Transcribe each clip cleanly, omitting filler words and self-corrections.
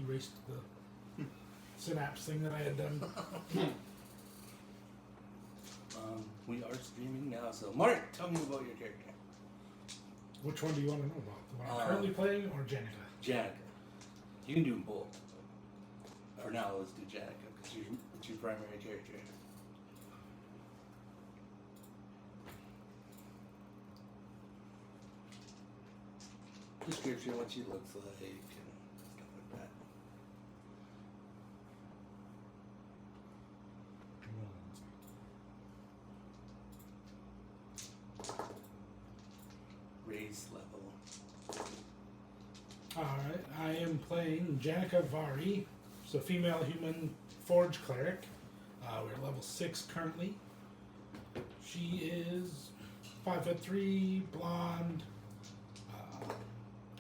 erased the synapse thing that I had done. We are streaming now, so Mark, tell me about your character. Which one do you want to know about? The one I'm currently playing or Janica? Janica. You can do them both. Or now let's do Janica, because it's your primary character. Description, what she looks like, and stuff like that. Race level. Alright, I am playing Janica Vari. She's a female human forge cleric. We're level 6 currently. She is 5'3", blonde,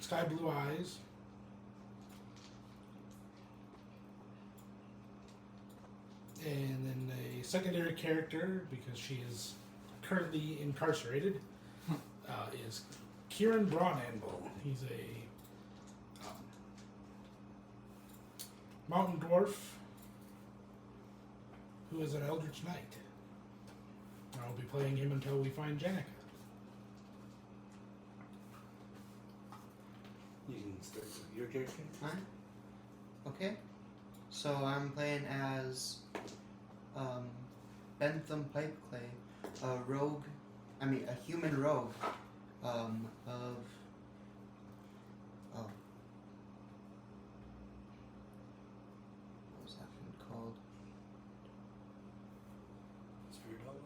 sky blue eyes. And then a secondary character, because she is currently incarcerated, is Kieran Brawnanvil. He's a mountain dwarf who is an eldritch knight. I'll be playing him until we find Janica. You can start with your character. Fine. Okay. So I'm playing as Bentham Pipeclay, a human rogue of what was that one called? Spirit Hollow?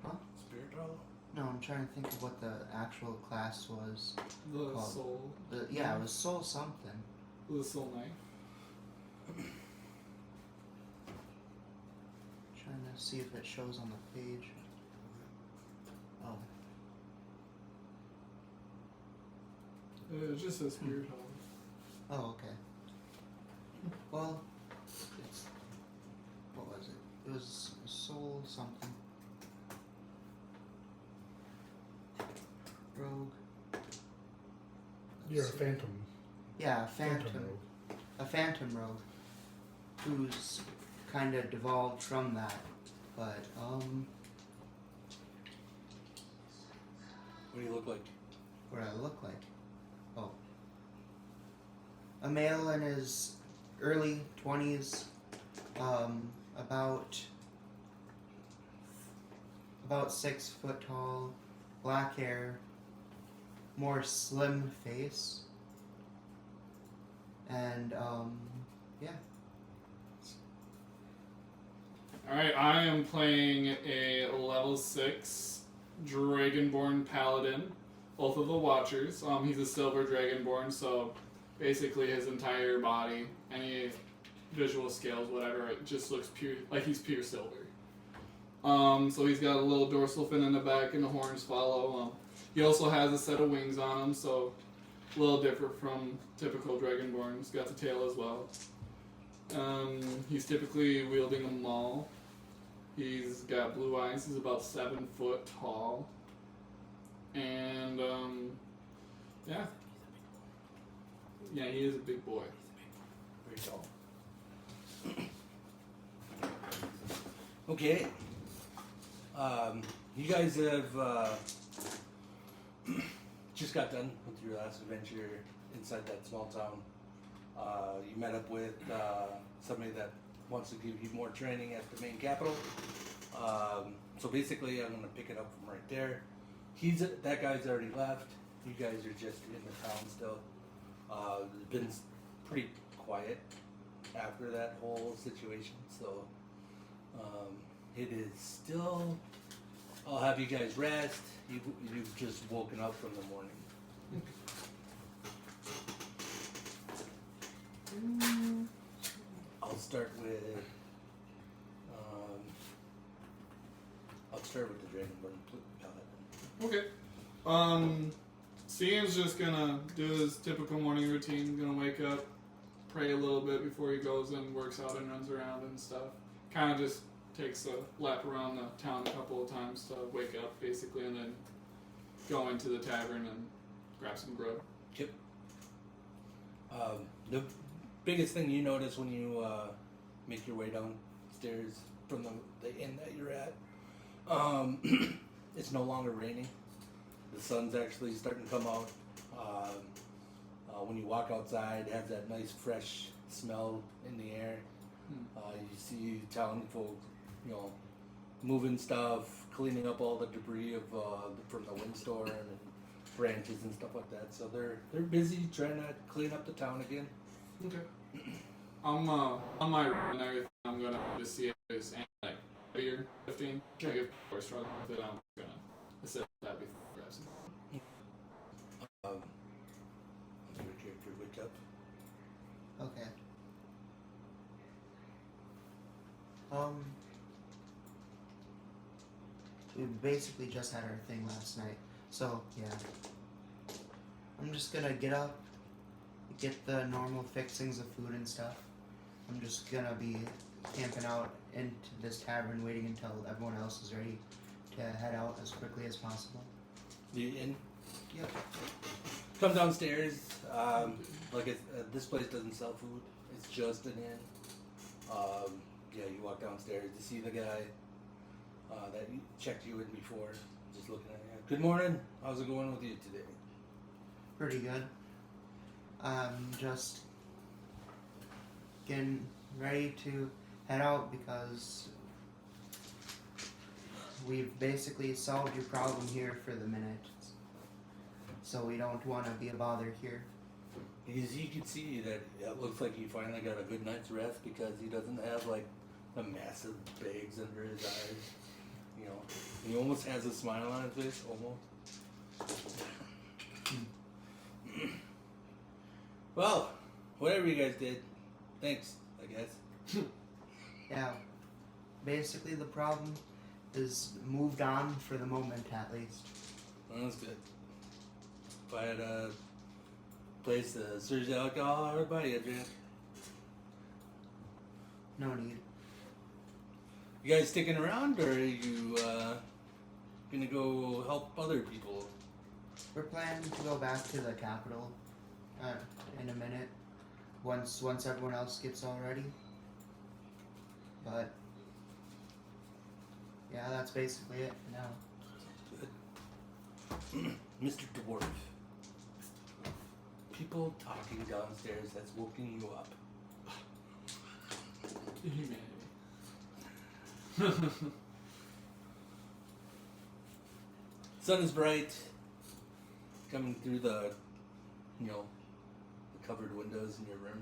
Huh? Spirit Hollow? No, I'm trying to think of what the actual class was. The called. soul. Yeah, it was Soul something. The soul knife. Trying to see if it shows on the page. Oh. It just says Spirit Hollow. Oh, okay. Well, it's, what was it? It was Soul something. Rogue. You're a Let's see. phantom. Yeah, a phantom. rogue. A phantom rogue. Who's kind of devolved from that. But, What do you look like? what do I look like? Oh. A male in his early 20s, about 6 foot tall, black hair, more slim face, and yeah. Alright, I am playing a level 6 Dragonborn Paladin, both of the Watchers. He's a Silver Dragonborn, so basically his entire body, any visual scales, whatever, it just looks pure, like he's pure silver. So he's got a little dorsal fin in the back and the horns follow. He also has a set of wings on him, so a little different from typical Dragonborn. He's got the tail as well. He's typically wielding a maul. He's got blue eyes. He's about 7 foot tall. And, yeah. Yeah, he is a big boy. Very tall. Okay. You guys have just got done with your last adventure inside that small town. You met up with somebody that wants to give you more training at the main capital. So basically, I'm going to pick it up from right there. That guy's already left. You guys are just in the town still. It's been pretty quiet after that whole situation, so it is still. I'll have you guys rest. You've just woken up from the morning. I'll start with the Dragonborn Paladin. Okay. Cian's just gonna do his typical morning routine. He's gonna wake up, pray a little bit before he goes and works out and runs around and stuff. Kind of just takes a lap around the town a couple of times to wake up, basically, and then go into the tavern and grab some grub. Yep. biggest thing you notice when you make your way downstairs from the inn that you're at, it's no longer raining. The sun's actually starting to come out. When you walk outside, it has that nice fresh smell in the air. You see town folk, moving stuff, cleaning up all the debris of from the windstorm and branches and stuff like that. So they're busy trying to clean up the town again. Okay. On my run and everything, I'm gonna just see if there's any like bigger 15. Check if we're struggling with it. I'm gonna assist that before I grab some. Your character wake up. Okay. We basically just had our thing last night, so yeah. I'm just gonna get up, get the normal fixings of food and stuff. I'm just gonna be camping out into this tavern, waiting until everyone else is ready to head out as quickly as possible. The inn. Yep. Come downstairs. This place doesn't sell food. It's just an inn. You walk downstairs. You see the guy that checked you in before, just looking at you. Good morning. How's it going with you today? Pretty good. Just getting ready to head out because we've basically solved your problem here for the minute. So we don't want to be a bother here. Because you can see that it looks like he finally got a good night's rest because he doesn't have like the massive bags under his eyes. He almost has a smile on his face, almost. Well, whatever you guys did, thanks, I guess. Yeah. Basically the problem is moved on for the moment at least. Well, that's good. If I had a place that serves alcohol, I would buy you a drink. No need. You guys sticking around, or are you gonna go help other people? We're planning to go back to the capital in a minute, once everyone else gets all ready. But yeah, that's basically it for now. Good. Mr. Dwarf. People talking downstairs has woken you up. Humanity. Sun is bright, coming through the covered windows in your room.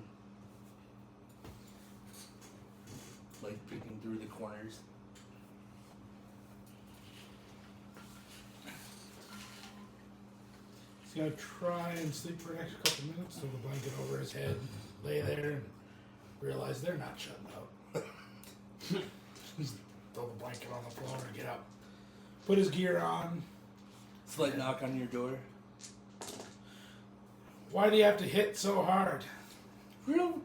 Light peeking through the corners. He's gonna try and sleep for an extra couple minutes, throw the blanket over his head, lay there, and realize they're not shutting up. Just throw the blanket on the floor and get up. Put his gear on. Slight knock on your door. Why do you have to hit so hard? Real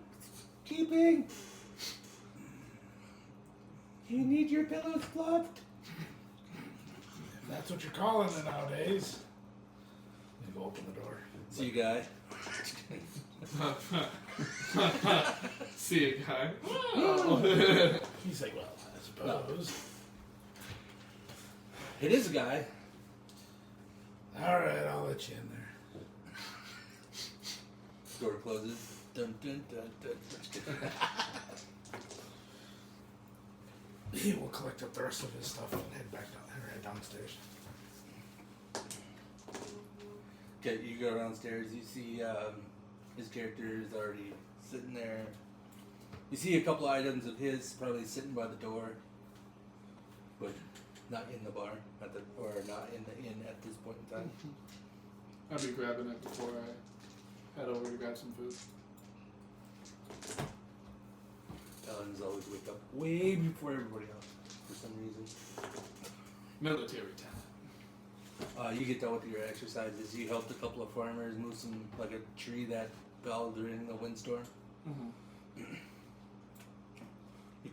keeping. You need your pillows fluffed. If that's what you're calling it nowadays. You go open the door. See you, guy. See a guy. He's like, well, I suppose. It is a guy. All right, I'll let you in there. Door closes. Dun, dun, dun, dun, dun. He will collect up the rest of his stuff and head downstairs. Okay, you go downstairs. You see his character is already sitting there. You see a couple items of his probably sitting by the door, but not in the bar or not in the inn at this point in time. I'll be grabbing it before I head over to grab some food. Ellen's always wake up way before everybody else for some reason. Military time. You get done with your exercises. You helped a couple of farmers move a tree that fell during the windstorm. Mm-hmm.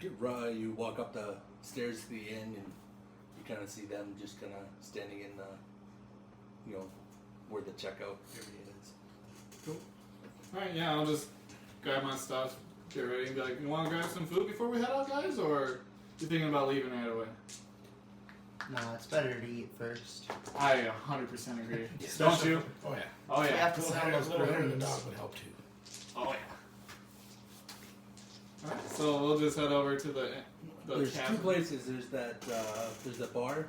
You walk up the stairs to the inn, and you kind of see them just kind of standing in the, where the checkout area is. Cool. Alright, yeah, I'll just grab my stuff, get ready, and be like, "You want to grab some food before we head out, guys, or you thinking about leaving right away?" Nah, it's better to eat first. I 100% agree. Don't Especially- you? Oh yeah. Oh We yeah. have to sell those little hair in the balloons. dog would help too. Oh yeah. All right, so we'll just head over to the There's two cabin. places. There's there's a bar,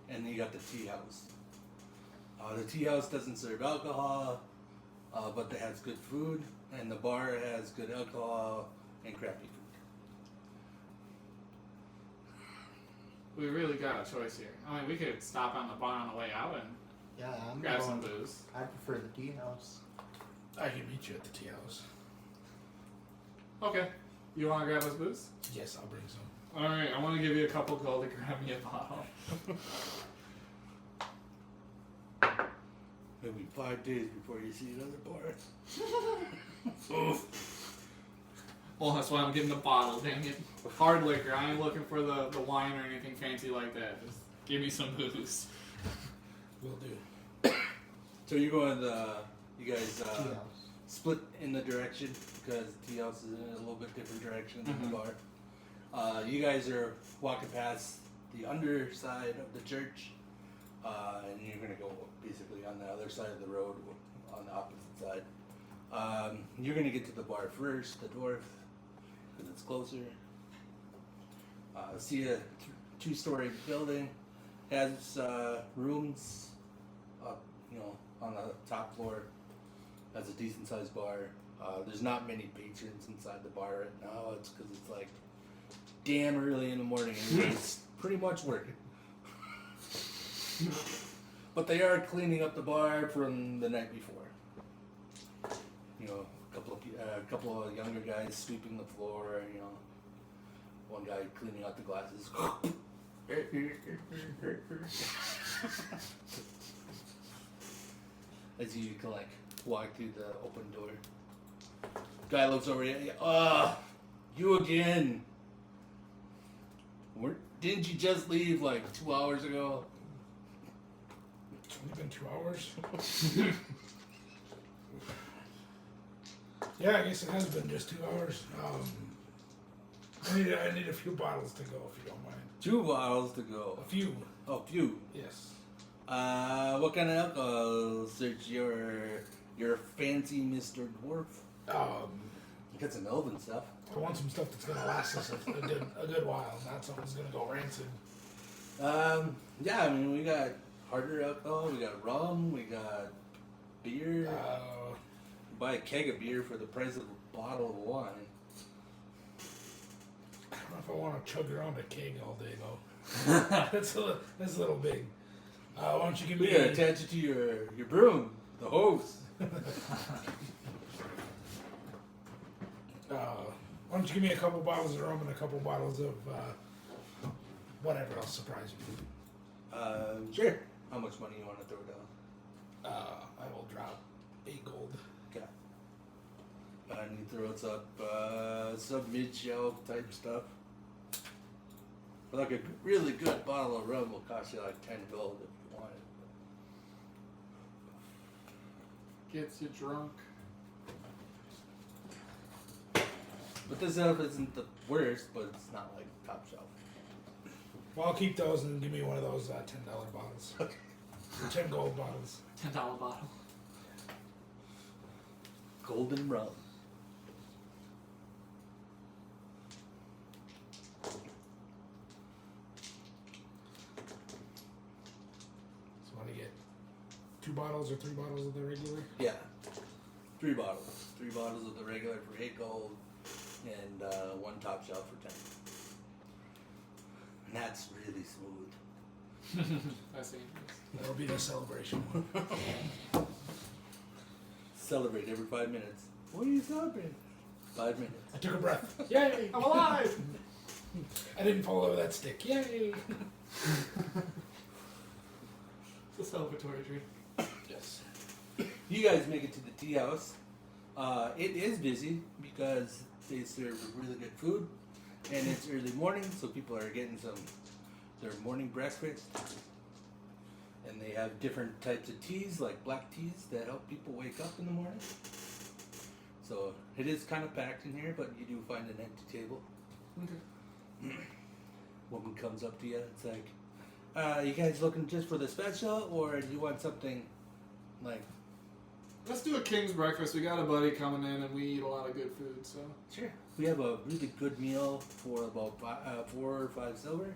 and then you got the tea house. The tea house doesn't serve alcohol, but it has good food, and the bar has good alcohol and crappy food. We really got a choice here. I mean, we could stop on the bar on the way out and Yeah, I'm grab going. some booze. I prefer the tea house. I can meet you at the tea house. Okay. You want to grab us booze? Yes, I'll bring some. All right. I want to give you a couple gold to grab me a bottle. It'll be 5 days before you see another bar. Well, that's why I'm getting the bottle. Dang it. Hard liquor. I ain't looking for the wine or anything fancy like that. Just give me some booze. Will do. So you're going you guys Tea house. split in the direction because tea house is in a little bit different direction than the bar. You guys are walking past the underside of the church, and you're gonna go basically on the other side of the road, on the opposite side. You're gonna get to the bar first, the dwarf, because it's closer. See a two-story building, has rooms up, on the top floor. Has a decent-sized bar. There's not many patrons inside the bar right now. It's because it's like damn early in the morning and it's pretty much working. But they are cleaning up the bar from the night before. A couple of younger guys sweeping the floor. One guy cleaning out the glasses. As you can walk through the open door. Guy looks over at you. You again. Didn't you just leave 2 hours ago? It's only been 2 hours. Yeah, I guess it has been just 2 hours. I need a few bottles to go, if you don't mind. 2 bottles to go. A few. Oh, few. Yes. What kind of alcohol? Search your fancy Mr. Dwarf. Get some elven stuff. I want some stuff that's gonna last us a good while, not something that's gonna go rancid. Yeah, I mean, we got harder alcohol, we got rum, we got beer. Buy a keg of beer for the price of a bottle of wine. I don't know if I want to chug around a keg all day though. That's a little big. Why don't you give me? We gotta attach it to your broom, the hose. Why don't you give me a couple bottles of rum and a couple bottles of whatever else surprise me? Sure. How much money you want to throw down? I will drop 8 gold. Okay. And you throw up some mid-shelf type stuff. But a really good bottle of rum will cost you 10 gold if you want it. Gets you drunk. But this stuff isn't the worst, but it's not top shelf. Well, I'll keep those and give me one of those $10 bottles. 10 gold bottles. $10 bottle. Golden rum. So what do you get? 2 bottles or 3 bottles of the regular? Yeah. 3 bottles. 3 bottles of the regular for 8 gold, and 1 top shelf for 10. And that's really smooth. That's dangerous. That'll be the celebration one. Celebrate every 5 minutes. What are you celebrating? 5 minutes. I took a breath. Yay! I'm alive! I didn't fall over that stick. Yay! It's a celebratory drink. Yes. You guys make it to the tea house. It is busy because they serve really good food, and it's early morning, so people are getting their morning breakfast. And they have different types of teas, like black teas, that help people wake up in the morning. So it is kind of packed in here, but you do find an empty table. Okay. Woman comes up to you. It's like, you guys looking just for the special, or do you want something like? Let's do a king's breakfast. We got a buddy coming in, and we eat a lot of good food. So Sure. We have a really good meal for about 4 or 5 silver.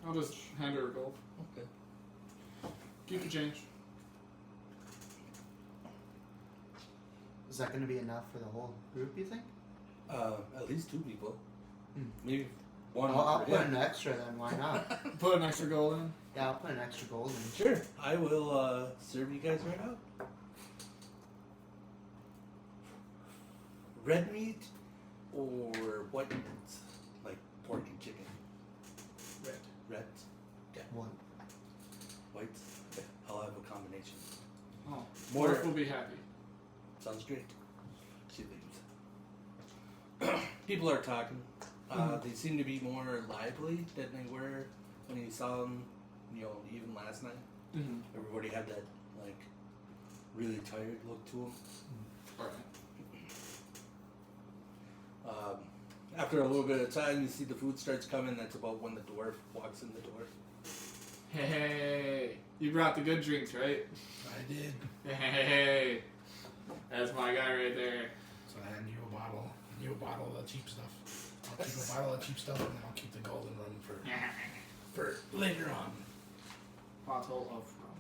I'll just hand her a gold. Okay. Keep the change. Is that going to be enough for the whole group, you think? At least 2 people. Hmm. Maybe one. I'll for put him. an extra then, why not? Put an extra gold in. Yeah, I'll put an extra gold in. Sure. I will serve you guys right out. Red meat or white meat? Like pork and chicken. Red. Red. One. White. Okay. I'll have a combination. Oh, More- Morph will be happy. Sounds great. She leaves. People are talking. They seem to be more lively than they were when you saw them, even last night. Mm-hmm. Everybody had that, like, really tired look to them. All right. After a little bit of time, you see the food starts coming. That's about when the dwarf walks in the door. Hey, you brought the good drinks, right? I did. Hey, that's my guy right there. So I hand you a bottle of the cheap stuff. I'll keep a bottle of cheap stuff, and then I'll keep the golden run for later on. Bottle of rum.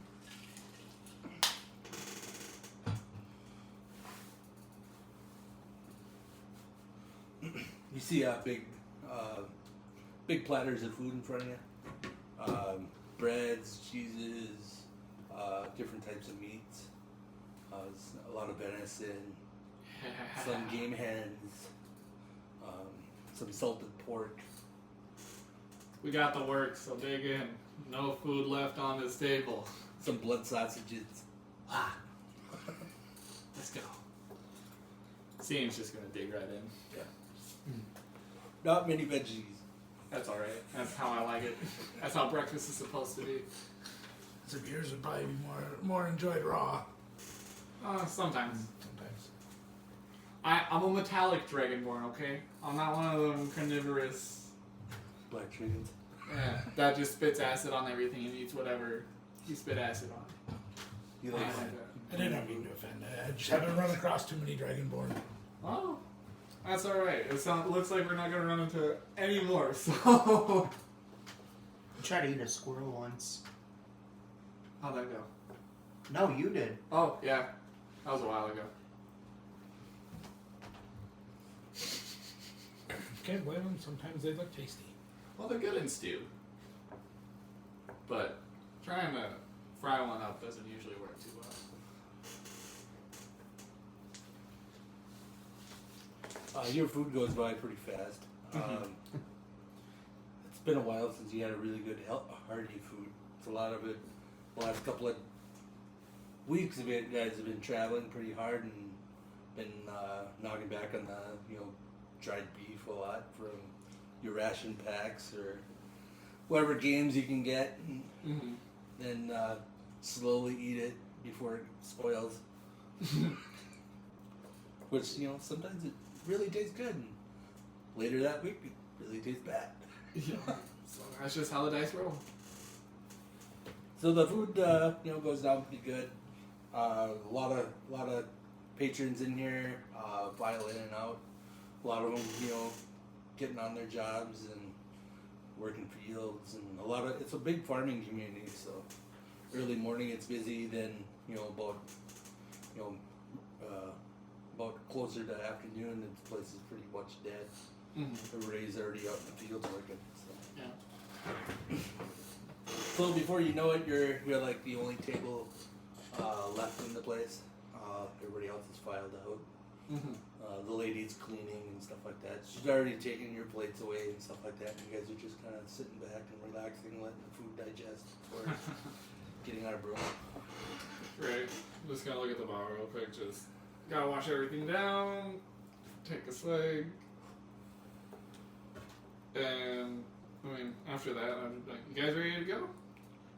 You see big platters of food in front of you. Breads, cheeses, different types of meats. A lot of venison, some game hens, some salted pork. We got the work, so dig in. No food left on this table. Some blood sausages. Let's go. Seems just gonna dig right in. Yeah. Not many veggies. That's alright. That's how I like it. That's how breakfast is supposed to be. Some beers would probably be more enjoyed raw. Sometimes. Sometimes. I'm a metallic dragonborn, okay? I'm not one of them carnivorous. Black chickens. Yeah, that just spits acid on everything and eats whatever you spit acid on. You I like like that. I did not mean to offend. I just haven't run across too many Dragonborn. Oh, that's alright. It looks like we're not gonna run into any more, so. I tried to eat a squirrel once. How'd that go? No, you did. Oh, yeah. That was a while ago. Can't blame them. Sometimes they look tasty. Well, they're good in stew. But trying to fry one up doesn't usually work too well. Your food goes by pretty fast. It's been a while since you had a really good hearty food. It's a lot of it. The last couple of weeks, you guys have been traveling pretty hard and been knocking back on the dried beef a lot from your ration packs or whatever games you can get, and then slowly eat it before it spoils. Which sometimes it really tastes good, and later that week it really tastes bad. Yeah. So that's just how the dice roll. So the food goes down pretty good. A lot of patrons in here file in and out. A lot of them getting on their jobs and working fields, and it's a big farming community. So early morning it's busy. Then about closer to afternoon, the place is pretty much dead. Everybody's already out in the fields working. So. Yeah. So before you know it, you're like the only table left in the place. Everybody else is filed out. The lady's cleaning and stuff like that. She's already taken your plates away and stuff like that. You guys are just kind of sitting back and relaxing, letting the food digest before getting our broom. Right. I'm just gonna look at the bar real quick. Just gotta wash everything down. Take a swig. And after that, I'm like, you guys ready to go?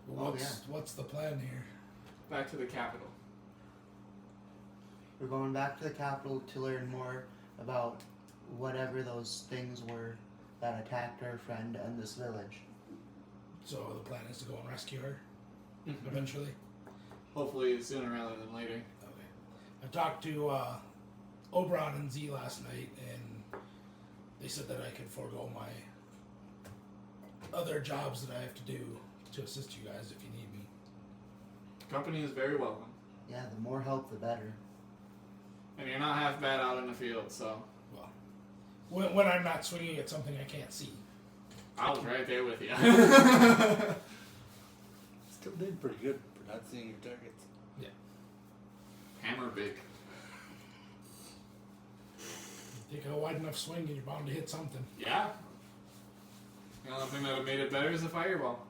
What's the plan here? Back to the capital. We're going back to the capital to learn more about whatever those things were that attacked our friend and this village. So the plan is to go and rescue her Mhm. eventually. Hopefully sooner rather than later. Okay. I talked to Oberon and Z last night, and they said that I could forego my other jobs that I have to do to assist you guys if you need me. Company is very welcome. Yeah, the more help, the better. And you're not half bad out in the field, so Well, when I'm not swinging at something I can't see. I was right there with you. Still did pretty good for not seeing your targets. Hammer big. Take a wide enough swing and you're bound to hit something. Yeah. The only thing that would have made it better is a fireball.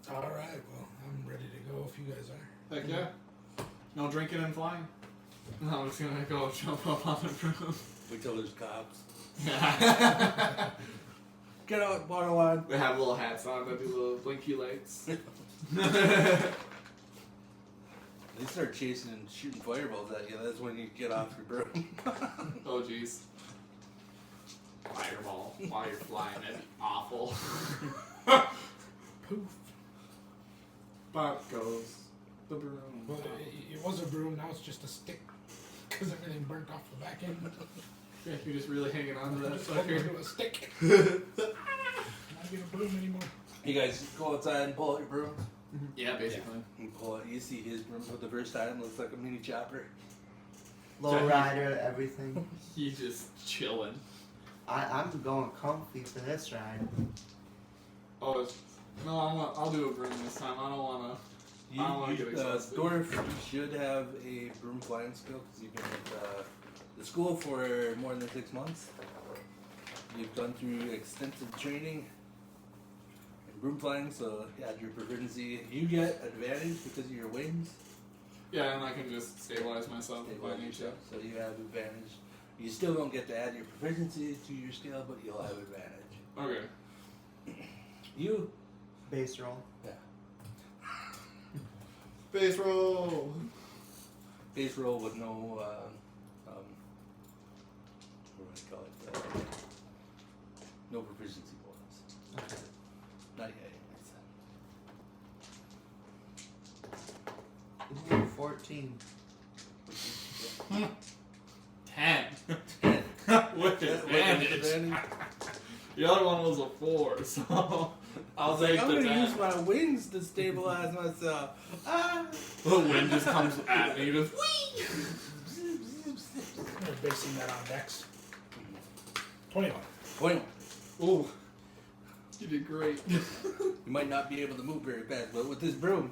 Alright, well, I'm ready to go if you guys are. Heck yeah. No drinking and flying. No, I'm just gonna go jump up on the broom. Wait till there's cops. Yeah. Get out, borderline. They have little hats on that do little blinky lights. They start chasing and shooting fireballs at you. That's when you get off your broom. Oh jeez. Fireball while you're flying. That'd be awful. Poof. Back goes the broom. Well, it was a broom, now it's just a stick. Because everything burnt off the back end. Yeah, you're just really hanging on to that Just holding sucker. onto a stick. Not get a broom anymore. You guys go outside and pull out your brooms. Yeah, basically. You pull out. You see his broom for the first time. Looks like a mini chopper. Low rider, everything. He's just chilling. I'm going comfy for this ride. Oh, no, I'll do a broom this time. I don't wanna. I don't wanna get exhausted. Dwarf, you should have a broom flying skill because you've been at the school for more than 6 months. You've gone through extensive training in broom flying, so add your proficiency. You get advantage because of your wings. Yeah, and I can just stabilize myself if I need to. So you have advantage. You still don't get to add your proficiency to your skill, but you'll have advantage. Okay. You, Base roll. Base roll. base roll with no, what do I call it? No proficiency bonus. Okay. Not yet. Ooh, 14. 10. With Advantage. advantage. The other one was a 4, so I'll I'm take the gonna 10. use my wings to stabilize myself. Ah! The wind just comes at me, just We're basing that on Dex. 21. 21. ooh, you did great. You might not be able to move very fast, but with this broom,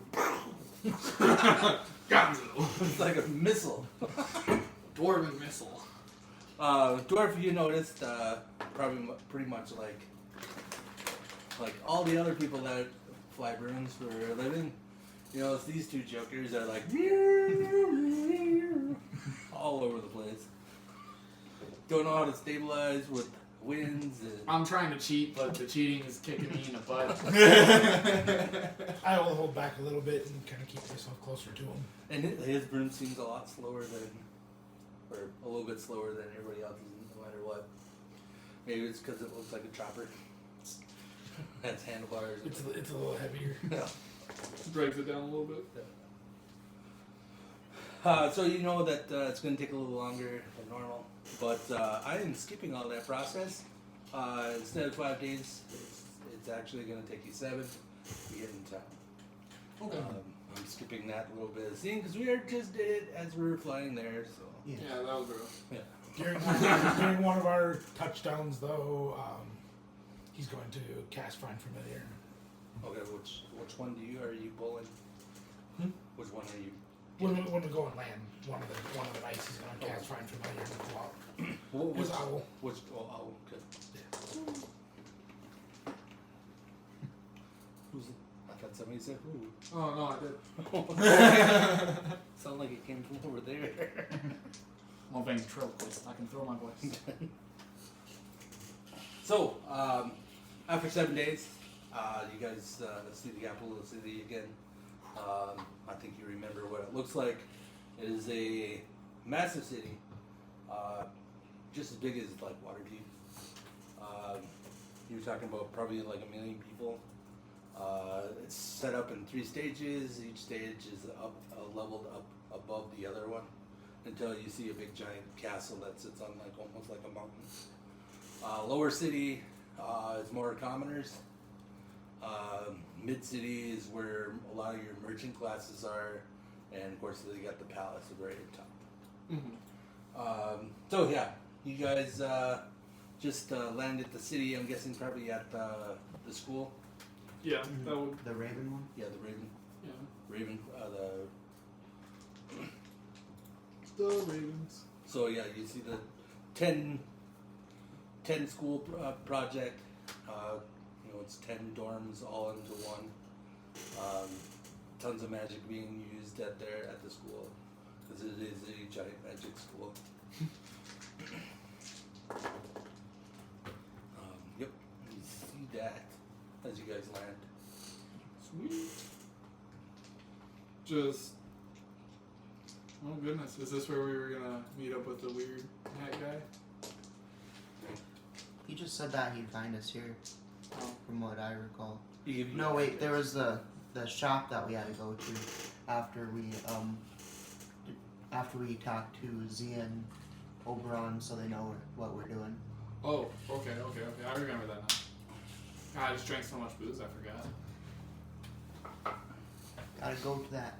Gonzo. it's like a missile. Dwarven missile. Dwarf, you noticed, probably pretty much like all the other people that fly brooms for a living. You know, it's these two jokers that are like all over the place. Don't know how to stabilize with winds and I'm trying to cheat, but the cheating is kicking me in the butt. I will hold back a little bit and kind of keep myself closer to him. and his broom seems a lot slower than, or a little bit slower than everybody else's, no matter what. Maybe it's because it looks like a chopper. Has handlebars. It's a little heavier. Yeah. Drags it down a little bit. So you know that it's going to take a little longer than normal, but I am skipping all that process. Instead of 5 days, it's actually going to take you 7 to get in town. Okay. I'm skipping that little bit of scene because we are just did it as we were flying there. So Yeah. Yeah, that was rough. During one of our touchdowns, though, he's going to cast Find Familiar. okay, which one are you pulling? Which one are you? When we go and land, one of the dice he's going to cast Find Familiar and pull out. Which His owl. Which owl? Okay. Who's it? I thought somebody said who. Oh no, I did. Sound like it came from over there. I'm a ventriloquist. I can throw my voice. So, after 7 days, You guys see the capital of the city again. I think you remember what it looks like. It is a massive city, just as big as like Waterdeep. You're talking about probably like 1 million people. It's set up in 3 stages. Each stage is leveled up above the other one until you see a big giant castle that sits on like almost like a mountain. Lower city is more commoners. Mid city is where a lot of your merchant classes are, and of course they got the palace at the very top. Mm-hmm. So yeah, you guys just landed at the city. I'm guessing probably at the school. Yeah, that would. The Raven one? Yeah, the Raven. Yeah. Raven. The Ravens. So yeah, you see the 10 school project. It's 10 dorms all into one. Tons of magic being used at the school because it is a giant magic school. Yep, you see that as you guys land. Sweet. Just. Oh goodness, is this where we were gonna meet up with the weird hat guy? He just said that he'd find us here, Oh. from what I recall. You No, wait, there was the shop that we had to go to after we talked to Z and Oberon, so they know what we're doing. Oh, okay. I remember that now. God, I just drank so much booze, I forgot. Gotta go to that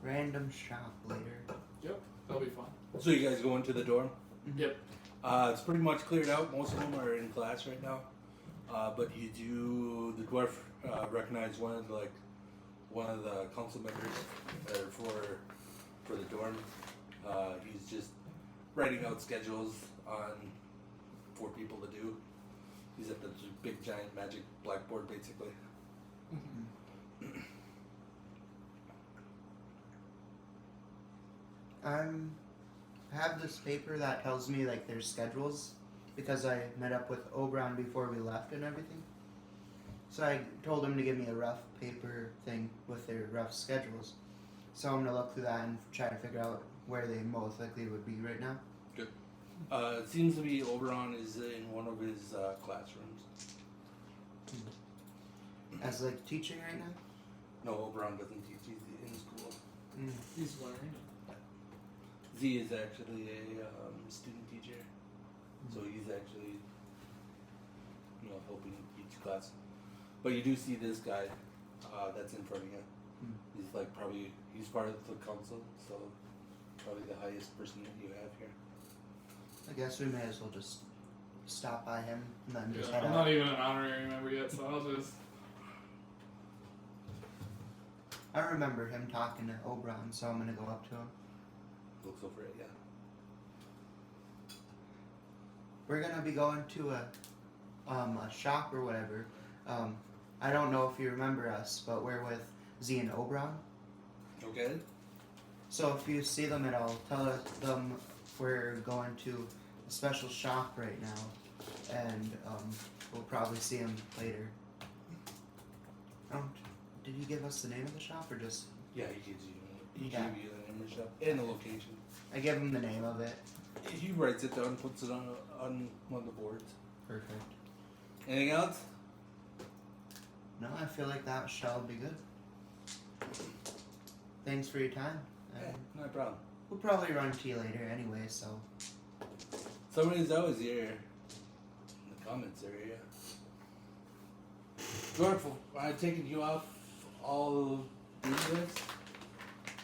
random shop later. Yep, that'll be fun. So you guys go into the dorm. Yep. It's pretty much cleared out. Most of them are in class right now. But you do, the dwarf recognize one of the council members for the dorm. He's just writing out schedules for people to do. He's at the big giant magic blackboard basically. Mm-hmm. I have this paper that tells me like their schedules because I met up with Oberon before we left and everything. So I told him to give me a rough paper thing with their rough schedules. So I'm gonna look through that and try to figure out where they most likely would be right now. Good. It seems to be Oberon is in one of his classrooms. As like teaching right now? No, Oberon doesn't teach. He's in school. He's learning. Z is actually a student teacher, so he's actually, helping each class. But you do see this guy that's in front of you. He's he's part of the council, so probably the highest person that you have here. I guess we may as well just stop by him and then just Yeah, head I'm out. not even an honorary member yet, so I'll just. I remember him talking to Oberon, so I'm gonna go up to him. Looks over it, yeah. We're gonna be going to a shop or whatever. I don't know if you remember us, but we're with Z and Oberon. Okay. So if you see them at all, tell them we're going to a special shop right now, and we'll probably see him later. Did he give us the name of the shop or just? Yeah, he gives you. He Yeah. gave you the name of the shop and the location. I gave him the name of it. He writes it down, puts it on one of the boards. Perfect. Anything else? No, I feel like that shall be good. Thanks for your time. Yeah, no problem. We'll probably run to you later anyway, so. Somebody's always here. In the comments area. Dwarf, I've taken you off all this.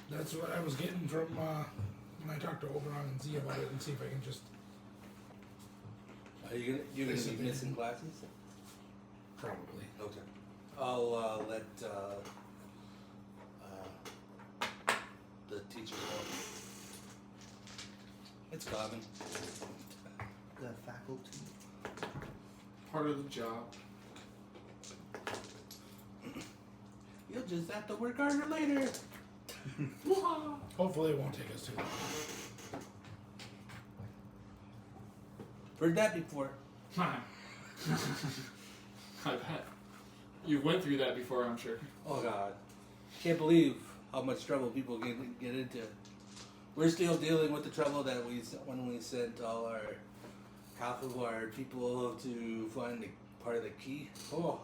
That's what I was getting from when I talked to Oberon and Z about it, and see if I can just Are you gonna be Basically. missing classes? probably. Okay. I'll let the teacher know. It's common. The faculty. Part of the job. You'll just have to work harder later. Hopefully, it won't take us too long. Heard that before. I bet. You went through that before, I'm sure. Oh God, can't believe how much trouble people get into. We're still dealing with the trouble that when we sent all our half of our people to find the part of the key. Oh,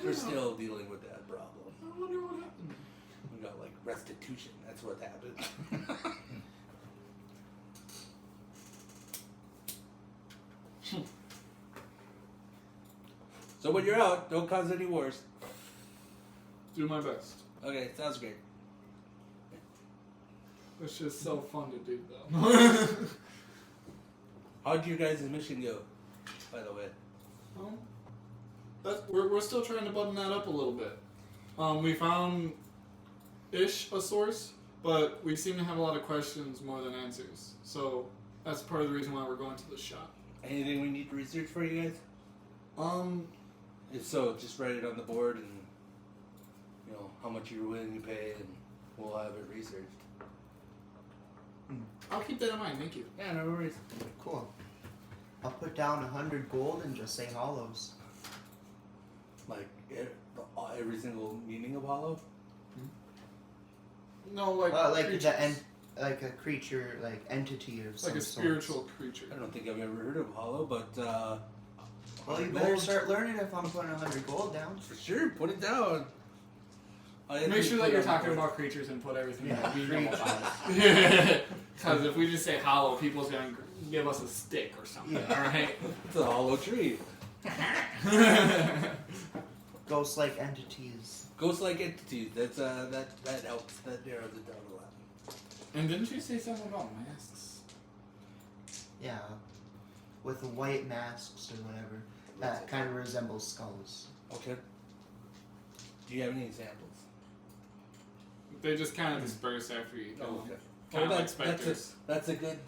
we're still dealing with that problem. I wonder what happened. We got like restitution. That's what happened. So when you're out, don't cause any wars. Do my best. Okay, sounds great. It's just so fun to do, though. How'd your guys' mission go, by the way? We're still trying to button that up a little bit. We found a source, but we seem to have a lot of questions more than answers. So that's part of the reason why we're going to the shop. Anything we need to research for you guys? If so, just write it on the board and, you know, how much you're willing to pay, and we'll have it researched. I'll keep that in mind, thank you. Yeah, no worries. Cool. I'll put down 100 gold and just say hollows. Like, every single meaning of hollow? No, like like like a creature, like entity or something. like a spiritual creature. I don't think I've ever heard of hollow, but, Well, you better start learning if I'm putting 100 gold down. For sure, put it down. Make sure that you're talking about creatures and put everything that we know creatures. about it. Because if we just say hollow, people's going to give us a stick or something, alright? It's a hollow tree. Ghost-like entities. Ghost-like entities. That's that helps. That narrows it down a lot. And didn't you say something about masks? Yeah. With white masks or whatever. That kind of resembles skulls. Okay. Do you have any examples? They just kind of disperse after you kill them. Okay. Kind of Well, like specters. that's a good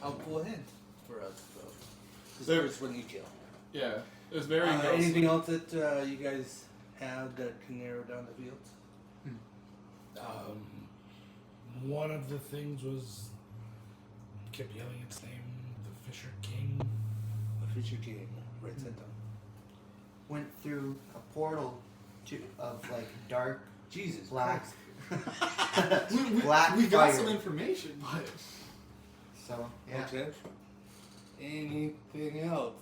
helpful hint for us. So. There- Disperse when you kill. Yeah, it's very Anything else that you guys have that can narrow down the fields? One of the things was kept yelling its name, the Fisher King. The Fisher King. Right that down. Went through a portal of like dark Jesus. black. Christ. Black we got fire. some information, but So yeah. Okay. Anything else?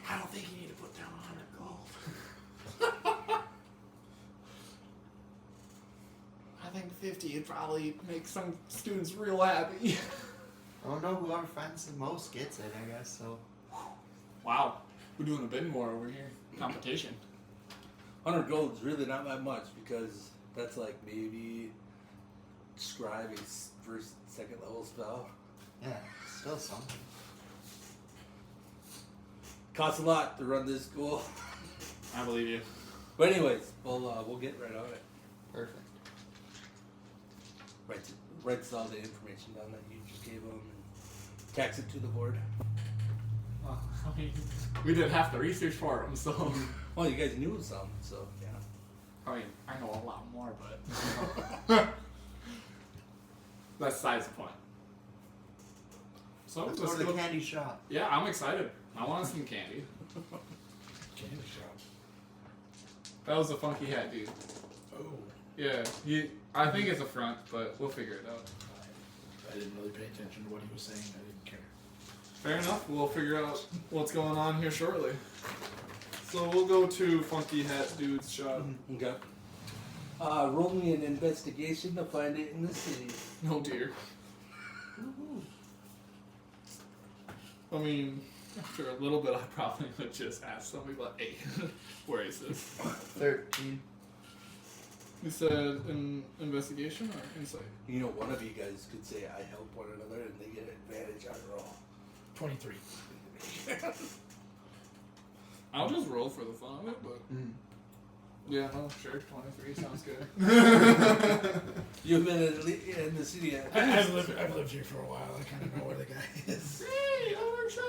I don't think you need to put down 100 gold. I think 50 would probably make some students real happy. I don't know, whoever finds the most gets it, I guess. So Wow, we're doing a bit more over here. Competition. 100 gold is really not that much because that's like maybe scribe a first, second level spell. yeah, still something. Costs a lot to run this school. I believe you. But anyways, we'll get right on it. Perfect. Writes all the information down that you just gave them and tacks it to the board. Well, I mean, we did half the research for them, so. Well, you guys knew some, so yeah. I mean, I know a lot more, but that's besides the point. So Let's go to the candy shop. Yeah, I'm excited. I want some candy. Candy shop. That was a funky hat, dude. Oh. Yeah, I think it's a front, but we'll figure it out. I didn't really pay attention to what he was saying. I didn't care. Fair enough. We'll figure out what's going on here shortly. So we'll go to Funky Hat Dude's shop. Okay. Roll me an investigation to find it in the city. Oh dear. I mean, after a little bit, I probably would just ask somebody about, hey, where is this? 13. You said an investigation or insight? You know, one of you guys could say, I help one another, and they get an advantage on a roll. 23. I'll just roll for the fun of it, but yeah, no, sure, 23 sounds good. You've been in the city. I've lived here for a while. I kind of know where the guy is. Hey, that works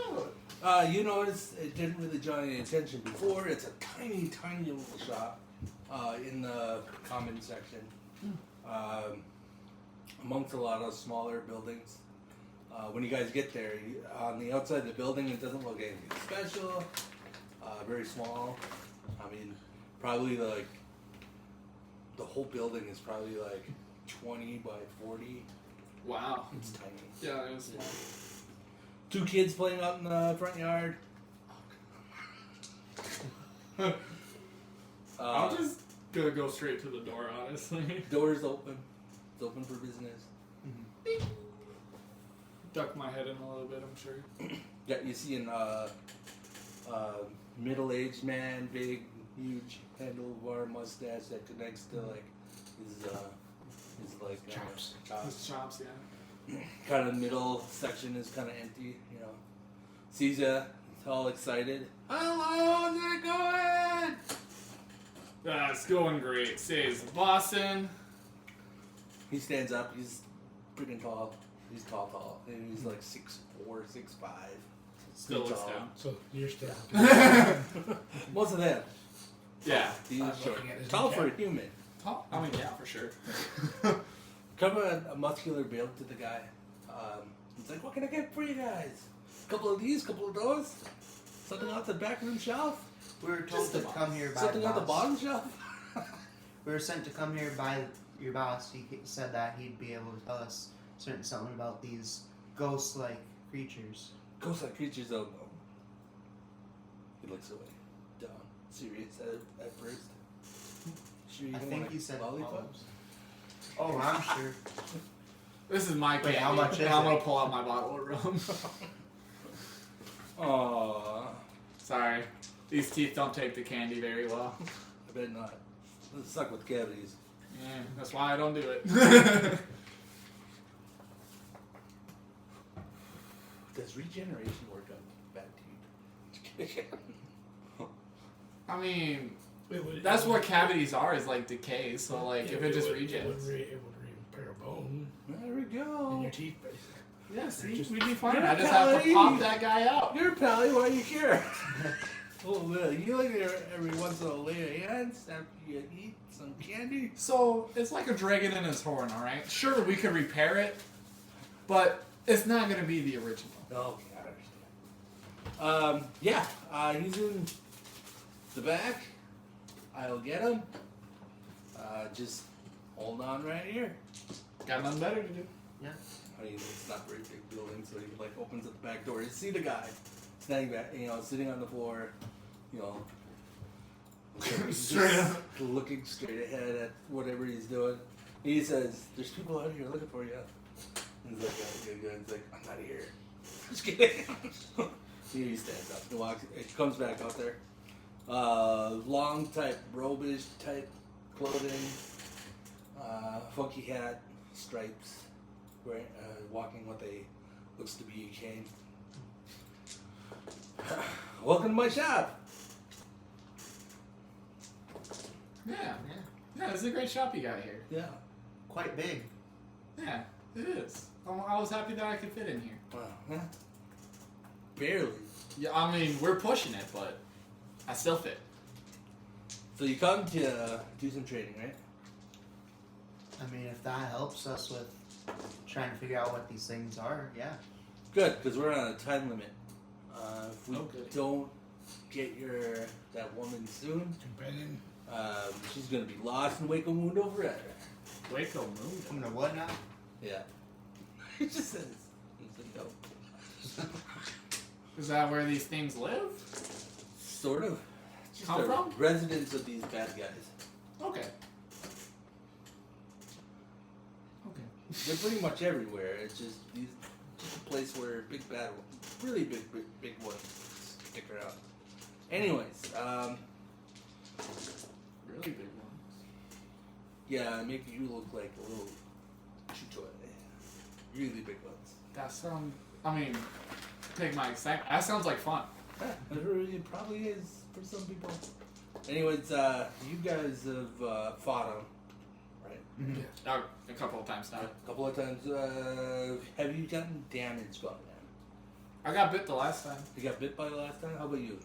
out. You notice it didn't really draw any attention before. It's a tiny, tiny little shop in the common section, amongst a lot of smaller buildings. When you guys get there, on the outside of the building, it doesn't look anything special. Very small. I mean, probably like the whole building is probably like 20 by 40. Wow. It's tiny. Yeah, it was small. 2 kids playing out in the front yard. I'm just gonna go straight to the door, honestly. Doors open. It's open for business. Duck my head in a little bit, I'm sure. Yeah, you see an middle-aged man, big, huge handlebar mustache that connects to like his like Chops. His chops, yeah. Kind of middle section is kind of empty, you know. Sees ya, he's all excited. Hello, how's it going? It's going great. Says Boston. He stands up. He's freaking tall. He's tall, and he's like 6'4", 6'5". Still looks tall. down. So you're still. Most of them. Yeah. He's I'm short. looking at his Tall kneecap. for a human. Tall? I mean, yeah, for sure. Come a muscular build to the guy. He's like, what can I get for you guys? Couple of these, couple of those. Something off the back room shelf. We were told to come here by Something the on the boss. bottom shelf. We were sent to come here by your boss. He said that he'd be able to tell us something about these ghost-like creatures. Ghost-like creatures, though. He looks away. Down. Serious at first. Sure you I don't think want he said lollipops? Oh, I'm sure. This is my Wait, candy. how much is and I'm it? gonna pull out my bottle of rum. Aww. Sorry. These teeth don't take the candy very well. I bet not. Doesn't suck with cavities. Yeah, that's why I don't do it. Does regeneration work on bad teeth? I mean, It would, that's what cavities are, is like decay. So like, if it just would, regens. it would repair a bone There we in go. your teeth, basically. Yeah, see, Just- we'd be fine. You're I just have to Kelly. pop that guy out. You're a pally, why do you care? Oh, you like every once in a while lay your hands after you eat some candy? So it's like a dragon in his horn, all right. Sure, we could repair it, but it's not gonna be the original. Okay, I understand. Yeah, he's in the back. I'll get him. Just hold on right here. Got nothing better to do. I mean, it's not a very big building, so he like opens up the back door. You see the guy standing back, sitting on the floor, Straight just looking straight ahead at whatever he's doing. He says, "There's people out here looking for you." And he's like, "Yeah, good." He's like, "I'm not here." Just kidding. He stands up and walks. He comes back out there. Long type robish type clothing, funky hat, stripes. Walking with a looks to be a cane. Welcome to my shop. Yeah, it's a great shop you got here. Yeah. Quite big. Yeah, it is. I was happy that I could fit in here. Wow. Yeah. Barely. Yeah, I mean, we're pushing it, but I still fit. So you come to do some trading, right? I mean, if that helps us with trying to figure out what these things are, yeah. Good, because we're on a time limit. If we Okay. don't get that woman soon, Companion. she's gonna be lost in Waco Mundo forever. Waco Moon. I'm gonna what now? Yeah. It just says. It's a no. Is that where these things live? Sort of. Just Come a from? residents of these bad guys. Okay. Okay. They're pretty much everywhere. It's just just a place where big bad, really big ones stick around. Anyways, Really big ones. yeah, make you look like a little chuchoy. Really big ones. That sounds. I mean, take my excitement. That sounds like fun. Yeah, it probably is for some people. Anyways, you guys have fought them, right? Mm-hmm. Yeah. A couple of times now. A couple of times. Have you gotten damage by them? I got bit the last time. You got bit by the last time? How about you?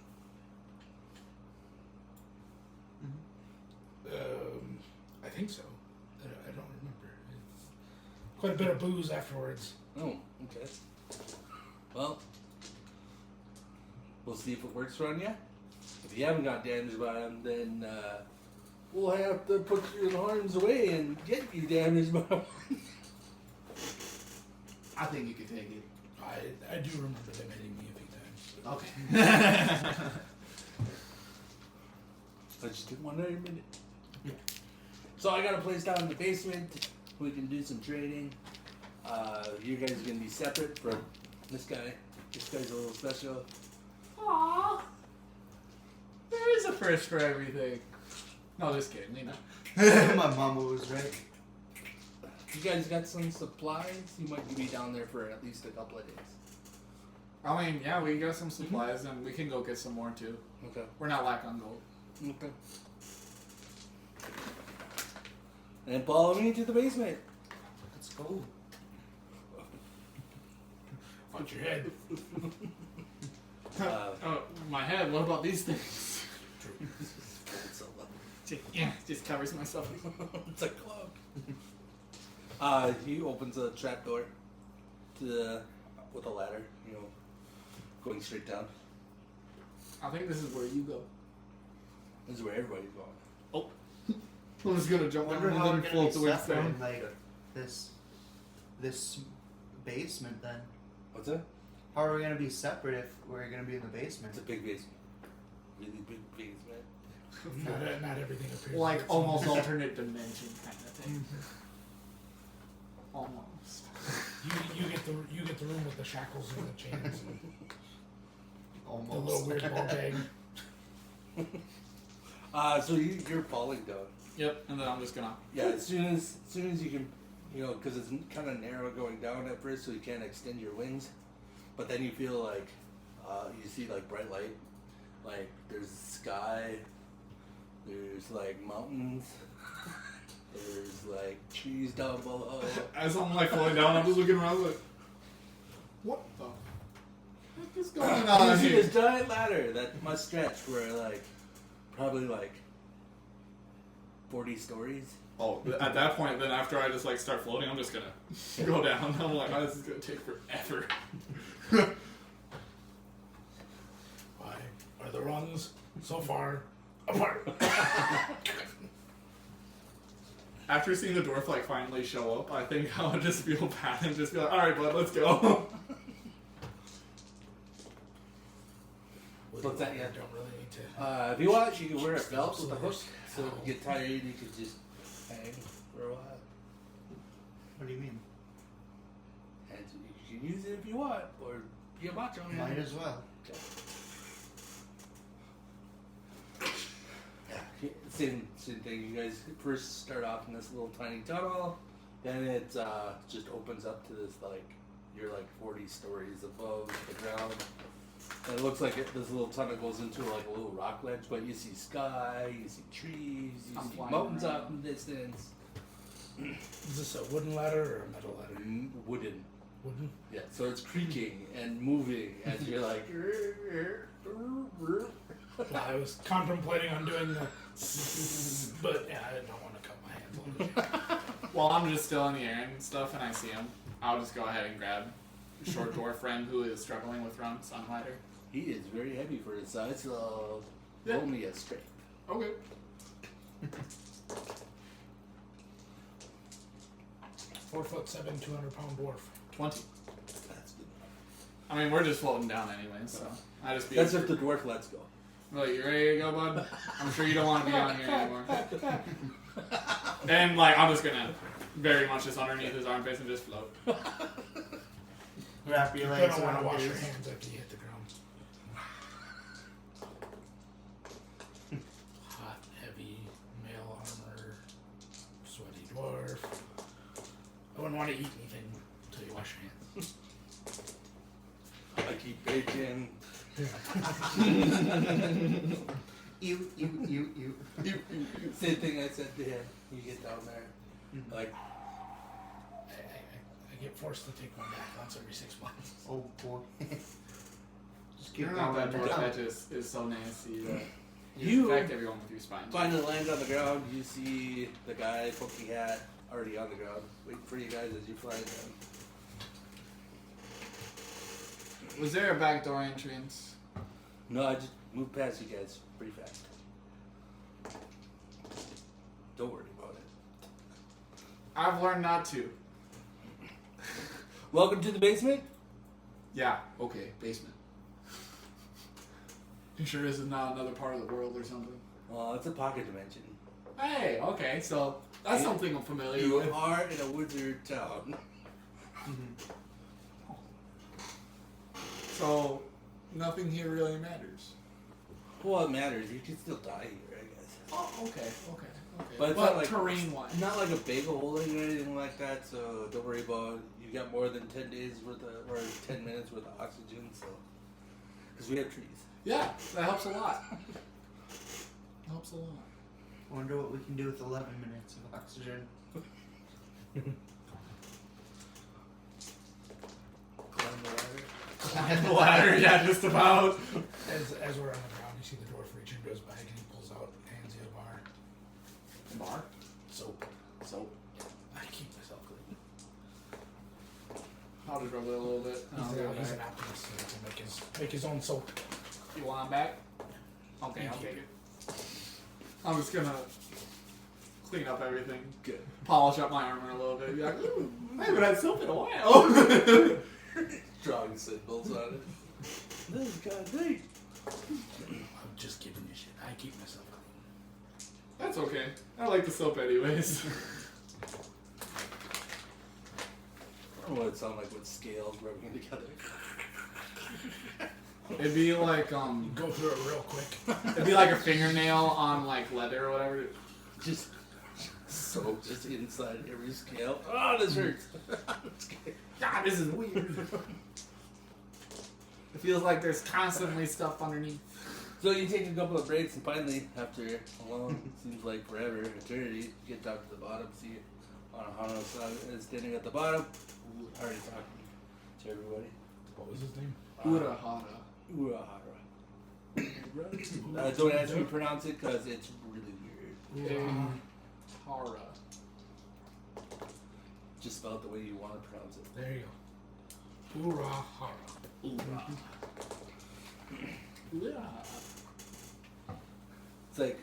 I think so. I don't remember. It's quite a bit of booze afterwards. Oh, okay. Well, we'll see if it works on you. If you haven't got damaged by them, then we'll have to put you in harm's way and get you damaged by them. I think you can take it. I do remember them hitting me a few times. Okay. I just didn't want to admit it. Yeah. So I got a place down in the basement. We can do some trading. You guys are gonna be separate from this guy. This guy's a little special. Aww. There is a first for everything. No, just kidding. You know. My mama was right. You guys got some supplies? You might be down there for at least a couple of days. I mean, yeah, we got some supplies and we can go get some more too. Okay. We're not lack on gold. Okay. And follow me to the basement. Let's go. Watch your head. Oh, my head. What about these things? It's Yeah, just covers myself. a club. He opens a trap door to with a ladder, going straight down. I think this is where you go. This is where everybody's going. I'm just gonna jump Wonder down how we're and then gonna float be the wings separate down. in, like this basement then. What's that? How are we gonna be separate if we're gonna be in the basement? It's a big basement. Really big basement. Not everything appears. Like it's almost almost- alternate dimension kind of thing. Almost. You get the room with the shackles and the chains, and the Almost. little weird ball bag. So you're falling down. Yep, and then I'm just gonna. Yeah, as soon as you can, because it's kind of narrow going down at first, so you can't extend your wings. But then you feel like you see like bright light, like there's sky, there's like mountains, there's like trees down below. As I'm like falling down, I'm just looking around like, what the heck is going You on see here? this giant ladder that must stretch for like probably like 40 stories. Oh, at that point, then after I just like start floating, I'm just gonna go down. I'm like, oh, this is gonna take forever. Why are the rungs so far apart? After seeing the dwarf like finally show up, I think I would just feel bad and just be like, all right, bud, let's go. What's that? Yeah. Don't really need to. If you want, you can wear a belt with a hook, so if you get tired, you can just hang for a while. What do you mean? And you can use it if you want, or be a macho man. Might as well. Yeah, same thing. You guys first start off in this little tiny tunnel, then it just opens up to this you're 40 stories above the ground. And it looks like this little tunnel goes into like a little rock ledge, but you see sky, you see trees, you I'm see flying mountains around. out in the distance. Is this a wooden ladder or a metal ladder? Wooden. Wooden. Yeah, so it's creaking and moving as you're like. Well, I was contemplating on doing the, but yeah, I don't want to cut my hands off. While I'm just still in the air and stuff, and I see him, I'll just go ahead and grab a short dwarf friend who is struggling with runs on ladder. He is very heavy for his size, so Yeah. roll me a straight. Okay. 4'7", 200-pound dwarf. 20. That's good. I mean, we're just floating down anyway, so I just be. That's if the dwarf lets go. Like, you ready to go, bud? I'm sure you don't want to be on here anymore. And like, I'm just gonna very much just underneath his armpits and just float. Wrap your You legs don't want to around wash your his. hands after you hit the ground. Hot, heavy, male armor, sweaty dwarf. I wouldn't want to eat anything until you wash your hands. I keep bacon. You. Same thing I said to him. You get down there, like I get forced to take one back once every 6 months. Oh boy. Just keep You're not that going dwarf down. that just is so nasty that you You- infect everyone with your spine. finally land on the ground. You see the guy, pokey hat, already on the ground, waiting for you guys as you fly down. Was there a back door entrance? No, I just moved past you guys pretty fast. Don't worry about it. I've learned not to. Welcome to the basement. Yeah, okay, basement. You sure this is not another part of the world or something? Well, it's a pocket dimension. Hey, okay, so that's something I'm familiar You with. are in a wizard town. So, nothing here really matters. Well, it matters. You can still die here, I guess. Oh, okay. But it's not like terrain-wise? Not like a big holding or anything like that. So don't worry about it. You got more than 10 days worth of, or 10 minutes worth of oxygen. So because we have trees. Yeah, that helps a lot. Helps a lot. I wonder what we can do with 11 minutes of oxygen. Climb the ladder. Climb the ladder, yeah, just about. As we're on the ground, you see the dwarf reach into his bag and he pulls out and hands you a bar. Bar? Soap. Soap. I keep myself clean. I'll just rub it a little bit. He's an optimist, so he can make his own soap. You want it back? Okay, I'll take it. I'm just gonna clean up everything. Good. Polish up my armor a little bit. Be like, ooh, I haven't had soap in a while. Drawing symbols on it. This is kind of neat. I'm just giving you shit. I keep myself clean. That's okay. I like the soap anyways. I don't know what it sounds like with scales rubbing together. It'd be like Go through it real quick. it'd be like a fingernail on like leather or whatever. Just soap just inside every scale. Oh, this hurts. God, this is weird. It feels like there's constantly stuff underneath. So you take a couple of breaks and finally, after a long, seems like forever, eternity, you get down to the bottom, see Hano standing at the bottom, already talking to everybody. What was his name? Urahara. Urahara. Don't ask me to pronounce it because it's really weird. Hara. Just spell it the way you want to pronounce it. There you go. Urahara. It's like,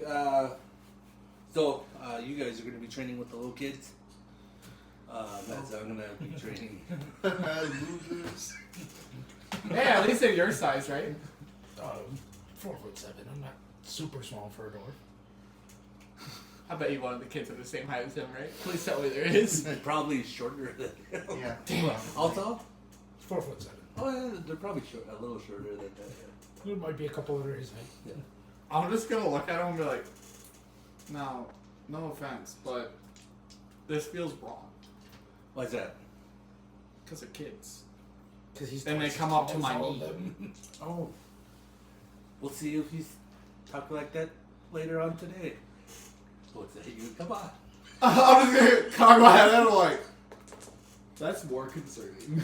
you guys are going to be training with the little kids. That's how I'm going to be training. Losers. Hey, at least they're your size, right? 4'7". I'm not super small for a dwarf. I bet you one of the kids are the same height as him, right? Please tell me there is. Probably shorter than him. Yeah. Damn. Also? 4'7". Oh, yeah, they're probably a little shorter than that. There might be a couple under his height. Yeah. I'm just gonna look at him and be like, no offense, but this feels wrong. Why's that? Because they're kids. Because he's Then they twice as come up tall to as my all of knee. them. Oh. We'll see if he's talking like that later on today. What's that? You come on. I'm just gonna cock my head and I'm like, that's more concerning.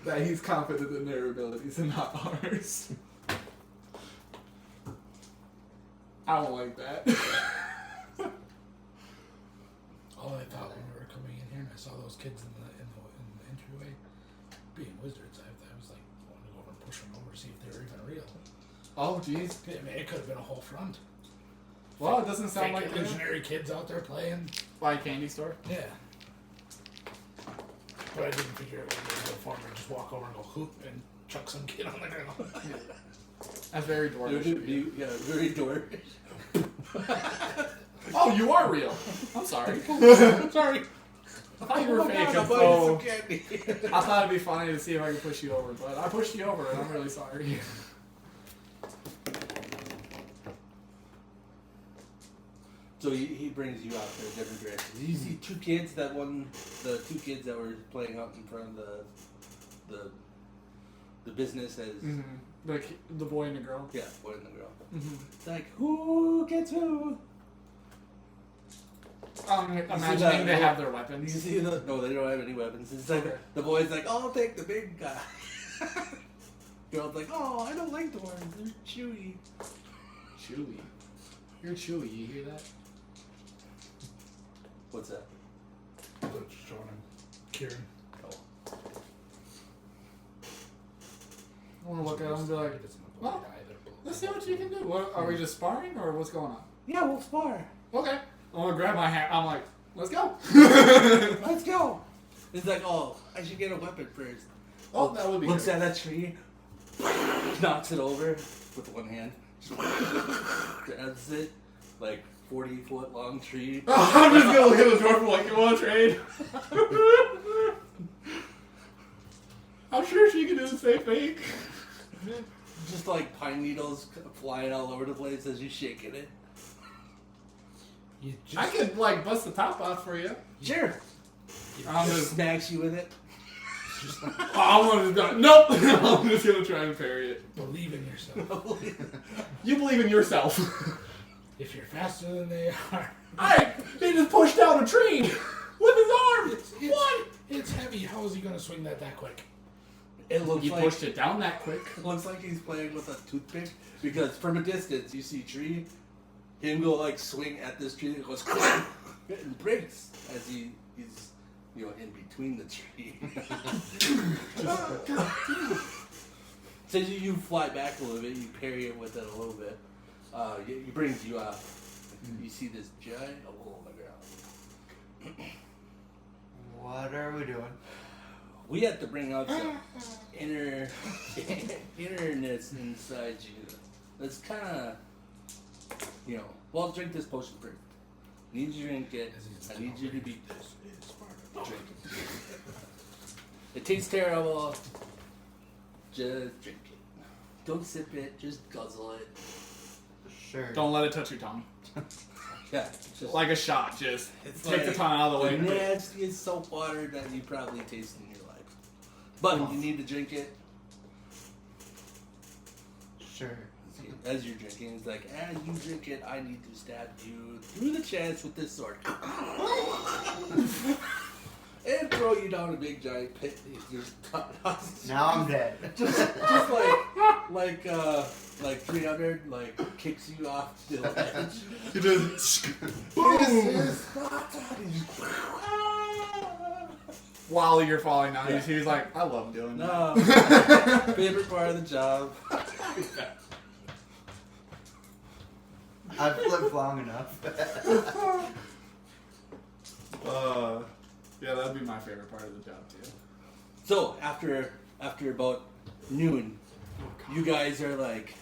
That he's confident in their abilities and not ours. I don't like that. All I thought when we were coming in here and I saw those kids in the entryway being wizards, I was like, I wanted to go over and push them over to see if they were even real. Oh, jeez. I mean, it could have been a whole front. Well, it doesn't sound Fake like illusionary kids out there playing. Buy a candy store. Yeah. But I didn't figure it would be a good form to just walk over and go hoop and chuck some kid on the ground. That's very dwarvish. Yeah, very dwarvish. Oh, you are real. I'm sorry. Sorry. I thought you were fake. I'll and buy you so some candy. I thought it'd be funny to see if I could push you over, but I pushed you over, and I'm really sorry. So he brings you out to a different direction. You see two kids. The two kids that were playing out in front of the business as Like the boy and the girl. yeah, boy and the girl. Mm-hmm. It's like who gets who? Imagining they have their You weapons. see no, they don't have any weapons. It's like Okay. the boy's like, oh, I'll take the big guy. Girl's like, oh, I don't like the ones. They're chewy. Chewy. You're chewy. You hear that? What's that? Just showing him Kieran. I want to look at him and be like, He doesn't avoid well, either. let's see what you can do. What, are we just sparring or what's going on? Yeah, we'll spar. Okay. I'm gonna grab my hand. I'm like, let's go. Let's go. It's like, oh, I should get a weapon first. Oh, that would be Looks good. at that tree, knocks it over with one hand, grabs it, like 40-foot long tree. I'm just gonna look at the dwarf like, you want to trade? I'm sure she can do the same thing. Just like pine needles flying all over the place as you're shaking it. You just, I could like bust the top off for you. Sure. I'm Just just, smacks you with it. just like, I'm gonna just, nope. I'm just gonna try and parry it. believe in yourself. You believe in yourself. If you're faster than they are, They just pushed down a tree with his arm. What? It's heavy. How is he going to swing that quick? It looks You like pushed it down that quick. it looks like he's playing with a toothpick because from a distance you see tree, him go like swing at this tree, it goes and breaks as he's in between the tree. So you fly back a little bit, you parry it with it a little bit. It brings you up. You see this giant hole on the ground. What are we doing? We have to bring out some innerness inside you. That's kind of, well, drink this potion first. Need you to drink it. I need you to be drink it. It tastes terrible. Just drink it. Don't sip it. Just guzzle it. Sure. Don't let it touch your tongue. Yeah, just Like a shot, just it's take the like tongue out of the way. the nastiest soap water that you probably tasted in your life. But you need to drink it. Sure. As you're drinking, it's like, as you drink it, I need to stab you through the chest with this sword. And throw you down a big giant pit. Now I'm dead. just like 300, like kicks you off the ledge. You just while you're falling down, Yeah. he's like, I love doing that. No, favorite part of the job. I've lived long enough. Yeah, that'd be my favorite part of the job too. So after about noon, you guys are like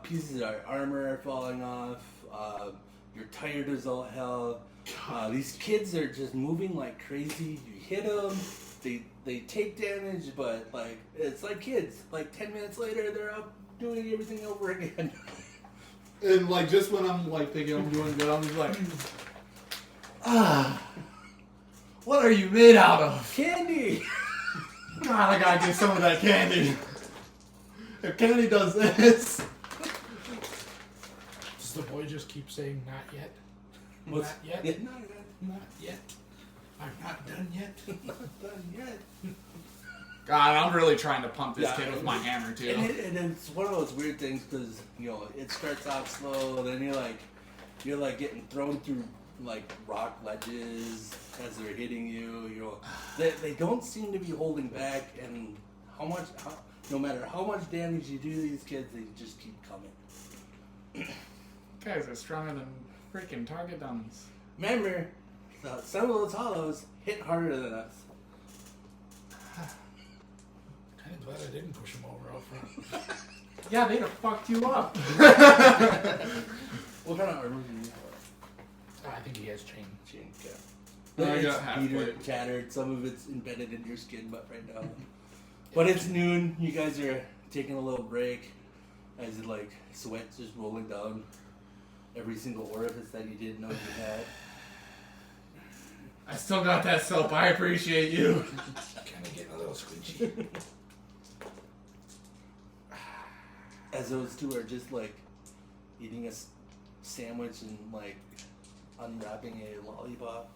pieces of armor are falling off. You're tired as all hell. These kids are just moving like crazy. You hit them, they take damage, but like it's like kids. Like 10 minutes later, they're up doing everything over again. And like just when I'm like thinking I'm doing good, I'm just like, what are you made out of? Candy. God, I gotta get some of that candy. If candy does this, Does the boy just keep saying, not yet? What's- Not yet? Yeah. Not yet. I'm not done yet. Not done yet. God, I'm really trying to pump this Yeah. kid with my hammer too. And it's one of those weird things because it starts off slow, then you're like getting thrown through like rock ledges as they're hitting you. They don't seem to be holding back, and no matter how much damage you do to these kids, they just keep coming. Guys are stronger than freaking target dummies. Remember, some of those hollows hit harder than us. Kind of glad I didn't push him over out front. Yeah, they'd have fucked you up. What kind of armor do you have? I think he has chain. Chain, yeah. I It's got halfway. beater, tattered. Some of it's embedded in your skin, but right now. But it's noon. You guys are taking a little break as like sweat's just rolling down every single orifice that you didn't know you had. I still got that soap. I appreciate you. Kind of getting a little squeegee. As those two are just like eating a sandwich and like unwrapping a lollipop.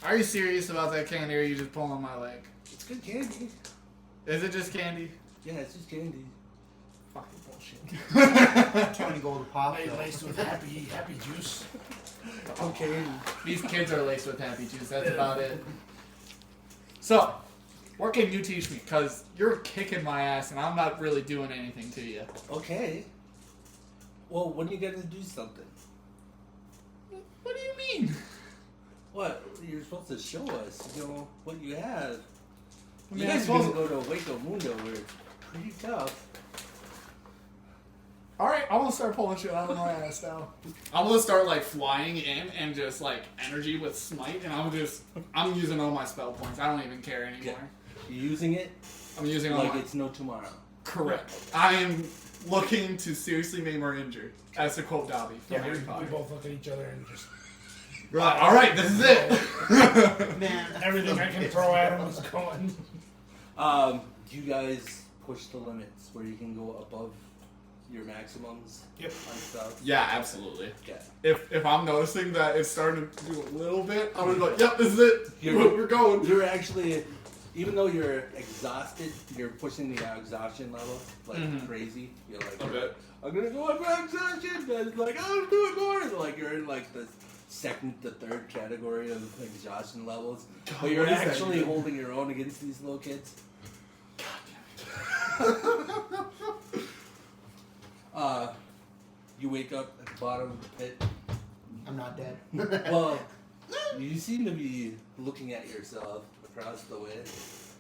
Are you serious about that candy, or are you just pulling my leg? It's good candy. Is it just candy? Yeah, it's just candy. Fucking bullshit. 20 gold a pop. They though. laced with happy juice. Okay. These kids are laced with happy juice. That's about it. So, What can you teach me? Because you're kicking my ass and I'm not really doing anything to you. Okay. Well, when are you gonna do something? What do you mean? What? You're supposed to show us, what you have. I You mean, guys are gonna go to Waco Mundo where it's pretty tough. Alright, I'm gonna start pulling shit out of my ass now. I'm gonna start like flying in and just like energy with smite, and I'm using all my spell points. I don't even care anymore. You're using it I'm using all like my... it's no tomorrow. Correct. I am looking to seriously maim or injure, as to quote Dobby from Yeah, Harry we Potter. both look at each other and just Alright, this is it! Man, everything I can throw at him is going. You guys push the limits where you can go above your maximums Yep. on stuff. Yeah, absolutely. Yeah. If I'm noticing that it's starting to do a little bit, I'm gonna be like, yep, this is it. You're- We're going. You're actually, even though you're exhausted, you're pushing the exhaustion level like Mhm. crazy. You're like, A bit. I'm gonna go up for exhaustion, and it's like, I'll do it more. So like you're in like the second to third category of exhaustion levels, but you're what is that actually even? holding your own against these little kids. You wake up at the bottom of the pit. I'm not dead. Well, you seem to be looking at yourself across the way.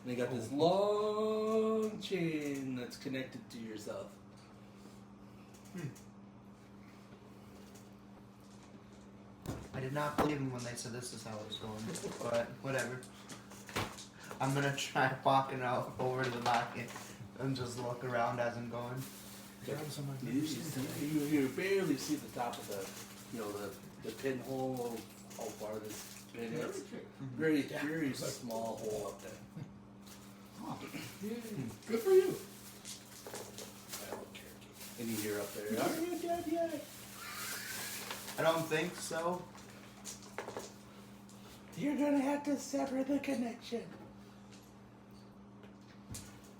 And you got this long chain that's connected to yourself. I did not believe them when they said this is how it was going, but whatever. I'm gonna try walking out over to the back and just look around as I'm going. Grab some of my You barely see the top of the pinhole, how far this pin is. Very, Yeah, very it's like- small hole up there. Oh, yay. Good for you. And you hear up there, are you dead yet? I don't think so. You're gonna have to sever the connection.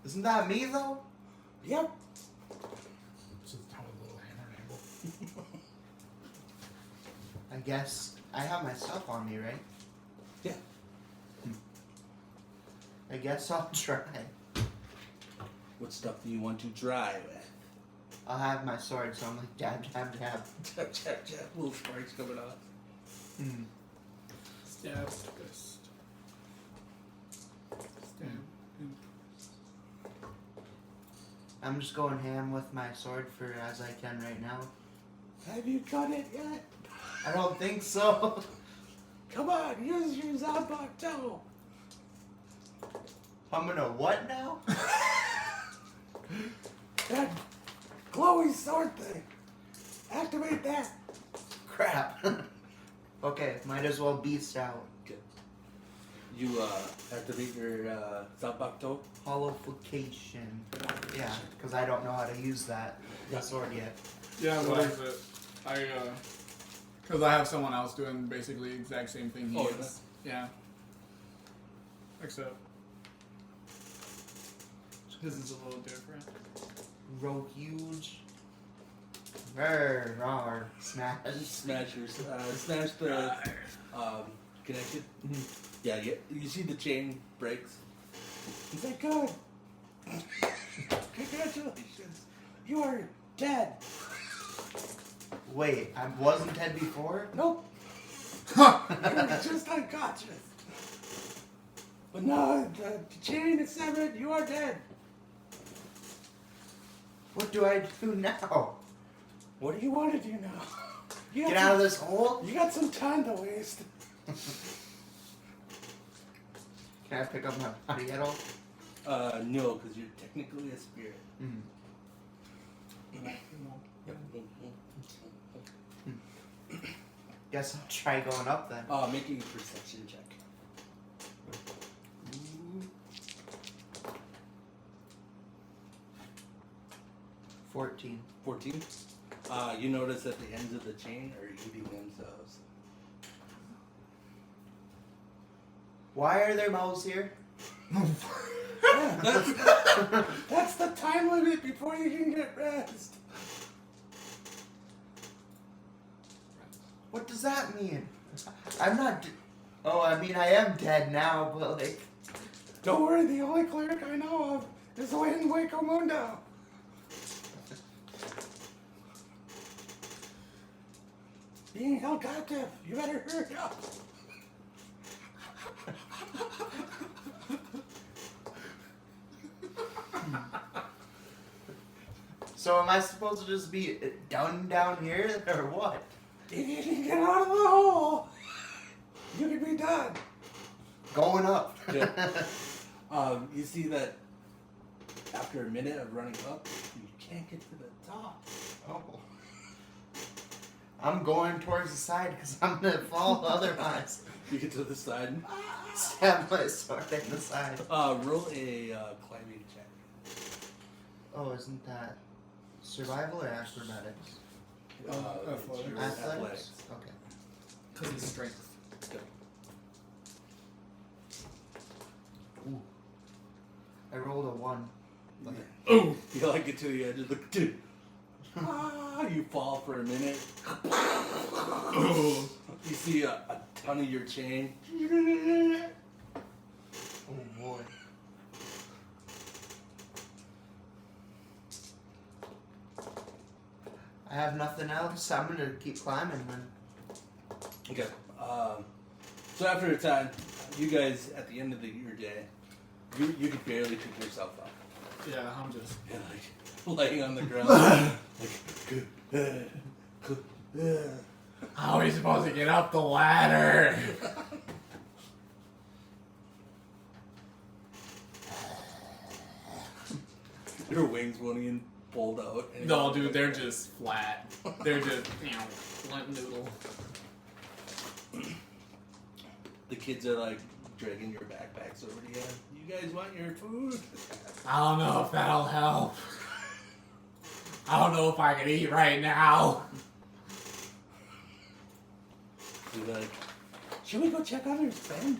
Isn't that me though? Yep. So it's how a little hammer and anvil. I guess I have my stuff on me, right? Yeah. I guess I'll try. What stuff do you want to try with? I'll have my sword, so I'm like dab, dab, dab. Tap, tap, tap. Little sparks coming off. Hmm. Stab, twist. Stab. and I'm just going ham with my sword for as I can right now. Have you got it yet? I don't think so. Come on, use your Zombok toe. I'm gonna what now? That glowy sword thing. Activate that. Crap. Okay, might as well beast out. You activate your Zombok toe. Holification. Yeah, because I don't know how to use that sword yet. Yeah, what What? is it? Because I have someone else doing basically the exact same thing he Oh, is. Yeah. Except his is a little different. Grow huge. Rawr. Smash. Smash the connection. Yeah, you see the chain breaks. He's like, good. Congratulations. You are dead. Wait, I wasn't dead before? Nope. You're just unconscious. But no, the chain is severed. You are dead. What do I do now? What do you want to do now? You Get got out of some- this hole? You got some time to waste. Can I pick up my body at all? No, because you're technically a spirit. Mm. Yep. Guess I'll try going up then. Making a perception check. 14. 14. You notice that the ends of the chain are eating themselves. Why are there mouths here? Yeah, that's the time limit before you can get rest. What does that mean? I'm not. Oh, I mean, I am dead now, but like. Don't worry, the only cleric I know of is in Waco Mundo. Being held captive. You better hurry up. So am I supposed to just be down here or what? If you can get out of the hole, you can be done. Going up. You see that after a minute of running up, you can't get to the top. Oh. I'm going towards the side because I'm gonna fall otherwise. You get to the side. Stab my sword in the side. Roll a climbing check. Oh, isn't that survival or acrobatics? Athletics. Your Athletics? Okay. Because it's strength. Ooh. I rolled a 1. Oh! You like get to the edge of the dude. You fall for a minute. You see a ton of your chain. Oh boy. I have nothing else. I'm gonna keep climbing then. Okay. So after a time, you guys at the end of your day, you could barely pick yourself up. Yeah, I'm just. You're like laying on the ground. How are we supposed to get up the ladder? Your wings won't even fold out. No, dude, they're just flat. They're just, blunt noodle. The kids are like dragging your backpacks over to you. You guys want your food? I don't know if that'll help. I don't know if I can eat right now. You're like, should we go check on your friend?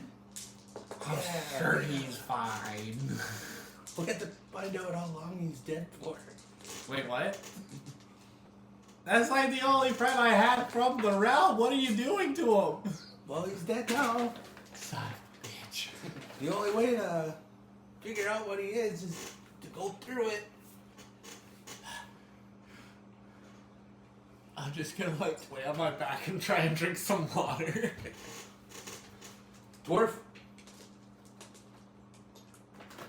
I'm sure he's fine. We'll get to find out how long he's dead for. Wait, what? That's like the only friend I had from the realm. What are you doing to him? Well, he's dead now. Son of a bitch. The only way to figure out what he is to go through it. I'm just gonna lay on my back and try and drink some water. Dwarf,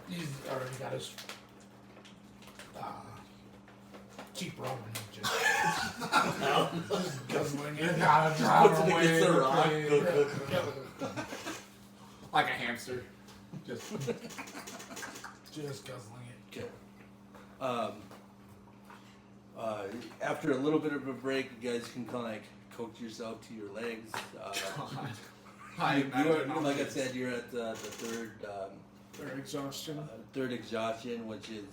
He's already got his cheap rum and just guzzling You it. gotta puts drive it away. against the rock. Like a hamster. Just Just guzzling it. Okay. After a little bit of a break, you guys can kind of like coax yourself to your legs. Like I said, you're at the Third exhaustion. third exhaustion, which is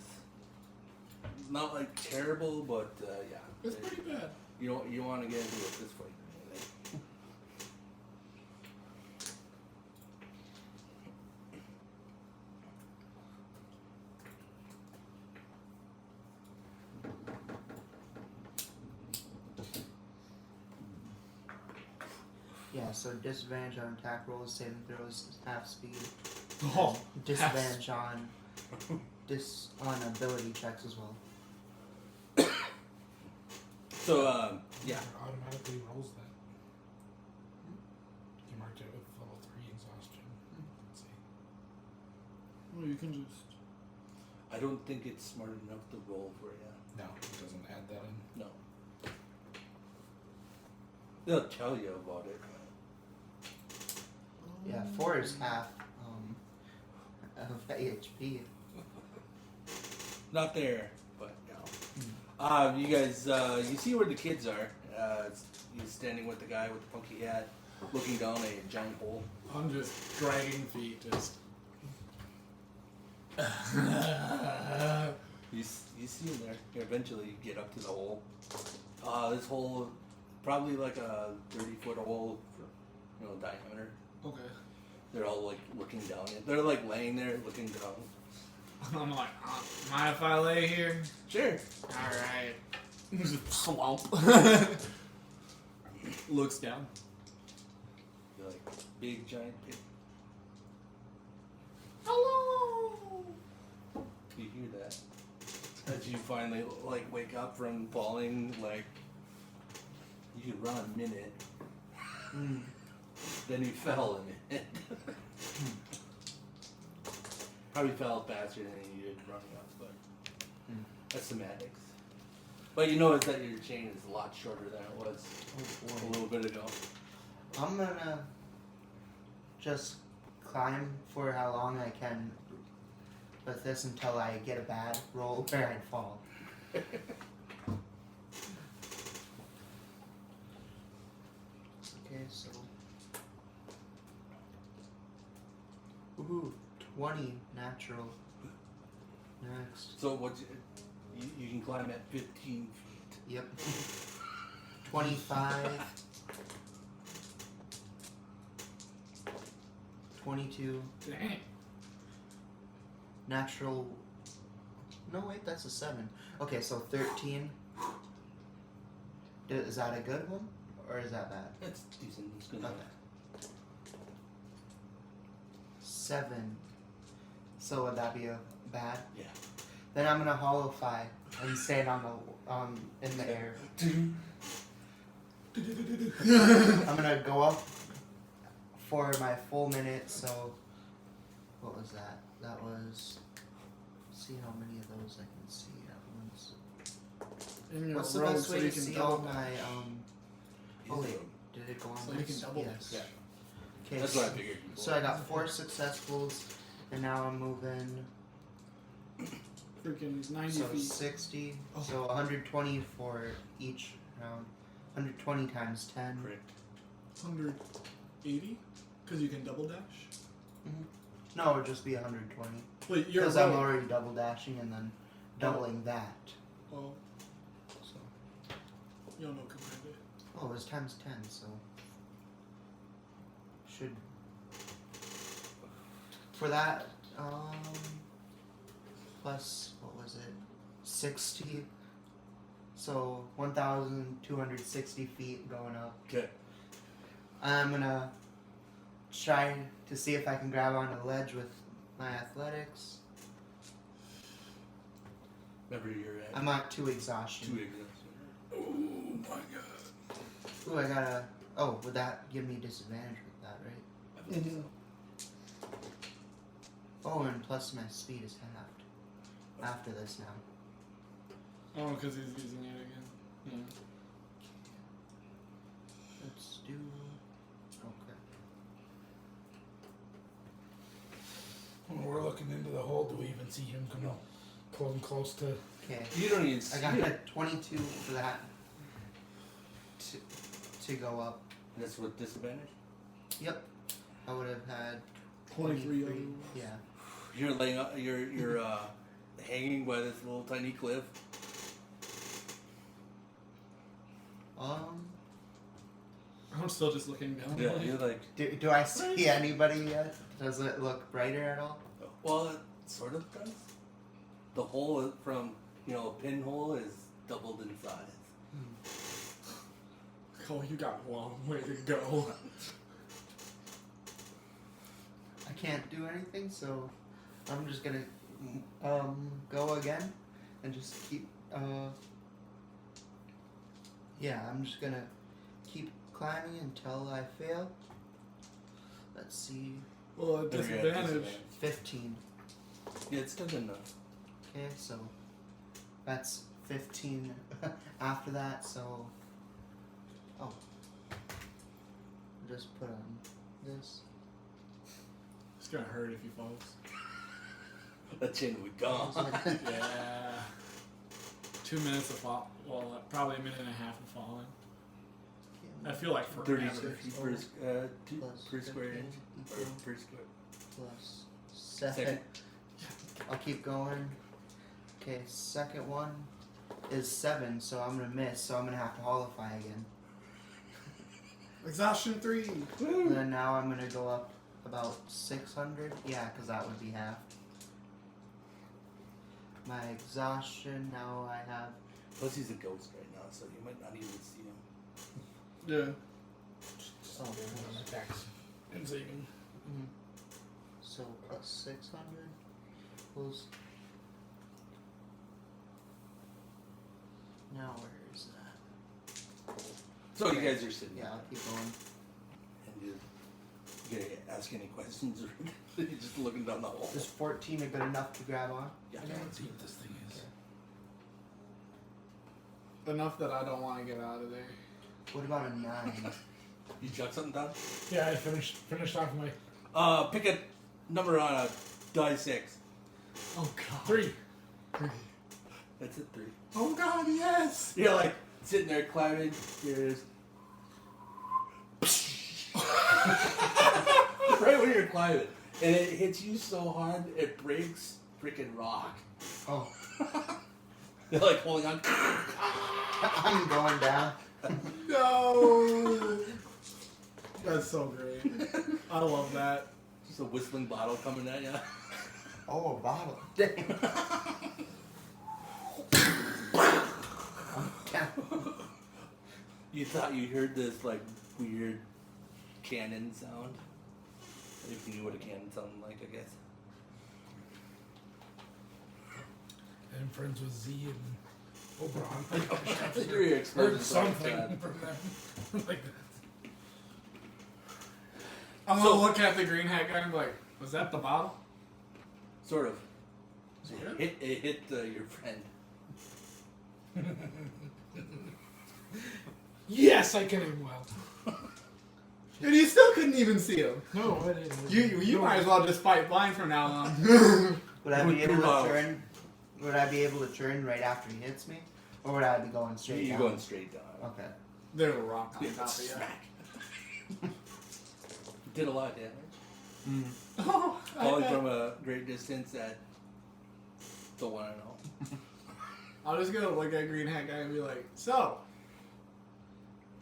not like terrible, but yeah, It's pretty bad. you want to get into it this way. Yeah, so disadvantage on attack rolls, saving throws, half speed. Oh, Disadvantage on ability checks as well. So yeah, It automatically rolls that. You marked it with level 3 exhaustion. Let's see. well, you can just. I don't think it's smart enough to roll for you. No, it doesn't add that in. No, they'll tell you about it. Yeah, 4 is half of HP. Not there, but you guys, you see where the kids are. He's standing with the guy with the funky hat, looking down a giant hole. I'm just dragging feet, just. You see him there. Eventually, you get up to the hole. This hole, probably like a 30-foot hole, diameter. Okay. They're all like looking down. They're like laying there looking down. I'm like, mind if I lay here? Sure. Alright. Just slump. Looks down. You're like big giant pit. Hello! As you finally like wake up from falling, like you could run a minute, Mm. then you fell a minute. Probably fell faster than you did running up, but that's semantics. But you notice that your chain is a lot shorter than it was Oh, a boy. little bit ago. I'm gonna just climb for how long I can with this until I get a bad roll where I fall. Okay, so. Ooh, 20 natural. Next. So what you can climb at 15 feet. Yep. 25. 22. Dang. Natural. No, wait, that's a 7. Okay, so 13. Is that a good one? Or is that bad? That's decent. It's good. Okay. 7. So would that be a bad? Yeah. Then I'm gonna hollow fly and stand on the in the air. I'm gonna go up for my full minute. So what was that? That was. See how many of those I can see at once. In your What's the road best so way you to can see double all dash. my Oh wait, did it go on So you this? can double Yes. Yeah. Okay. That's what I figured. So I got 4 successfuls, and now I'm moving. Freaking 90 So feet. 60. Oh. So 120 for each round. 120 times 10. Correct. 180? Because you can double dash? No, it would just be 120. Wait, you're Because I'm right. already double dashing and then doubling that. Oh, So. you'll know compared to. Oh, it was times 10, so. Should. For that, plus, what was it? 60. So 1,260 feet going up. Okay. I'm gonna try to see if I can grab onto the ledge with my athletics. Remember you're at I'm at 2 exhaustion. 2 exits. Oh my god. Ooh, I gotta. Oh, would that give me disadvantage with that, right? I believe so. Oh, and plus my speed is halved after this now. Oh, because he's using it again. Yeah. Let's do. Okay. When we're looking into the hole, do we even see him come up close to? Okay. You don't even I see got it. a 22 for that. To go up. That's with disadvantage. Yep. I would have had 23 23. of Yeah. You're laying up. You're hanging by this little tiny cliff. I'm still just looking down. Yeah. You're like. Do I see anybody yet? Does it look brighter at all? Well, it sort of does. The hole from a pinhole is doubled in size. Oh, you got a long way to go. I can't do anything, so I'm just gonna go again and just keep yeah, I'm just gonna keep climbing until I fail. Let's see. Well, at Then you're at disadvantage. 15. Yeah, it's still good enough. Okay, so that's 15 after that, so oh. Just put on this. It's gonna hurt if he falls. That chin would gone. Yeah. 2 minutes of fall. Well, probably a minute and a half of falling. I feel like for 30 forever. feet per square inch. Or per square. Plus 7. Second. I'll keep going. Okay, second one is 7, so I'm gonna miss, so I'm gonna have to holify again. Exhaustion 3. And then now I'm gonna go up about 600. Yeah, because that would be half. My exhaustion, now I have. Plus he's a ghost right now, so you might not even see him. Yeah. Oh, attacks. And saving. So plus 600 equals Now where is that? So you guys are sitting Yeah, I'll keep going. and you gonna ask any questions or you're just looking down the hole? Is 14 a good enough to grab on? Yeah. I can't see what this thing is. Enough that I don't want to get out of there. What about a 9? You jot something down? Yeah, I finished off my Pick a number on a die 6. Oh god. 3. That's it, 3. Oh god, yes! You're like sitting there climbing. Here's right when you're climbing, and it hits you so hard it breaks freaking rock. Oh, You're like holding on. I'm going down. No! That's so great. I love that. Just a whistling bottle coming at you. Oh, a bottle. Dang. You thought you heard this like weird cannon sound. If you knew what a cannon sounded like, I guess. And friends with Z and Oberon. Your explosion Heard sounds something bad. from them. Like that. I'm gonna look at the green hat guy and be like, was that the bottle? Sort of. Yeah. It hit your friend. Yes, I can aim well. Dude, you still couldn't even see him. No, I didn't. You No. might as well just fight blind from now on. Would I With be able two to bottles. turn? Would I be able to turn right after he hits me, or would I be going straight You're down? going straight down. Okay. There's a rock on Yeah, top of you. smack. Did a lot of damage. Oh, Falling from a great distance at the one and all. I'm just gonna look at green hat guy and be like, so,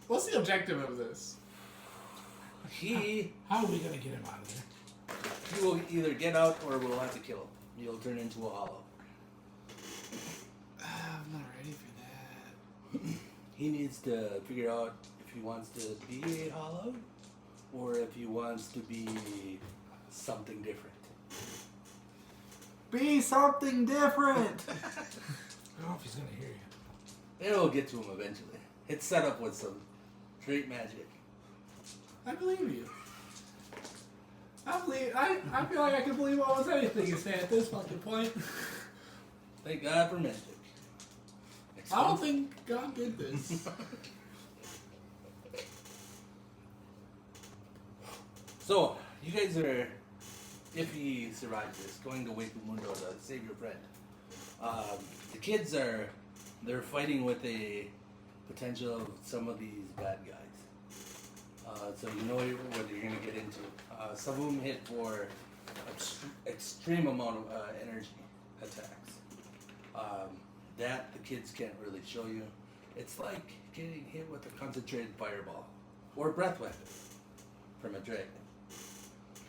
what's the objective of this? He How are we gonna get him out of there? will either get out or we'll have to kill him. He'll turn into a hollow. I'm not ready for that. He needs to figure out if he wants to be a hollow or if he wants to be something different. Be something different. I don't know if he's gonna hear you. It'll get to him eventually. It's set up with some straight magic. I believe you. I feel like I can believe almost anything you say at this fucking point. Thank God for magic. I don't think God did this. So, you guys are, if he survives this, going to Wake Mundo to save your friend. The kids they're fighting with a potential of some of these bad guys. So you know what you're going to get into. Some of them hit for extreme amount of energy attacks. That the kids can't really show you. It's like getting hit with a concentrated fireball or a breath weapon from a dragon.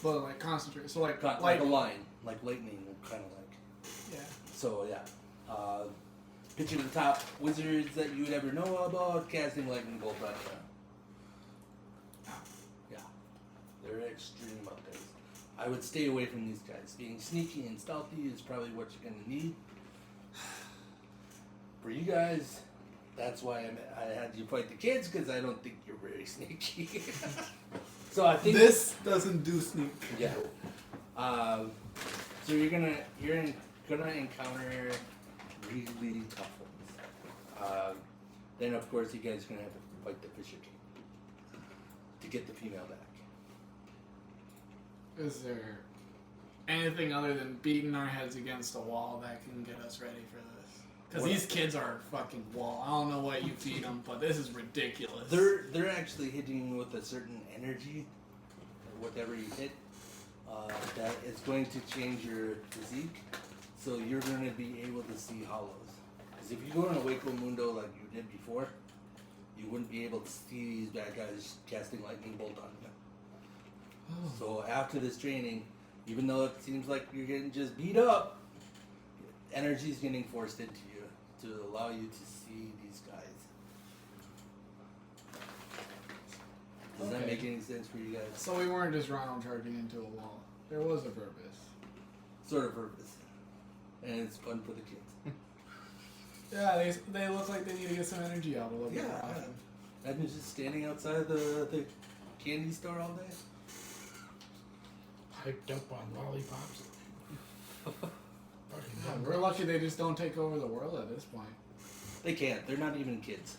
But like concentrate. So like Like a line, like lightning, kind of like. yeah. So yeah, picture the top wizards that you would ever know about casting lightning bolt on you. Yeah, they're extreme up there. I would stay away from these guys. Being sneaky and stealthy is probably what you're gonna need. For you guys, that's why I had you fight the kids because I don't think you're very sneaky. So I think This doesn't do sneak. yeah. So you're gonna encounter really tough ones. Then of course you guys are gonna have to fight the Fisher King to get the female back. Is there anything other than beating our heads against a wall that can get us ready for this? Because What? these kids are a fucking wall. I don't know what you feed them, but this is ridiculous. They're actually hitting with a certain energy, or whatever you hit, that is going to change your physique. So you're going to be able to see hollows. Because if you go in a Waco Mundo like you did before, you wouldn't be able to see these bad guys casting lightning bolt on you. So after this training, even though it seems like you're getting just beat up, energy is getting forced into you to allow you to see these guys. Does that Okay. make any sense for you guys? So we weren't just Ronald charging into a wall. There was a purpose. Sort of purpose. And it's fun for the kids. Yeah, they look like they need to get some energy out a little bit more Yeah. often. I've been just standing outside the candy store all day. Hyped up on lollipops. Fucking Yeah, dumb. we're lucky they just don't take over the world at this point. They can't. They're not even kids.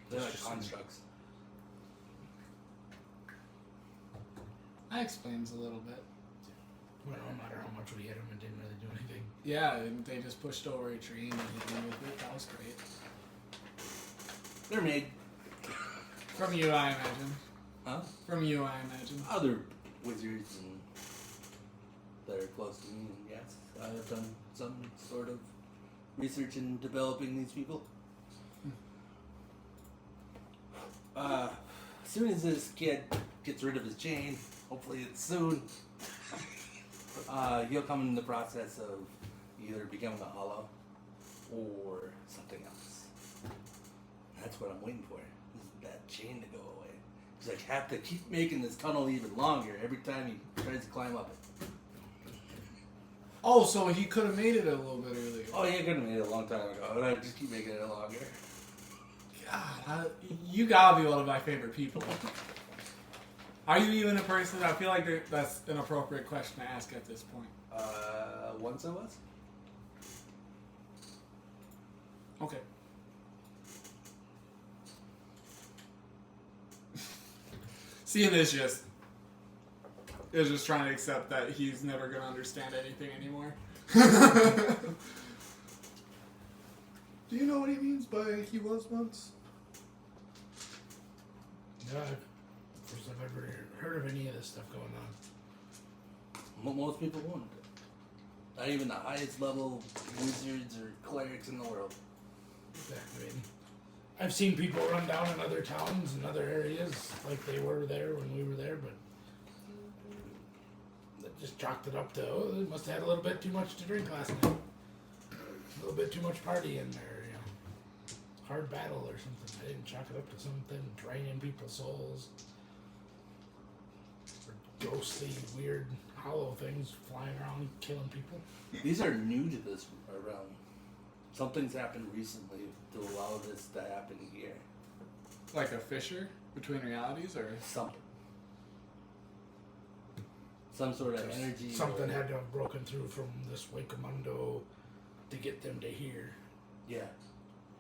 They're It's like just constructs. That explains a little bit. Well, no matter how much we hit them, it didn't really do anything. Yeah, and they just pushed over a tree and hit me with it. That was great. They're made. From you, I imagine. Huh? From you, I imagine. Other wizards and that are close to me, and yes, I have done some sort of research in developing these people. As soon as this kid gets rid of his chain, hopefully it's soon, he'll come in the process of either becoming a hollow or something else. That's what I'm waiting for, is that chain to go away. Because I have to keep making this tunnel even longer every time he tries to climb up it. Oh, so he could have made it a little bit earlier. Oh, yeah, I could have made it a long time ago, but I just keep making it longer. God, you gotta be one of my favorite people. Are you even a person? I feel like that's an appropriate question to ask at this point. Once I was? Okay. Seeing this just is just trying to accept that he's never gonna understand anything anymore. Do you know what he means by he was once? No, first I've ever heard of any of this stuff going on. Most people won't. Not even the highest level wizards or clerics in the world. Exactly. And I've seen people run down in other towns and other areas like they were there when we were there, but they just chalked it up to, oh, they must have had a little bit too much to drink last night. A little bit too much party in there, you know. Hard battle or something. I didn't chalk it up to something draining people's souls. Or ghostly, weird, hollow things flying around killing people. These are new to this realm. Something's happened recently to allow this to happen here. Like a fissure between realities, or Something. Some sort of energy. Something or- had to have broken through from this Wakemundo to get them to here. Yeah.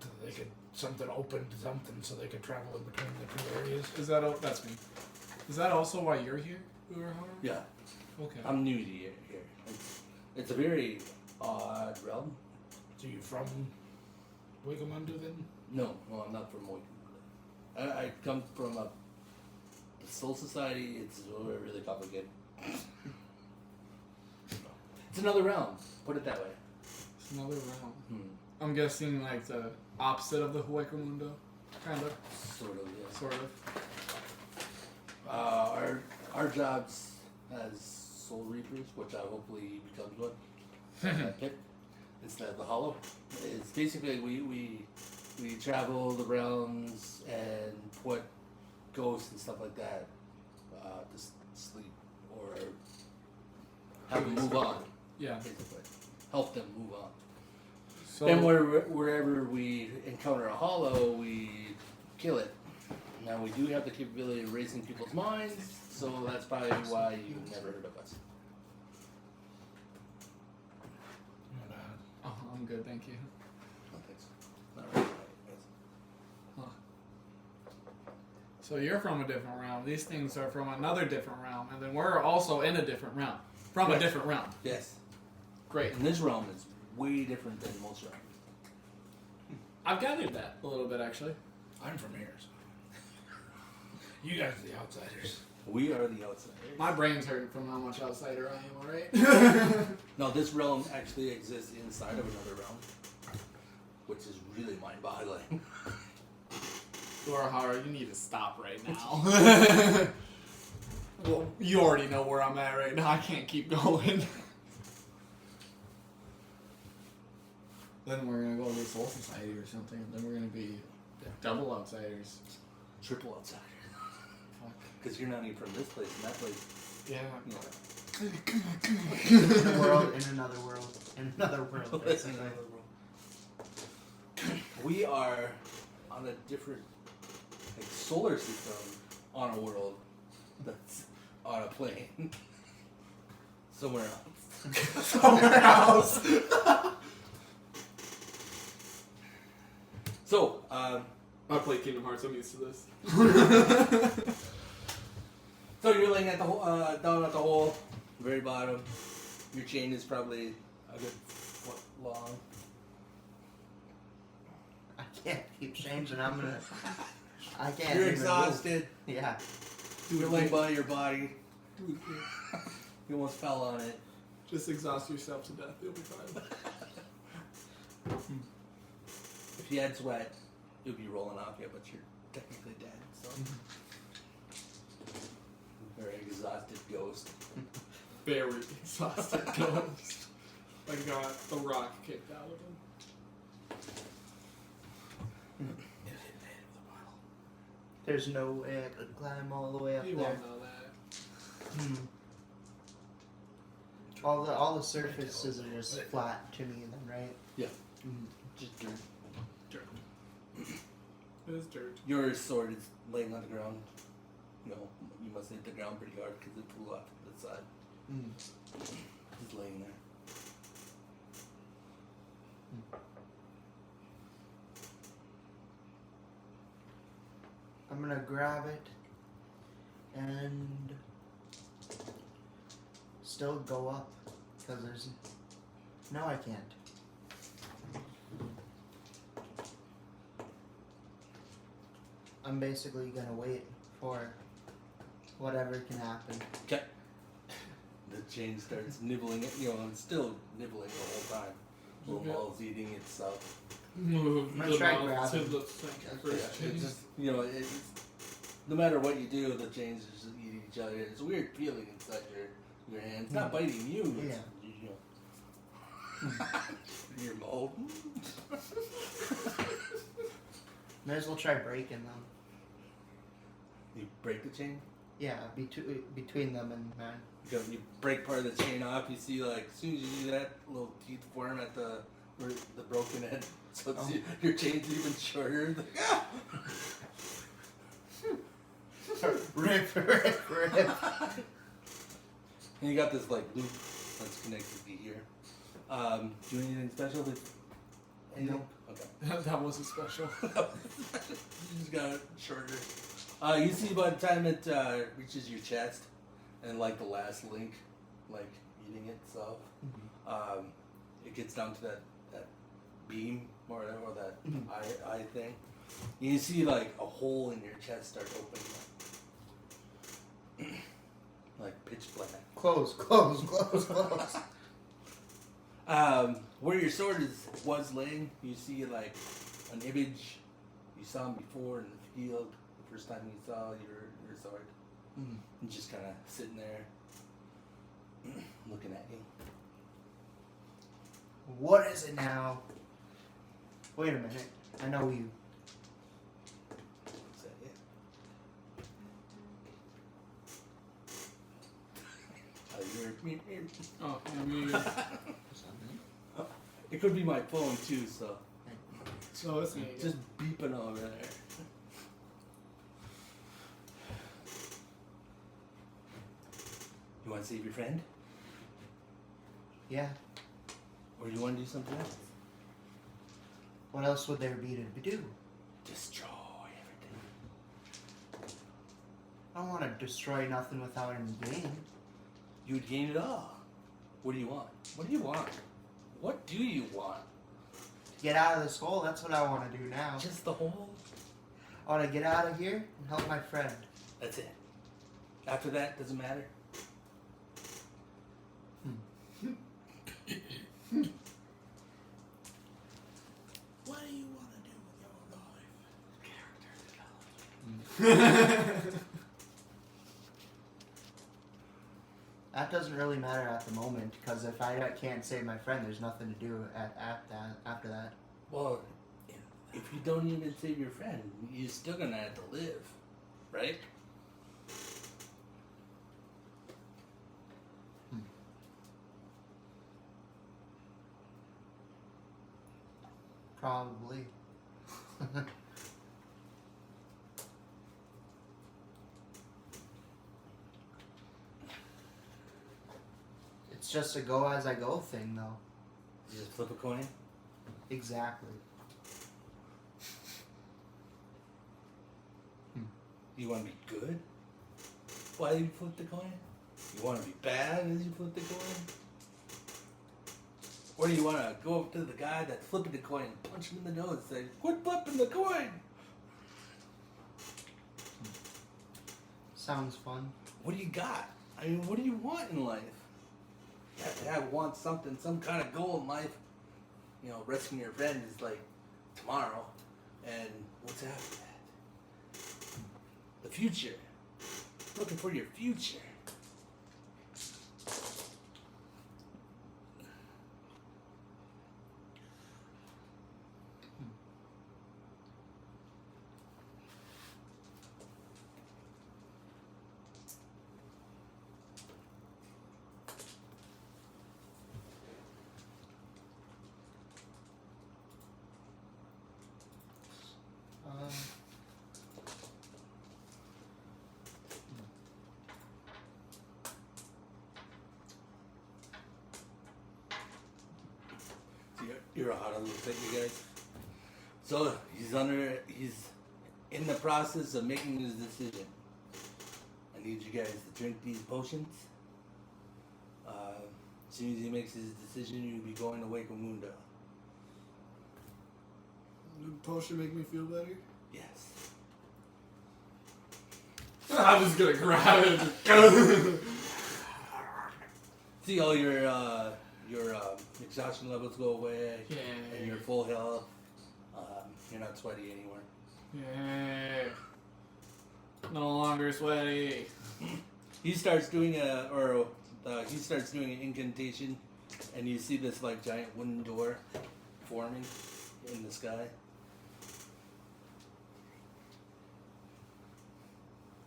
So they could something opened something so they could travel in between the two areas. is that that's me? Is that also why you're here, Urahara? Yeah. Okay. I'm new to here. It's a very odd realm. So you from Wakemundo then? No, I'm not from Moy. I come from the Soul Society. It's really complicated. It's another realm. Put it that way. It's another realm. Hmm. I'm guessing like the opposite of the Huecamundo, kind of, Sort of, yeah. sort of. Our jobs as Soul Reapers, which I hopefully becomes one. That pit instead of the Hollow. It's basically we travel the realms and put ghosts and stuff like that to sleep or have them move on. Yeah. Basically, help them move on. So Then wherever we encounter a hollow, we kill it. Now we do have the capability of raising people's minds, so that's probably why you've never heard of us. But, oh, I'm good, thank you. No thanks. Not really. Huh. So you're from a different realm. These things are from another different realm, and then we're also in a different realm. From a Right. different realm. Yes. Great. And this realm is way different than most realms. I've gathered that a little bit, actually. I'm from here, so. You guys are the outsiders. We are the outsiders. My brain's hurting from how much outsider I am, alright? No, this realm actually exists inside of another realm, which is really mind-boggling. Urahara, you need to stop right now. Well, you already know where I'm at right now. I can't keep going. Then we're gonna go to the Soul Society or something, and then we're gonna be double outsiders. Triple outsider. Fuck. Because you're not even from this place and that place. Yeah. Yeah. In a world, in another world, in another world, basically. We are on a different solar system on a world that's on a plane somewhere else. Somewhere else. So, I play Kingdom Hearts. I'm used to this. so you're laying at the down at the hole, very bottom. Your chain is probably a good foot long. I can't keep changing. I can't. You're even exhausted. move. Yeah. You're laying by your body. You almost fell on it. Just exhaust yourself to death. You'll be fine. If you had sweat, it would be rolling off you, but you're technically dead. So, very exhausted ghost. Very exhausted ghost. I got the rock kicked out of him. There's no way I could climb all the way up You there. won't know that. Hmm. All the surfaces are just flat to me, then, right? Yeah. Mm. Just dirt. Dirt. It is dirt. Your sword is laying on the ground. You know, you must hit the ground pretty hard because it flew off to the side. Mm. It's laying there. I'm gonna grab it and still go up because there's no, I can't. I'm basically gonna wait for whatever can happen. Okay. The chain starts nibbling it. You know, it's still nibbling the whole time. Little Okay. ball's eating itself. Move I'm gonna the try mouth to grabbing. the thing Yeah, first. it's just, you know, it's no matter what you do, the chains just eat each other. It's a weird feeling inside your hand. It's not biting you. It's, you know, your mold. Might as well try breaking them. You break the chain. Yeah, between them and mine. You break part of the chain off. You see, like, as soon as you do that, little teeth form at the broken end. So it's, your chain's even shorter. Like, ah! Rip. And you got this like loop that's connected to here. Do anything special with anything? Nope. Okay. That wasn't special. You just got it shorter. You see by the time it reaches your chest and like the last link, like eating itself, it gets down to that beam or that eye thing. You see like a hole in your chest start opening up. Like pitch black. Close. Where your sword was laying, you see like an image. You saw him before in the field. The first time you saw your sword. And just kind of sitting there, looking at you. What is it now? Wait a minute. I know you. Is that it? Oh, I mean, It could be my phone too, so so it's me. just beeping over there. You want to save your friend, Yeah. or you want to do something else? What else would there be to do? Destroy everything. I don't want to destroy nothing without any gain. You would gain it all. What do you want? What do you want? What do you want? Get out of this hole. That's what I want to do now. Just the whole. I want to get out of here and help my friend. That's it. After that, doesn't matter. What do you want to do with your life? Character development. That doesn't really matter at the moment because if I can't save my friend, there's nothing to do after that. Well, if you don't even save your friend, you're still gonna have to live, right? Probably. It's just a go as I go thing, though. You just flip a coin. Exactly. You want to be good? Why do you flip the coin? You want to be bad as you flip the coin? Or do you want to go up to the guy that's flipping the coin and punch him in the nose and say, quit flipping the coin? Sounds fun. What do you got? I mean, what do you want in life? You have to want something, some kind of goal in life. You know, rescuing your friend is like tomorrow. And what's after that? The future. Looking for your future. You're out a little bit, you guys. So he's in the process of making his decision. I need you guys to drink these potions. As soon as he makes his decision, you'll be going to Wake Munda. The potion make me feel better? Yes. I'm just gonna grab it. See all your exhaustion levels go away, and you're full health. You're not sweaty anymore. Yeah. No longer sweaty. He starts doing an incantation, and you see this like giant wooden door forming in the sky.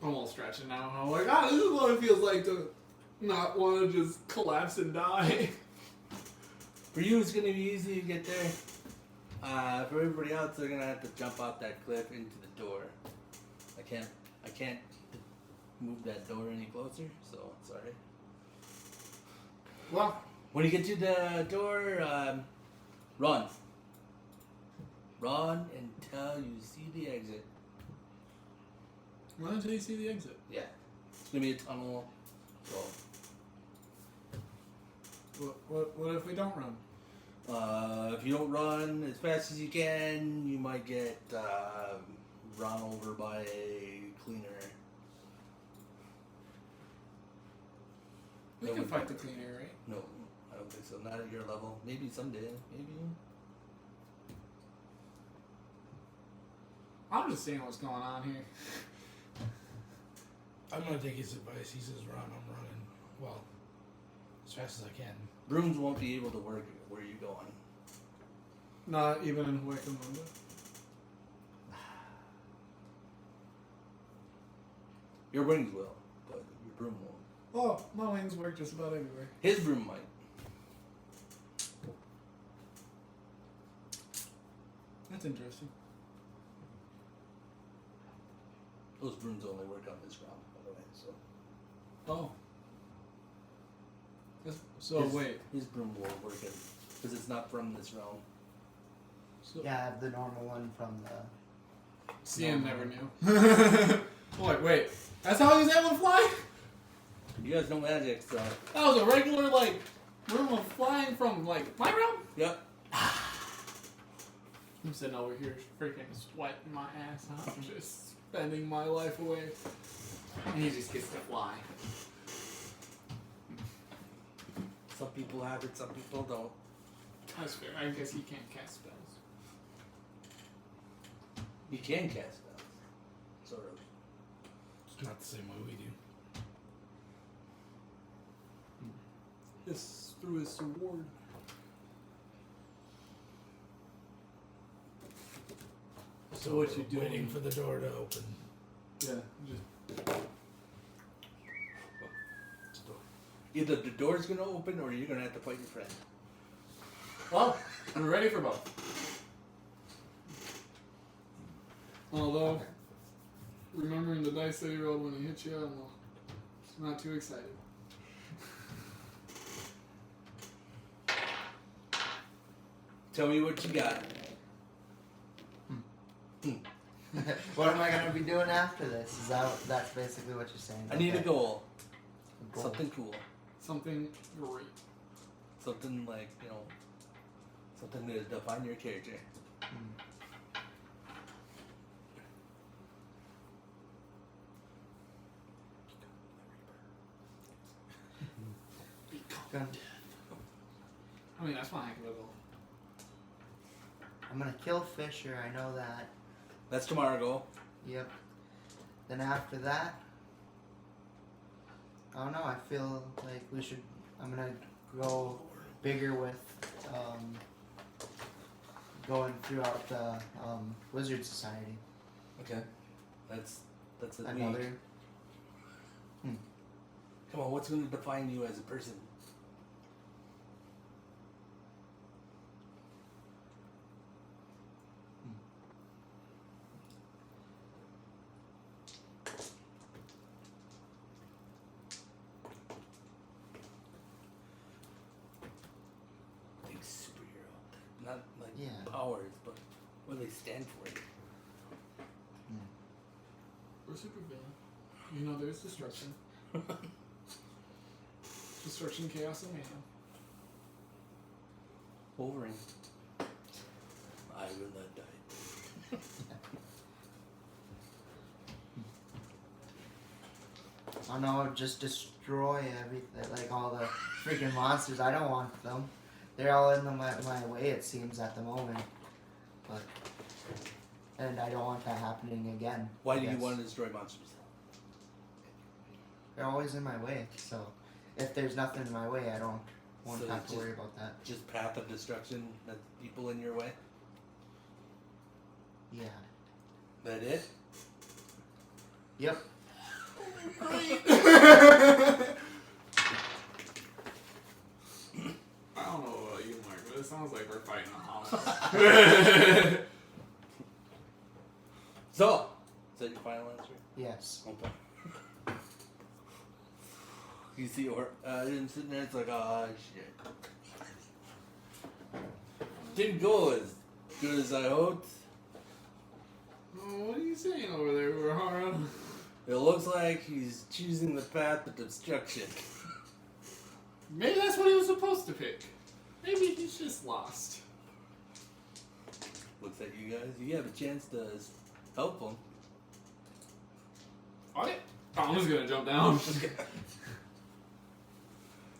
I'm all stretching now. I'm like, this is what it feels like to not want to just collapse and die. For you, it's gonna be easy to get there. For everybody else, they're gonna have to jump off that cliff into the door. I can't move that door any closer, so sorry. Well, When you get to the door, run. Run until you see the exit. run until you see the exit. Yeah. It's gonna be a tunnel. So, What if we don't run? if you don't run as fast as you can, you might get run over by a cleaner. We can fight the cleaner, right? No, I don't think so. Not at your level. Maybe someday. Maybe. I'm just seeing what's going on here. I'm gonna take his advice. He says run, I'm running. Well, as fast as I can. Brooms won't be able to work where you're going. Not even in Wickamunda. Your wings will, but your broom won't. Oh, my wings work just about everywhere. His broom might. That's interesting. Those brooms only work on this ground, by the way. So. Oh. So his, wait. His broom will work because it's not from this realm. So, Yeah, I have the normal one from the. CM never knew. Wait. That's how he was able to fly? You guys know magic, so. That was a regular, room of flying from, my realm? Yep. I'm sitting over here freaking sweating my ass off, just spending my life away. And he just gets to fly. Some people have it, some people don't. That's fair. I guess he can't cast spells. You can cast spells. Sort of. It's not the same way we do. Yes, through his sword. So what you waiting doing? for the door to open. Yeah, just Either the door's gonna open or you're gonna have to fight your friend. well, we're ready for both. Although, Okay. remembering the dice that he rolled when he hit you, I'm not too excited. Tell me what you got. What am I gonna be doing after this? That's basically what you're saying? I need a Okay. goal. Goal. Something cool. Something great. Something like, something to define your character. Gonna- I mean, that's my heck of a goal. I'm gonna kill Fisher. I know that. That's tomorrow goal. Yep. Then after that, I don't know. I feel like we should. I'm gonna go bigger with going throughout the Wizard Society. Okay. That's a Another. week. Come on, what's going to define you as a person? Big superhero. Not like Yeah. powers, but what do they stand for? We're super villain. You know, there's destruction. Destruction, chaos, and mayhem. Wolverine. I will not die. Oh no! Just destroy everything, like all the freaking monsters. I don't want them. They're all in my way. It seems at the moment, but and I don't want that happening again. Why I do you guess. want to destroy monsters? They're always in my way. So if there's nothing in my way, I don't want So to have it's to worry about that. Just path of destruction, that people in your way? Yeah. That it? Yep. I don't know about you, Mark, but it sounds like we're fighting a house. So, is that your final answer? Yes. Okay. You see him sitting there, it's like, oh shit. Didn't go as good as I hoped. Oh, what are you saying over there, Urahara? It looks like he's choosing the path of destruction. Maybe that's what he was supposed to pick. Maybe he's just lost. Looks like you have a chance to help him. Okay. I'm just gonna jump down.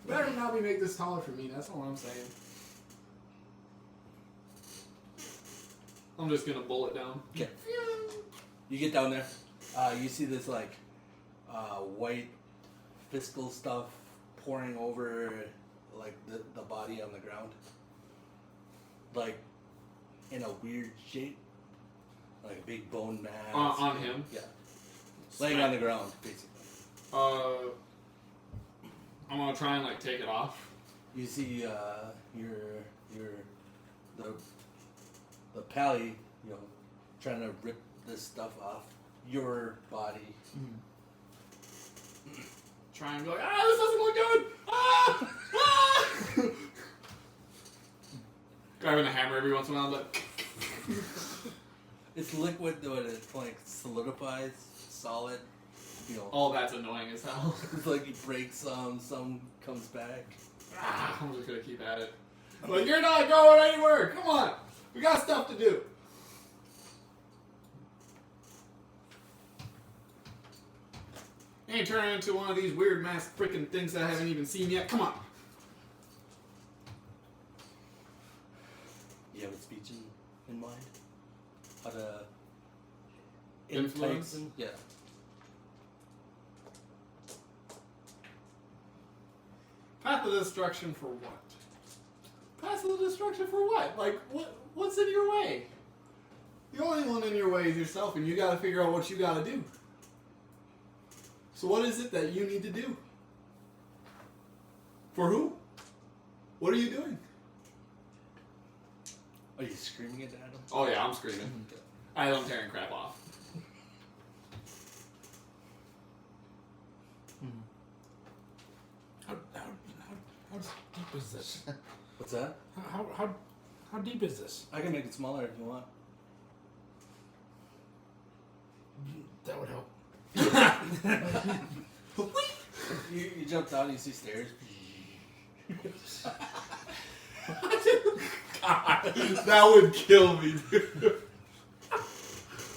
Better not be make this taller for me, that's all I'm saying. I'm just gonna bullet down. Okay. You get down there. You see this like white fiscal stuff pouring over like the body on the ground, like in a weird shape, like a big bone mass. On him? Yeah. Laying on the ground, basically. I'm gonna try and like take it off. You see the pally, trying to rip this stuff off your body. Try and be like, this doesn't look good! Ah! Ah! Grabbing a hammer every once in a while, like. It's liquid though, and it like solidifies, solid. Oh, that's annoying as hell. It's like you break some comes back. I'm just gonna keep at it. Like, you're not going anywhere! Come on! We got stuff to do! You ain't turning into one of these weird mass freaking things that I haven't even seen yet. Come on! You have a speech in mind? How to Influence? entice him? Yeah. Path of destruction for what? Path of destruction for what? Like, what's in your way? The only one in your way is yourself, and you gotta figure out what you gotta do. So what is it that you need to do? For who? What are you doing? Are you screaming it at him? Oh yeah, I'm screaming. I am tearing crap off. How deep is this? What's that? How deep is this? I can make it smaller if you want. That would help. You jump down, you see stairs. God, that would kill me, dude.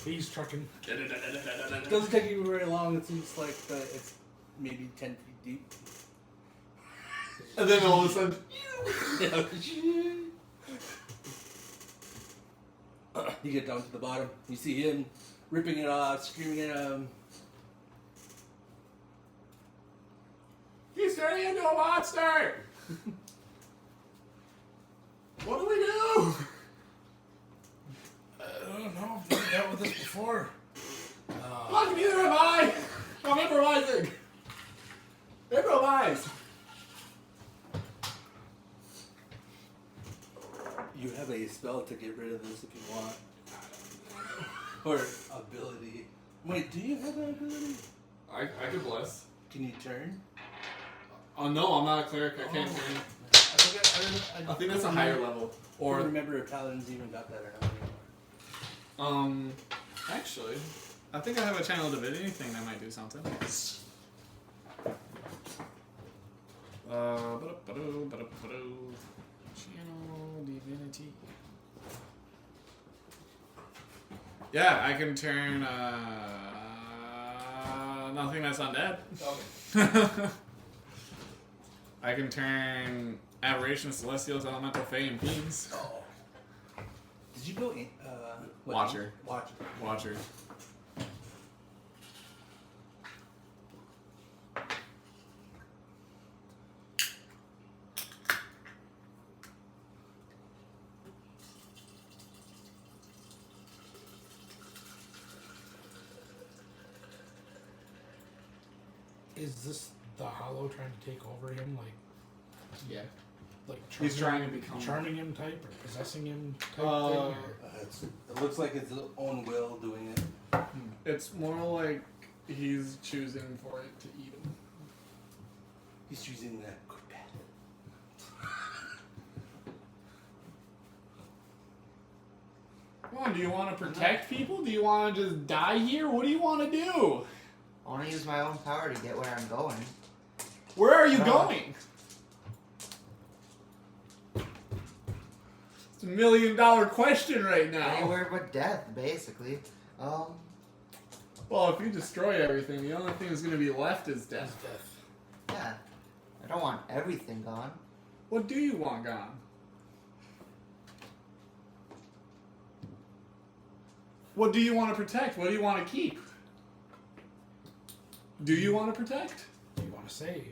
He's trucking. It doesn't take you very long. It seems like it's maybe 10 feet deep. And then all of a sudden, you get down to the bottom. You see him ripping it off, screaming at him. he's turning into a monster. What do we do? I don't know. I've never dealt with this before. Look, neither am I. I'm improvising. Improvise. You have a spell to get rid of this if you want. Or ability. Wait, do you have an ability? I could bless. Can you turn? Oh no, I'm not a cleric. I can't turn. I think that's a higher level. Or Or remember if paladins even got that or not anymore. Actually, I think I have a channel divinity thing that might do something. Channel divinity. Yeah, I can turn nothing that's undead. Okay. I can turn aberrations, celestials, elemental, fey, and fiends. Oh. Did you go in? What? Watcher. Watcher. Watcher. Is this the Hollow trying to take over him? Yeah. Like He's trying to become charming him type or possessing him type thing? Or? It looks like it's his own will doing it. It's more like he's choosing for it to eat him. He's choosing that good path. Come on, do you want to protect people? Do you want to just die here? What do you want to do? I want to use my own power to get where I'm going. Where are you No. going? It's $1 million question right now. Anywhere but death, basically. Well, if you destroy everything, the only thing that's going to be left is His death. death. Yeah. I don't want everything gone. What do you want gone? What do you want to protect? What do you want to keep? Do you want to protect? Do you want to save?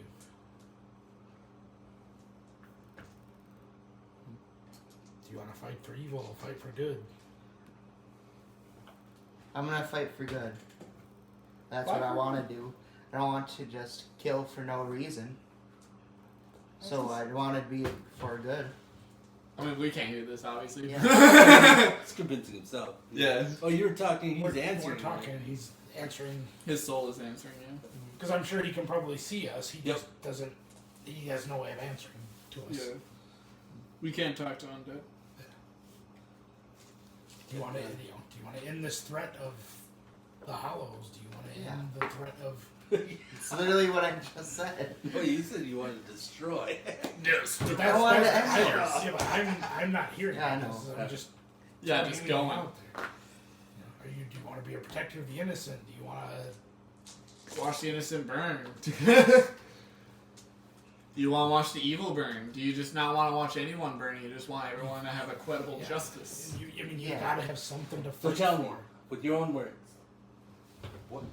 Do you want to fight for evil or fight for good? I'm gonna fight for good. That's what I want to do. I don't want to just kill for no reason. So I want to be for good. I mean, we can't hear this, obviously. Yeah. He's convincing himself. yeah. Oh, you were talking. He's answering. We're talking. He's answering. His soul is answering you. Because I'm sure he can probably see us. He Yep. just doesn't. He has no way of answering to us. Yeah. We can't talk to undead. Do you want to? Do you want to end this threat of the Hollows? Do you want to end the threat of? It's literally what I just said. No, you said you wanted to destroy. Yes. But I wanted to end I, it. yeah, but I'm not hearing Yeah, I this. know. I'm just Yeah, throwing just it going. out there. Do you want to be a protector of the innocent? Do you want to? Watch the innocent burn. Do you want to watch the evil burn? Do you just not want to watch anyone burn? You just want everyone to have equitable Yeah. justice. You Yeah. gotta have something to So fight tell me, for. with your own words, what?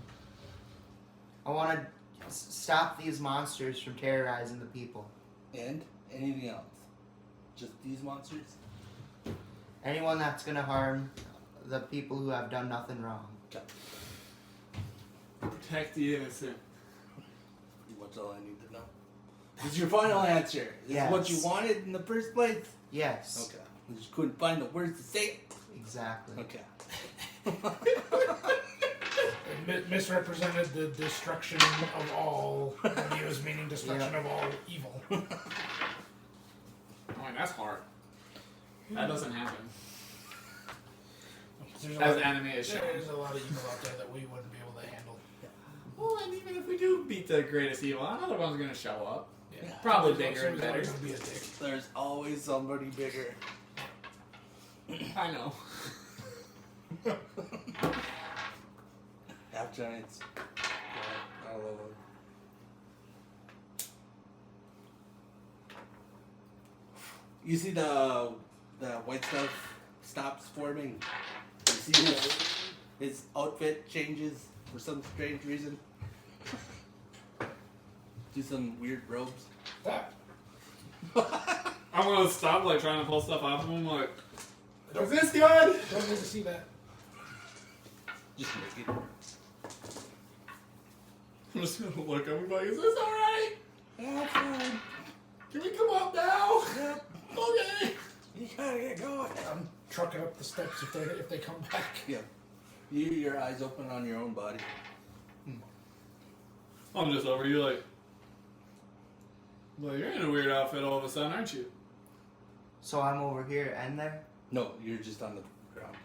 I want to stop these monsters from terrorizing the people. And anything else? Just these monsters? Anyone that's gonna harm the people who have done nothing wrong. Okay. Protect the innocent. That's all I need to know. This is your final answer. This is what you Yes. wanted in the first place? Yes. Okay. You just couldn't find the words to say it? Exactly. Okay. Misrepresented the destruction of all when he was meaning destruction of all evil. I mean, that's hard. That doesn't happen. There's As anime is shown. there's a lot of evil out there that we wouldn't be able to handle. Well, and even if we do beat the greatest evil, another one's gonna show up. Yeah. Probably There's bigger and better. always gonna be a dick. There's always somebody bigger. I know. Half giants. Yeah, I love them. You see the white stuff stops forming. You see his outfit changes for some strange reason. Do some weird robes. That. I'm gonna stop like trying to pull stuff off of him. Like, Don't- is this good? Don't need to see that. Just make it. I'm just gonna look up and be like, is this alright? Yeah, fine. Can we come up now? Yep. Okay. You gotta get going. I'm trucking up the steps if they come back. Yeah. Your eyes open on your own body. I'm just over you like, well, you're in a weird outfit all of a sudden, aren't you? So I'm over here and there. No, you're just on the ground.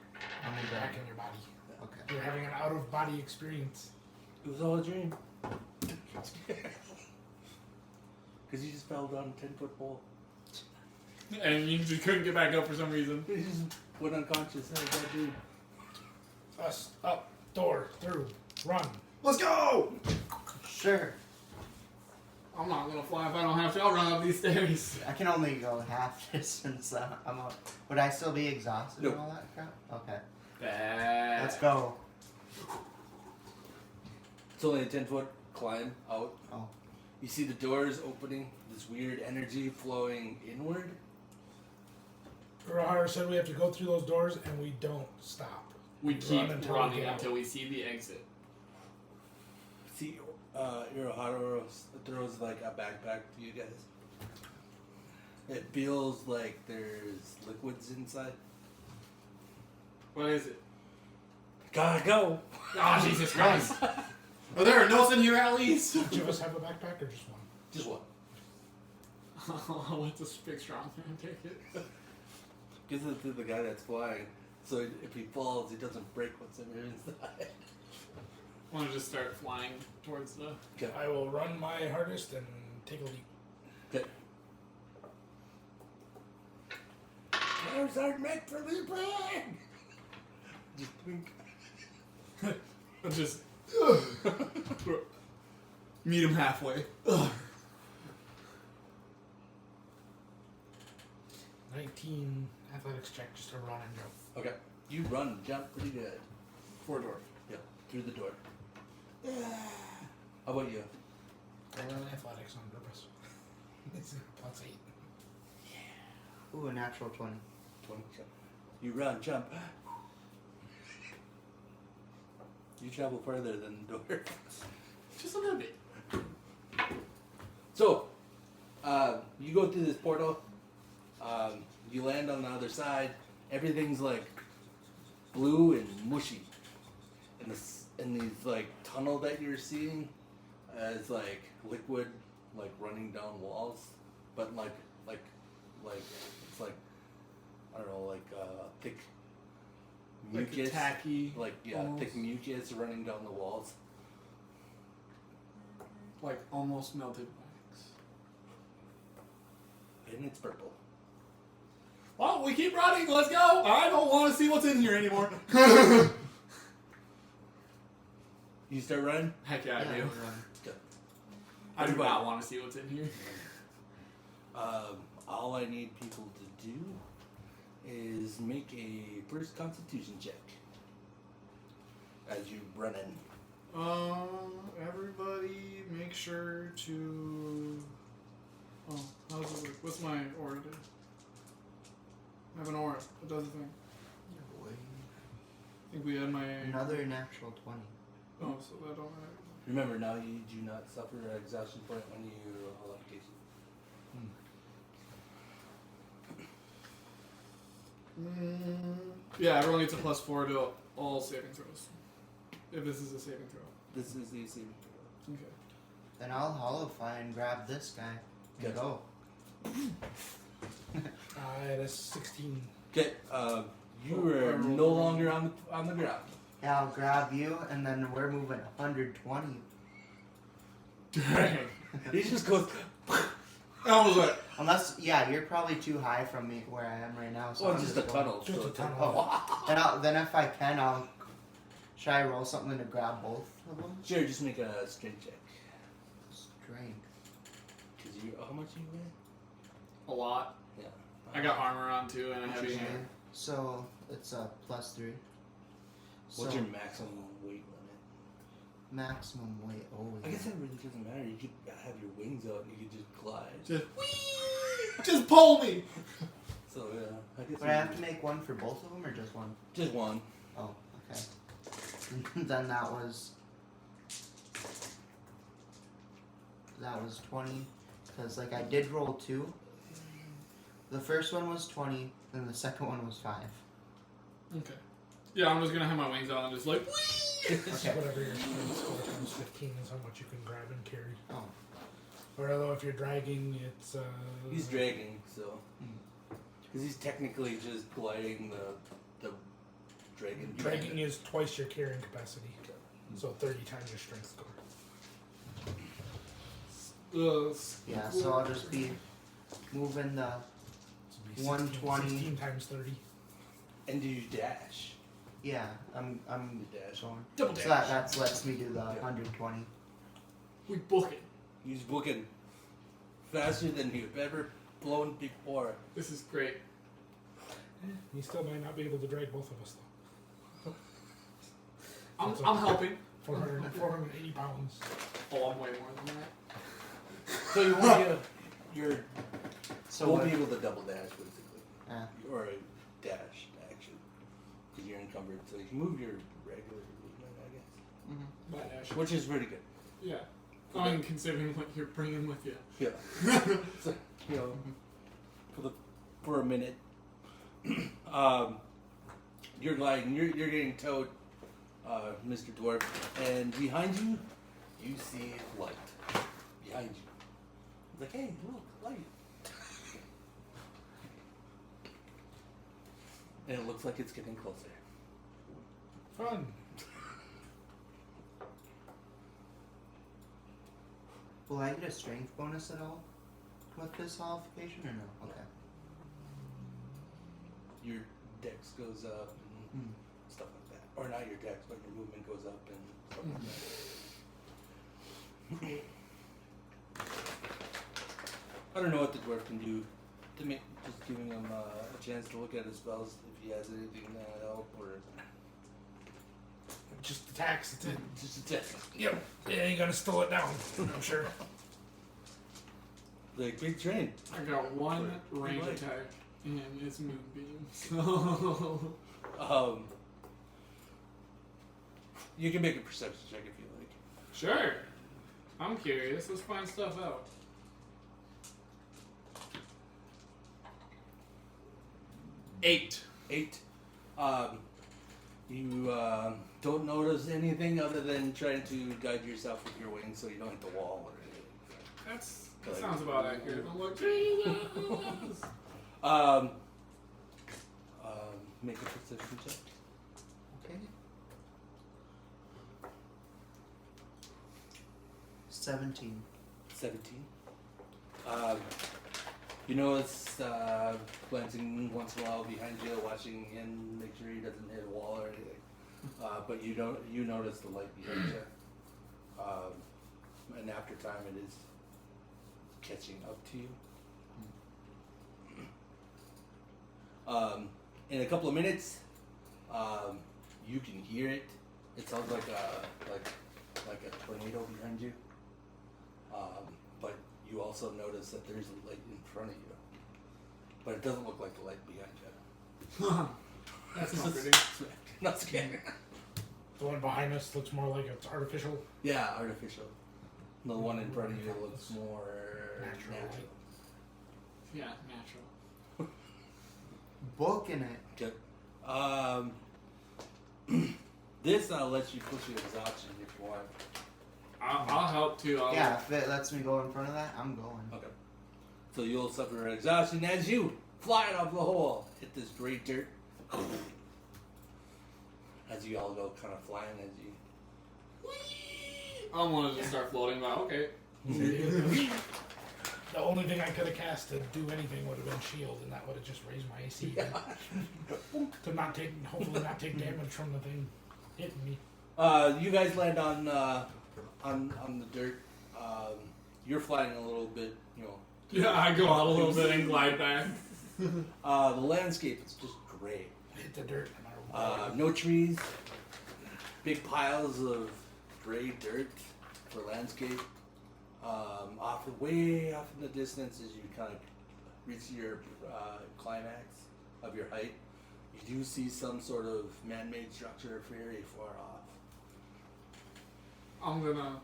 I'm in Back there. in your body. Okay. You're having an out of body experience. It was all a dream. Because you just fell down a 10-foot pole. And you just couldn't get back up for some reason. You just went unconscious. How did that do? Us, up, door, through, run. Let's go! Sure. I'm not gonna fly if I don't have to. I'll run up these stairs. I can only go half distance. I'm up. Would I still be exhausted Nope. and all that crap? Okay. Bad. Let's go. It's only a 10-foot climb out. Oh. You see the doors opening, this weird energy flowing inward. Urahara said we have to go through those doors and we don't stop. We keep Run until we running get out. until we see the exit. See, Irohara throws like a backpack to you guys. It feels like there's liquids inside. What is it? Gotta go. Oh, Jesus Christ. Are there notes in here at least? Each of us have a backpack or just one? Just what? I'll let this big strong man take it. Gives it to the guy that's flying. So if he falls, he doesn't break what's in there inside. I want to just start flying towards the... Okay. I will run my hardest and take a leap. Okay. Those aren't meant for leaping! Just wink. Just... meet him halfway. 19 athletics check just to run and jump. Okay. You run and jump pretty good. For a dwarf. Yep. Through the door. How about you? I run athletics on purpose. It's plus 8. Ooh, a natural 20. 20 jump. You run, jump. You travel further than the door. Just a little bit. So, you go through this portal. You land on the other side. Everything's like blue and mushy. And these like tunnel that you're seeing is like liquid, like running down walls, but like it's like I don't know, like thick Like mucus, tacky. like yeah, almost. thick mucus running down the walls. Like almost melted wax. And it's purple. Well, we keep running. Let's go. I don't want to see what's in here anymore. You start running. Heck yeah, I do. run. I do not want to see what's in here. All I need people to do is make a first Constitution check as you run in. Everybody make sure to... Oh, how does it work? What's my aura do? I have an aura. It does a thing. I think we had my... Another natural 20. Oh, so that don't matter. Remember, now you do not suffer an exhaustion point when you elect case. Yeah, everyone gets a +4 to all saving throws. If this is a saving throw. This is the saving throw. Okay. Then I'll hollow fly and grab this guy and Good. go. It is 16. Okay, you are no longer on the ground. Yeah, I'll grab you, and then we're moving 120. Dang. He just goes. I was like, Unless, yeah, you're probably too high from me where I am right now. So Oh, I'm just a going- tunnel. Just so a tunnel. Oh, then if I can, I'll. Should I roll something to grab both of them? Sure, just make a strength check. Strength. Cause you, how much you weigh? a lot. Yeah. I got armor on too and a heavy Okay, hammer. so it's a +3. What's So your maximum weight limit? maximum weight? Oh, I yeah. guess that really doesn't matter. You could have your wings out and you could just glide. Just pull me. So yeah, I guess. But I have to make one for both of them or just one? just one. Oh, okay. Then that was 20 because like I did roll 2. The first one was 20, and the second one was 5. Okay. Yeah, I'm just gonna have my wings out and just like. It's Okay. whatever your strength score times 15 is how much you can grab and carry. Oh, Or although if you're dragging, it's He's dragging, so Hmm. because he's technically just gliding the dragon. dragging is twice your carrying capacity, so 30 times your strength score. yeah. So I'll just be moving the. So it'd be 120. 16 times 30. And do you dash? Yeah, I'm You dash. going. Double So dash. that lets me do the Yeah. 120. We book it. He's booking faster than you've ever blown before. This is great. You still might not be able to drag both of us though. I'm helping. 480 pounds. Oh, I'm way more than that. So you won't be you're So won't what? be able to double dash basically, Yeah. or a dash action because you're encumbered. So you can move your regular movement, I guess, Mhm. Bye, Ash. which is pretty good. Yeah. I mean, considering what you're bringing with you. Yeah. So, you know, for a minute, you're gliding. You're getting towed, Mr. Dwarf, and behind you, you see light. Behind you, it's like, hey, look, light. And it looks like it's getting closer. Fun. Will I get a strength bonus at all with this qualification or no? Okay. Your dex goes up and Hmm. stuff like that, or not your dex, but your movement goes up and stuff like that. I don't know what the dwarf can do to make just giving him a chance to look at his spells if he has anything to help or Just attacks. It's it. just a test. Yep. Yeah, you gotta still it down. I'm sure. Like big train. I got one range Right. attack, and it's Moonbeam. So. You can make a perception check if you like. Sure. I'm curious. Let's find stuff out. 8. 8. You don't notice anything other than trying to guide yourself with your wings so you don't hit the wall or anything. That sounds about accurate. I'm like, Jesus! Make a perception check. Okay. 17. 17. You notice glancing once in a while behind you, watching him, make sure he doesn't hit a wall or anything. But you don't. You notice the light behind you, and after time, it is catching up to you. In a couple of minutes, you can hear it. It sounds like a tornado behind you. But you also notice that there's a light in front of you, but it doesn't look like the light behind you. That's not pretty. Not scary. The one behind us looks more like it's artificial. Yeah, artificial. The one in front of you looks more natural. Yeah, natural. Booking it. Good. This lets you push your exhaustion if you want. I'll help too. Yeah, if it lets me go in front of that, I'm going. Okay. So you'll suffer exhaustion as you flying off the hole hit this gray dirt. As you all go kind of flying as you. I wanted to start floating, but okay. The only thing I could have cast to do anything would have been shield, and that would have just raised my AC to not take, hopefully not take damage from the thing hitting me. You guys land on the dirt. You're flying a little bit, you know. Yeah, I go out a little bit and glide back. The landscape is just gray. Hit the dirt no matter what. No trees. Big piles of gray dirt for landscape. Way off in the distance as you kind of reach your climax of your height, you do see some sort of man-made structure very far off. I'm gonna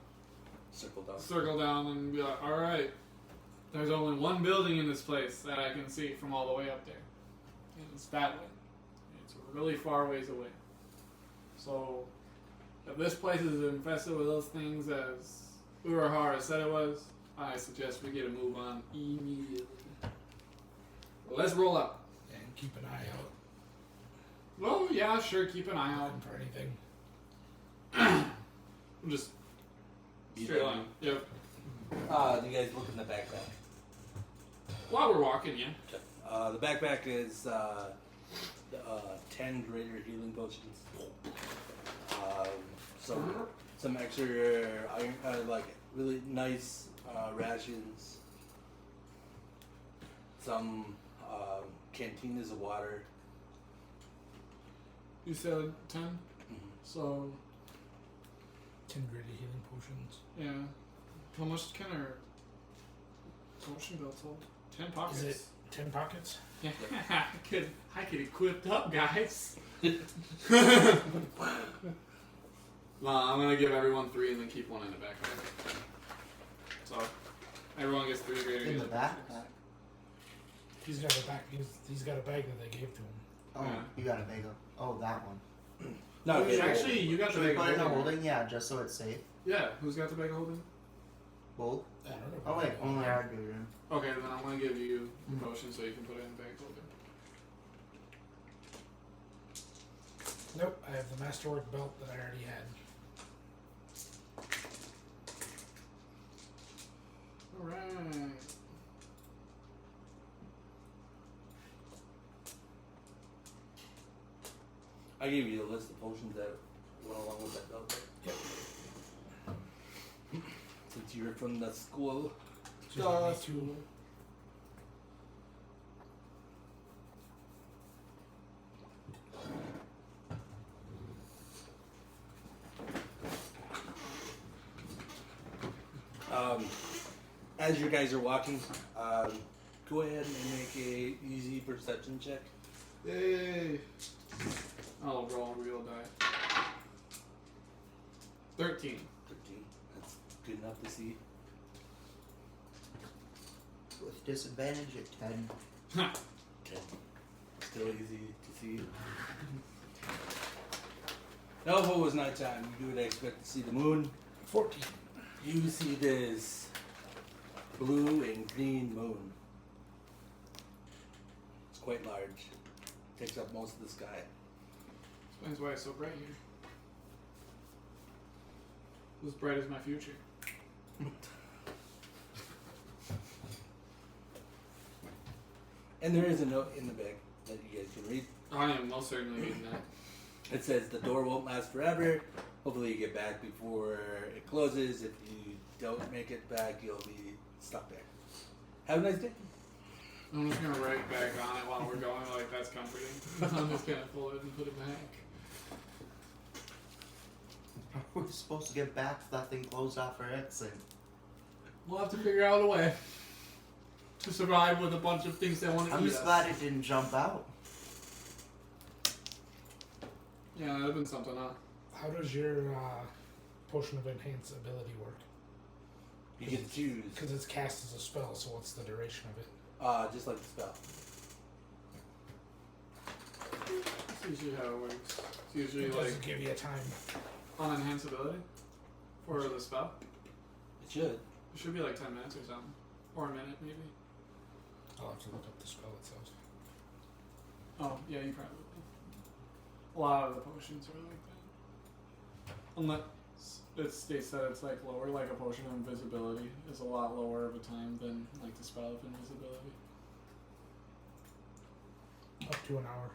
Circle down. and be like, alright, there's only one building in this place that I can see from all the way up there. And it's that way. It's really far ways away. So, if this place is infested with those things as Urahara said it was, I suggest we get a move on immediately. Well, let's roll up. And keep an eye out Well, yeah, sure, keep an eye out. for anything. Just Be straight ready. line. Yep. Do you guys look in the backpack? While we're walking, yeah. The backpack is 10 greater healing potions. Some extra iron, like really nice rations. Some cantinas of water. You said 10? So, 10 gritty healing potions. yeah. How much can our potion belts hold? 10 pockets. Is it 10 pockets? Yeah, I could equip up, guys. Well, I'm gonna give everyone 3 and then keep 1 in the backpack. So, everyone gets 3 greater In the healing backpack. He's got a bag. He's got a bag that they gave to him. Oh, Yeah. you got a bag of. Oh, that one. No, potions. okay. Actually, you got the Should we bag put of it in a holding. holding? Yeah, just so it's safe. Yeah, who's got the bag of holding? Both. I don't know. Oh wait, only I do. Yeah. Okay, then I'm gonna give you the potion so you can put it in the bag of holding. Nope, I have the masterwork belt that I already had. Alright. I gave you a list of potions that went along with that belt. Yep. Since you're from the school. Just only 2. As you guys are walking, go ahead and make a easy perception check. Yay! I'll roll a real die. 13. 13. That's good enough to see. With disadvantage at 10. 10. Still easy to see. Now, if it was nighttime, you would expect to see the moon. 14. You see this blue and green moon. It's quite large. Takes up most of the sky. Explains why it's so bright here. As bright as my future. And there is a note in the bag that you guys can read. I am most certainly reading that. It says the door won't last forever. Hopefully you get back before it closes. If you don't make it back, you'll be stuck there. Have a nice day. I'm just gonna write back on it while we're going, like that's comforting. I'm just gonna pull it and put it back. We're supposed to get back if that thing closed off our exit. We'll have to figure out a way to survive with a bunch of things that want to I'm eat just us. glad it didn't jump out. Yeah, that'd have been something, huh? How does your potion of enhance ability work? You get to choose. Because it's cast as a spell, so what's the duration of it? Just like the spell. usually how it works. It's usually It like doesn't give you a time. on enhanceability for the spell. It should. It should be like 10 minutes or something. Or a minute, maybe. I'll have to look up the spell itself. Oh, yeah, you probably will. A lot of the potions are like that. Unless it states that it's like lower, like a potion of invisibility is a lot lower of a time than like the spell of invisibility. Up to an hour.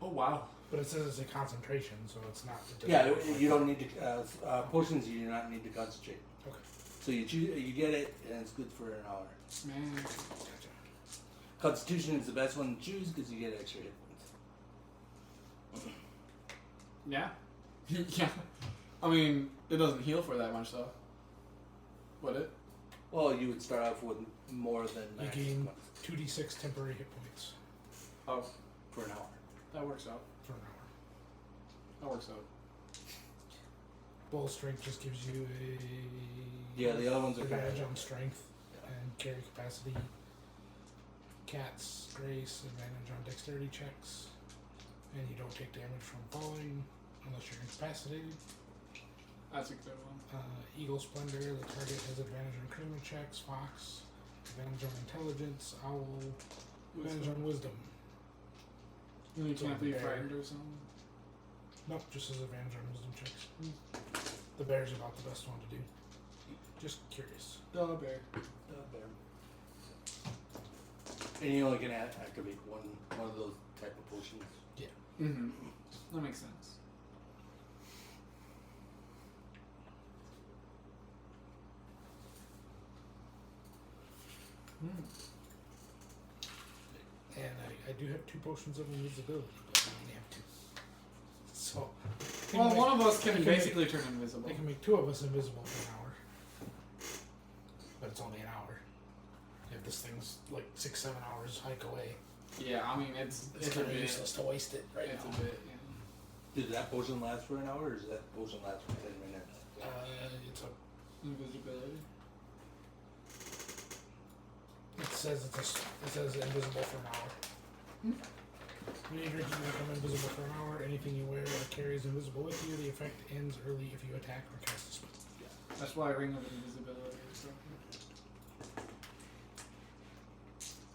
Oh, wow. But it says it's a concentration, so it's not. It doesn't Yeah, work like you that. don't need to. Potions, you do not need to concentrate. Okay. So you you get it, and it's good for an hour. Man. Gotcha. Constitution is the best one to choose because you get extra hit points. Yeah. Yeah. I mean, it doesn't heal for that much, though. Would it? Well, you would start off with more than You 90 gain points 2d6 temporary hit points Oh, for an hour. that works out. for an hour. That works out. Bull strength just gives you a Yeah, the other ones are kind advantage of. on strength Yeah. and carry capacity. Cat's grace advantage on dexterity checks, and you don't take damage from falling unless you're incapacitated. That's a good one. Eagle splendor, the target has advantage on criminal checks. Fox advantage on intelligence. Owl advantage on wisdom. And you So can't be bear. frightened or something. Nope, just as advantage on wisdom checks. The bear's about the best one to do. Just curious. The bear. And you only can activate one of those type of potions. Mm-hmm. That makes sense. And I do have 2 potions of invisibility, but I only have 2. So. they Well, can one make- of us can they basically turn invisible. They can make 2 of us invisible for an hour. But it's only an hour. If this thing's like 6-7 hours hike away, Yeah, I mean, it's it's a kind of bit. useless to waste it right It's now. a bit, yeah. Did that potion last for an hour, or does that potion last for 10 minutes? It's a. Invisibility. It says it says invisible for an hour. When you drink, you become invisible for an hour. Anything you wear or carry is invisible with you. The effect ends early if you attack or cast a spell. That's why Ring of Invisibility is so good.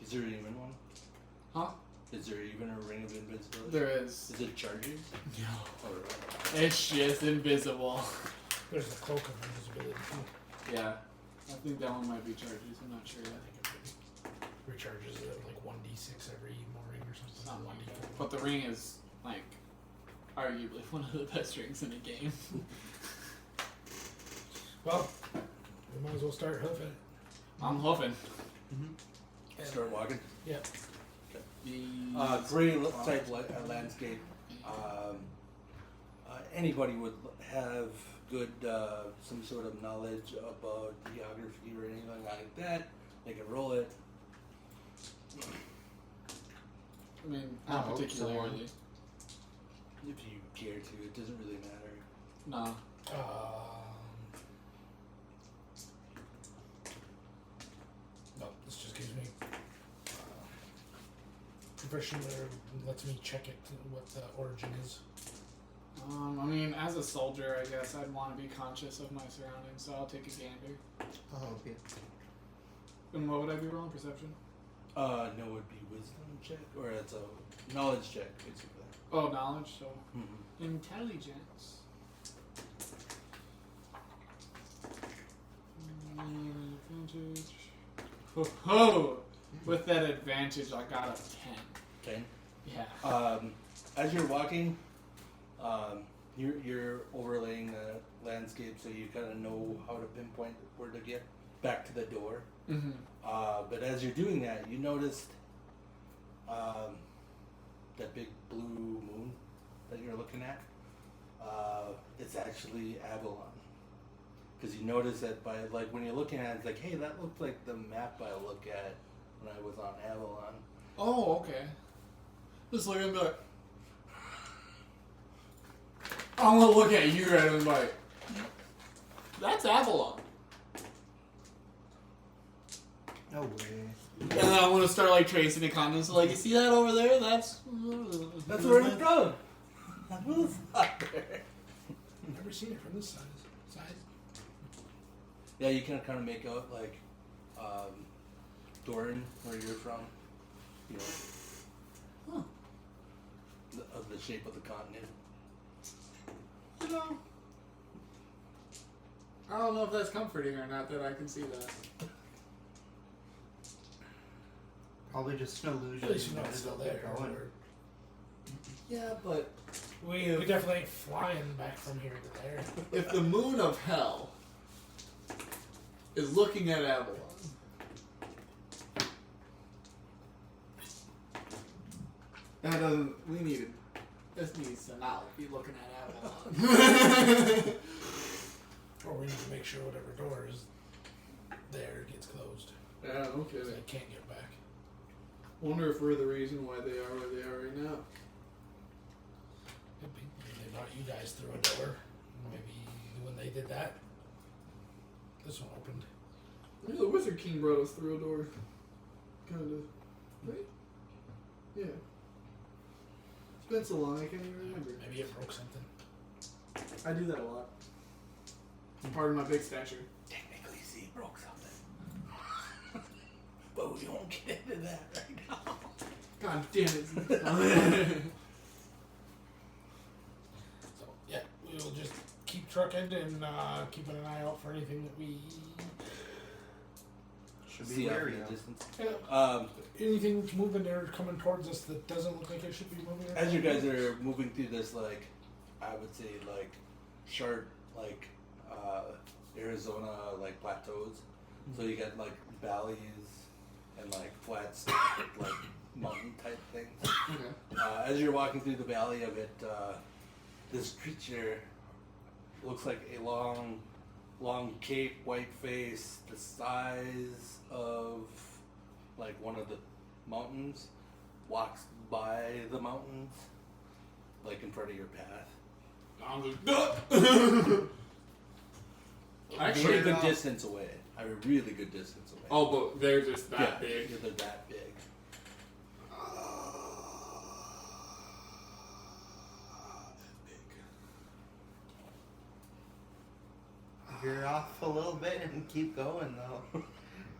Is there even one? Huh? Is there even a ring of invisibility? There is. Is it charges? No. Or It's just invisible. There's the cloak of invisibility too. Yeah. I think that one might be charges. I'm not sure I yet. think it recharges it like 1d6 every morning or something. Something like 1d4. that. But the ring is, like, arguably one of the best rings in the game. Well, we might as well start hoofing it. I'm huffing. start walking? Yeah. Gray type landscape. Anybody would have good some sort of knowledge about geography or anything like that. They can roll it. I mean, I not hope particularly. If you care to, it doesn't really matter. No. No, this just gives me profession or lets me check it what the origin is. I mean, as a soldier, I guess I'd want to be conscious of my surroundings, so I'll take a gander. I'll help you. And what would I be rolling? Perception? No, it would be wisdom check, or it's a knowledge check, basically. Oh, knowledge, so. Mm-hmm. Intelligence. Advantage. Oh, with that advantage, I got a 10. 10. Yeah. As you're walking, you're overlaying the landscape, so you kind of know how to pinpoint where to get back to the door. Mm-hmm. But as you're doing that, you noticed that big blue moon that you're looking at. It's actually Avalon. Because you notice that by like when you're looking at it, it's like, hey, that looked like the map I look at when I was on Avalon. Oh, okay. Just look at me like, I'm gonna look at you and I'm like, that's Avalon. No way. And then I want to start like tracing the continents. Like, you see that over there? That's where it's from. That was not there. I've never seen it from this size. Yeah, you can kind of make out like Doran, where you're from. You know, of the shape of the continent. You know, I don't know if that's comforting or not that I can see that. Probably just an illusion. At least you know Might it's as still well keep there. going. Yeah, but We definitely ain't flying back from here to there. if the moon of hell is looking at Avalon, that doesn't. This needs to not be looking at Avalon. Or we need to make sure whatever door is there gets closed. Yeah, no Because kidding. they can't get back. Wonder if we're the reason why they are where they are right now. Could be. They brought you guys through a door. Maybe when they did that, this one opened. Yeah, the Wizard King brought us through a door. Kind of. Right? Yeah. It's been so long I can't even remember. Maybe it broke something. I do that a lot. Part of my big stature. Technically, Z broke something. But we won't get into that right now. God damn it. So, yeah, we'll just keep trucking and keeping an eye out for anything that we... Should be See off wary in the of. distance. Yeah, anything that's moving or coming towards us that doesn't look like it should be moving. As you guys are moving through this, like, I would say, like, sharp, like, Arizona, like, plateaus. So you got, like, valleys and, like, flats, like, mountain type things. Okay. As you're walking through the valley of it, this creature looks like a long cape, white face, the size of, like, one of the mountains, walks by the mountains, like, in front of your path. I'm just. Really good distance away. I mean, really good distance away. Oh, but they're just that yeah, big. Yeah, they're that big. Veer off a little bit and keep going though.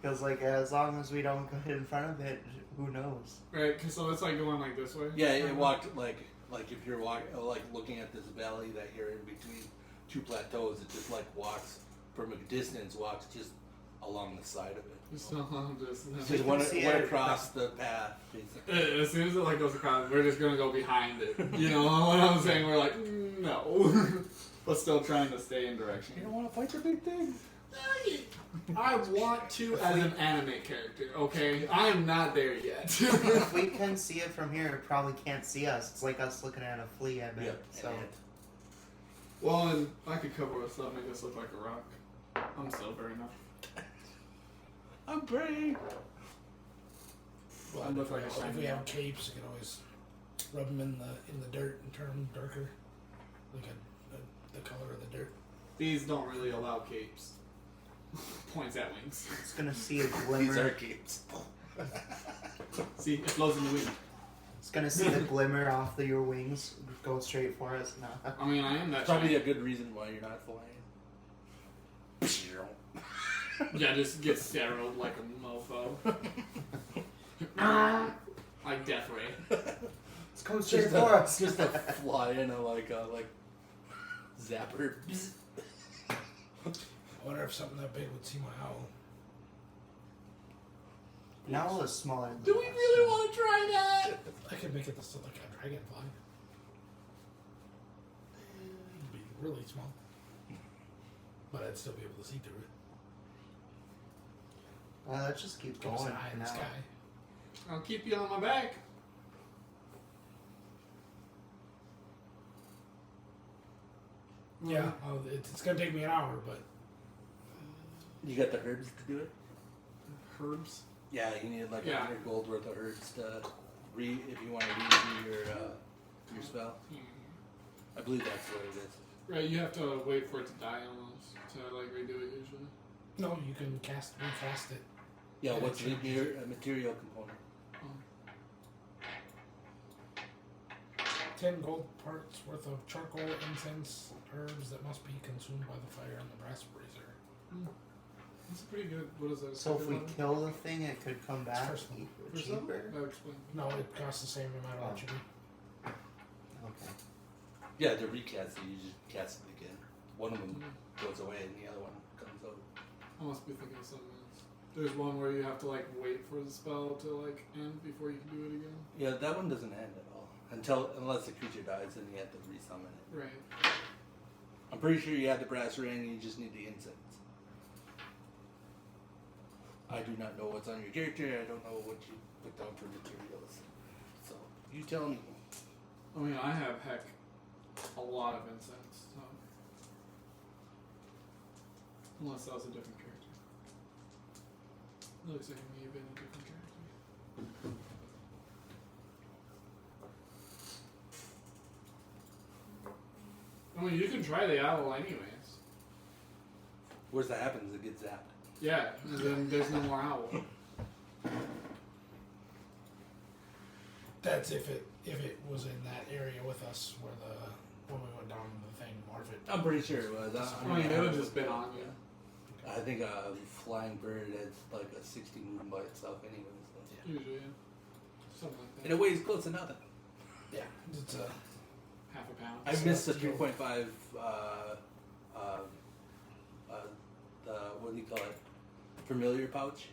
Because like as long as we don't get in front of it, who knows? Right, 'cause so it's like going like this way? Yeah, it walked like if you're walking, like looking at this valley that you're in between two plateaus, it just like walks from a distance, walks just along the side of it. So I'm just. Just can went see it. across the path, basically. As soon as it like goes across, we're just gonna go behind it. You know what I'm saying? We're like, no. But still trying to stay in direction. You don't want to fight the big thing? I want to as an anime character, okay? I am not there yet. If we can see it from here, it probably can't see us. It's like us looking at a flea, I bet. Yep. So Well, and I could cover us up, make us look like a rock. I'm silver enough. I'm brave. Well, I look like a if shiny we have rock. capes, you can always rub them in the dirt and turn them darker, like the color of the dirt. These don't really allow capes. Points at wings. it's gonna see a These are glimmer. capes. See, it flows in the wind. It's gonna see the glimmer off your wings go straight for us. No. I mean, I am that Probably shiny. a good reason why you're not flying. Yeah, just get sterile like a mofo. Like Death Ray. It's coming Just straight a, for us. just a fly in a like zapper. I wonder if something that big would see my owl. Now is smaller. Than Do we us, really so- want to try that? I could make it this like a dragonfly. It'd be really small, but I'd still be able to see through it. Let's just keep Goes going high for in the now. sky. I'll keep you on my back. Yeah, well, it's gonna take me an hour, but You got the herbs to do it? Herbs. Yeah, you need like Yeah. 100 gold worth of herbs to read if you want to read through your spell. I believe that's what it is. Right, you have to wait for it to die almost to like redo it usually. no, you can recast it. Yeah, And what's it the changes. material component? 10 gold parts worth of charcoal, incense, herbs that must be consumed by the fire in the brass brazier. That's a pretty good. What is that? So if we second kill the thing, it could come back First one. level? cheaper. That would explain. No, it costs the same no matter what you do. Okay. Yeah, to recast it, you just cast it again. One of them Mhm. goes away and the other one comes out. I must be thinking of something else. There's one where you have to like wait for the spell to like end before you can do it again. Yeah, that one doesn't end at all unless the creature dies, then you have to resummon it. Right. I'm pretty sure you have the brass ring. You just need the incense. I do not know what's on your character. I don't know what you put down for materials. So you tell me. I mean, I have a lot of incense. So. Unless that was a different character. It looks like it may have been a different character. I mean, you can try the owl anyways. Worst that happens, it gets zapped. Yeah, and then there's no more owl. That's if it was in that area with us where when we went down the thing, or if it. I'm pretty sure it was. I mean, it would have just been on you. I think a flying bird has like a 60 moving by itself anyway. So. Usually, yeah. Something like And that. it weighs close to nothing. Yeah, it's a. Half a pound. I So missed the that's cool. 3.5. The what do you call it? Familiar pouch.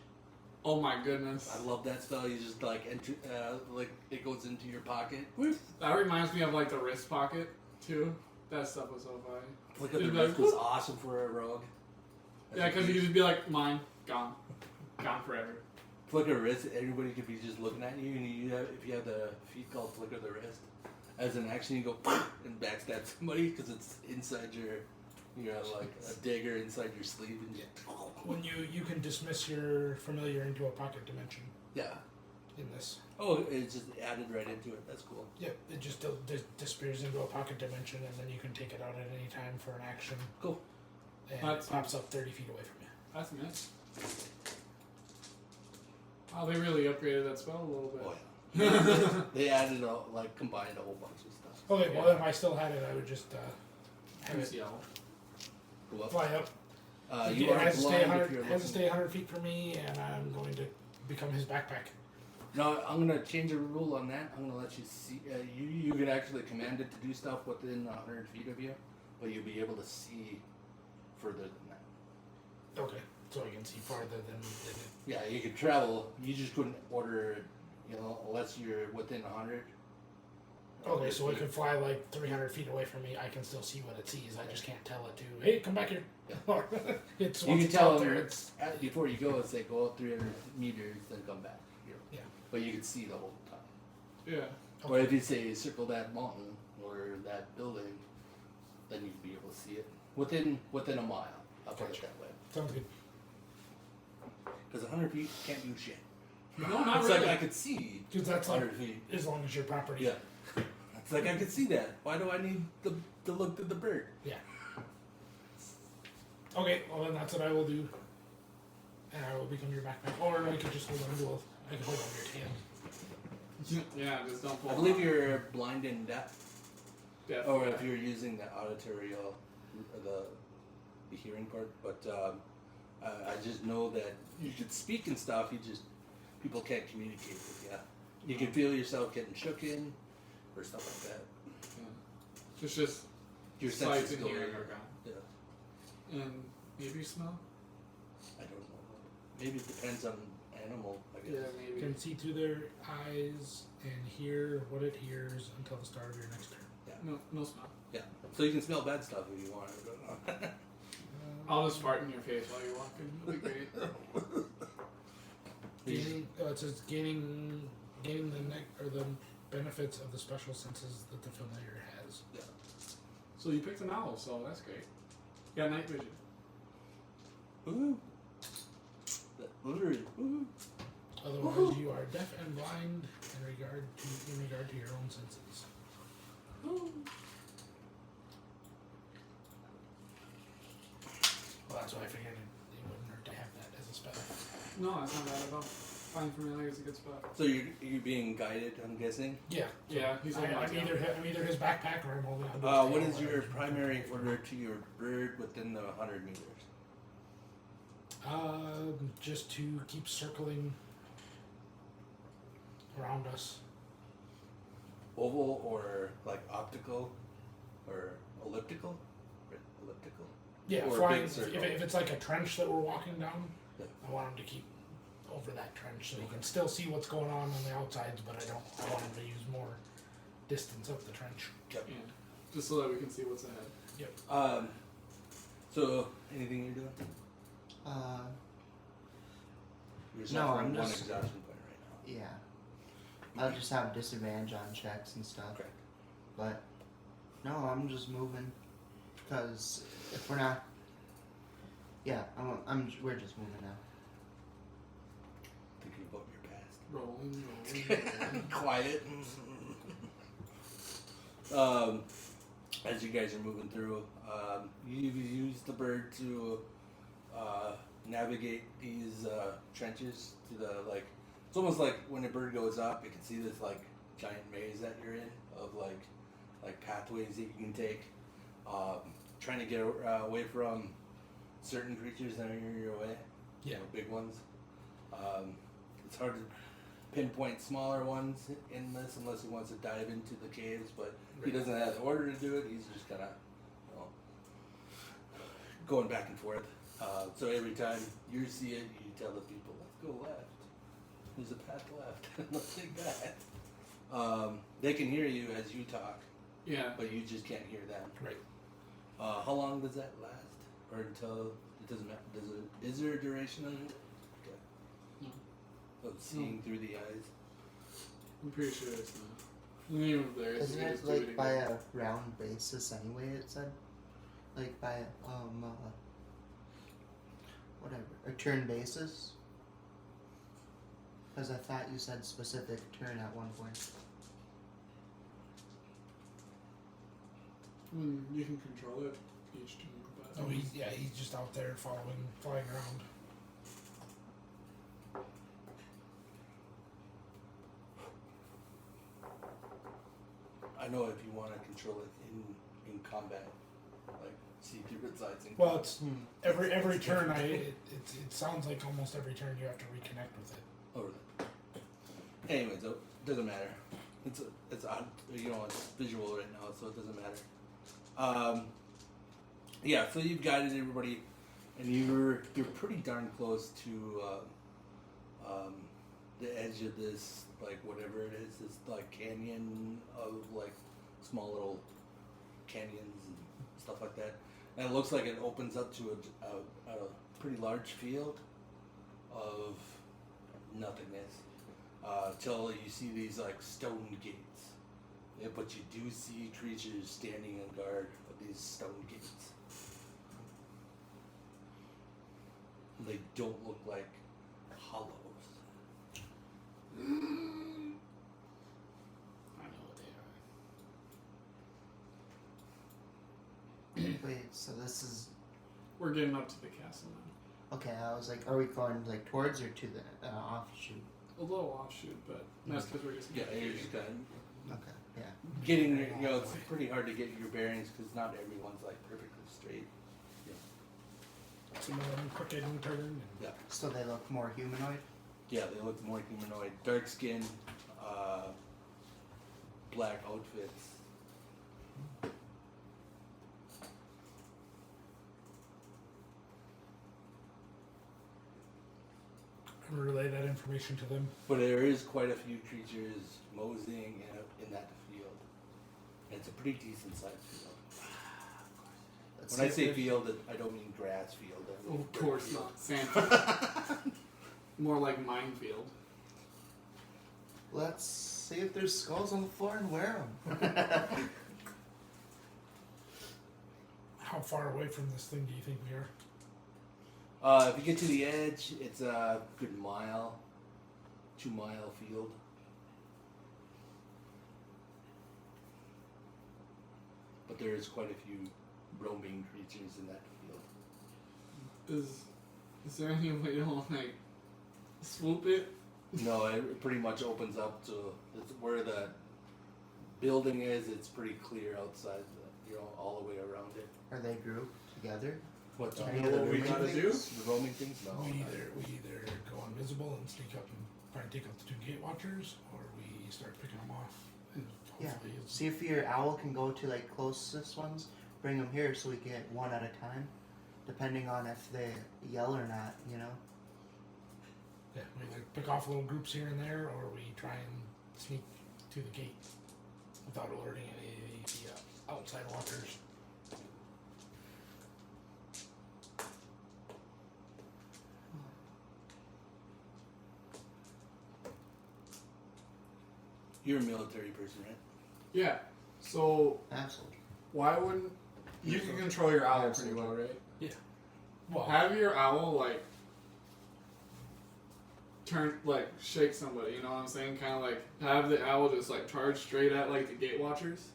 Oh my goodness. I love that spell. You just like enter, like it goes into your pocket. Whoop. That reminds me of like the wrist pocket too. That stuff was so funny. Look at the You'd be wrist like, was whoop. awesome for a rogue. Yeah, because you could be like, mine, gone forever. Flicker wrist, everybody could be just looking at you, and if you have the feat called flicker the wrist, as an action you go and backstab somebody because it's inside you know, like a dagger inside your sleeve, and When you can dismiss your familiar into a pocket dimension yeah. in this. Oh, it's just added right into it. That's cool. Yep, it just disappears into a pocket dimension, and then you can take it out at any time for an action. Cool. And That's it pops up 30 feet away from you. That's nice. Oh, they really upgraded that spell a little bit. Oh yeah. they added combined a whole bunch of stuff. Okay, well Yeah. if I still had it, I would just have it MCL. Go up. fly up. You it are has to stay blind 100, if you're has to looking. stay 100 feet from me, and I'm going to become his backpack. No, I'm gonna change a rule on that. I'm gonna let you see. You can actually command it to do stuff within 100 feet of you, but you'll be able to see further than that. Okay, so I can see farther than it. Yeah, you could travel. You just couldn't order, unless you're within 100. Okay, so it could fly like 300 feet away from me. I can still see what it sees. I just can't tell it to, hey, come back here. Yeah. Or it's You once can it's tell out them there. It's before you go, say go up 300 meters, then come back. Yeah. But you can see the whole time. Yeah. Or if you say circle that mountain or that building, then you'd be able to see it within a mile. I'll put it that way. sounds good. Because 100 feet can't do shit. No, not It's really. like I could see Because that's like 100 feet. as long as your property. Yeah. It's like I could see that. Why do I need to look at the bird? Yeah. Okay, well then that's what I will do. And I will become your backpack. Or I could just hold on to I could hold on to your tail. Yeah, just don't pull. I believe you're blind and deaf. Deaf. Or if you're using the auditory, the hearing part. But I just know that you could speak and stuff. People can't communicate with you. You can feel yourself getting shook in, or stuff like that. Yeah. It's just Your sight senses and go. hearing are gone. Yeah, And maybe smell. I don't know. Maybe it depends on animal. I guess. Yeah, maybe. Can see through their eyes and hear what it hears until the start of your next turn. No smell. Yeah. So you can smell bad stuff if you want. I'll just fart in your face while you're walking. It'll be great. It says gaining the benefits of the special senses that the familiar has. Yeah. So you picked an owl, so that's great. You got night vision. Ooh. Ooh. Otherwise, you are deaf and blind in regard to your own senses. Well, that's why I figured it wouldn't hurt to have that as a spell. No, that's not bad at all. Find familiar is a good spot. So you're being guided, I'm guessing. Yeah. Yeah, he's on I'm either his backpack or I'm holding onto his What tail is or your his- primary order to your bird within the 100 meters? Just to keep circling around us. Oval or like optical or elliptical? Elliptical. Yeah, Or a flying. big If, circle. if it's like a trench that we're walking down, Yeah. I want him to keep over that trench so he can still see what's going on the outsides, but I want him to use more distance up the trench. Yep. Yeah. Just so that we can see what's ahead. So anything you're doing? You're No, suffering I'm one just- exhaustion point right Yeah. I'll just have disadvantage on checks and stuff. Okay. But no, I'm just moving because if we're not, yeah, we're just moving now. now. Thinking about your past. Rolling. Quiet. As you guys are moving through, you've used the bird to navigate these trenches to the like. It's almost like when a bird goes up, you can see this like giant maze that you're in of like pathways that you can take. Trying to get away from certain creatures that are in your way. Yeah. You know, big ones. It's hard to pinpoint smaller ones in this unless he wants to dive into the caves, but he Right. doesn't have the order to do it. He's just kind of, going back and forth. So every time you see it, you tell the people, "Let's go left. There's a path left. Let's take that." They can hear you as you talk, Yeah. but you just can't hear them. Right. How long does that last, or until it doesn't matter? Is there a duration of it? Okay. No. Of seeing through the eyes. I'm pretty sure it's not. And even if there is, Isn't we it just do like it by again. a round basis anyway? It said, like by whatever, a turn basis. Because I thought you said specific turn at one point. You can control it each turn, but Oh, he's just out there flying around. I know if you want to control it in combat, like see through its eyes. In Well, it's combat. every turn. It sounds like almost every turn you have to reconnect with it. Oh, really? Anyways, it doesn't matter. It's odd. It's visual right now, so it doesn't matter. Yeah. So you've guided everybody, and you're pretty darn close to the edge of this, like whatever it is, this like canyon of like small little canyons and stuff like that. And it looks like it opens up to a pretty large field of nothingness. Till you see these like stone gates. Yeah, but you do see creatures standing on guard of these stone gates. They don't look like hollows. I know what they are. Wait, so this is we're getting up to the castle now. okay. I was like, are we going like towards or to the offshoot? A little offshoot, but that's because we're just Yeah, you're just kind of Okay, yeah. getting it's pretty hard to get your bearings because not everyone's like perfectly straight. Some of them crooked and turned. And Yeah. So they look more humanoid. Yeah, they look more humanoid. Dark skin, black outfits. and relay that information to them. But there is quite a few creatures moseying in that field. And it's a pretty decent sized field. Let's When I see if say there's- field, I don't mean grass field. I mean Of course field. not. Sand. More like minefield. Let's see if there's skulls on the floor and wear them. How far away from this thing do you think we are? If you get to the edge, it's a good mile, 2 mile field. But there is quite a few roaming creatures in that field. Is there any way to like swoop it. No, it pretty much opens up to it's where the building is. It's pretty clear outside, all the way around it. Are they grouped together? What Any of the what we rooming gotta things? do? The roaming things? No. We either go invisible and sneak up and try and take out the 2 gate watchers, or we start picking them off. And Yeah. hopefully it's- See if your owl can go to like closest ones. Bring them here so we get one at a time, depending on if they yell or not. You know. Yeah, we either pick off little groups here and there, or we try and sneak to the gate without alerting any of the outside watchers. You're a military person, right? Yeah. So Absolutely. why wouldn't you can control your owl pretty well, right? Well, Have your owl like shake somebody. You know what I'm saying? Kind of like have the owl just like charge straight at like the gate watchers.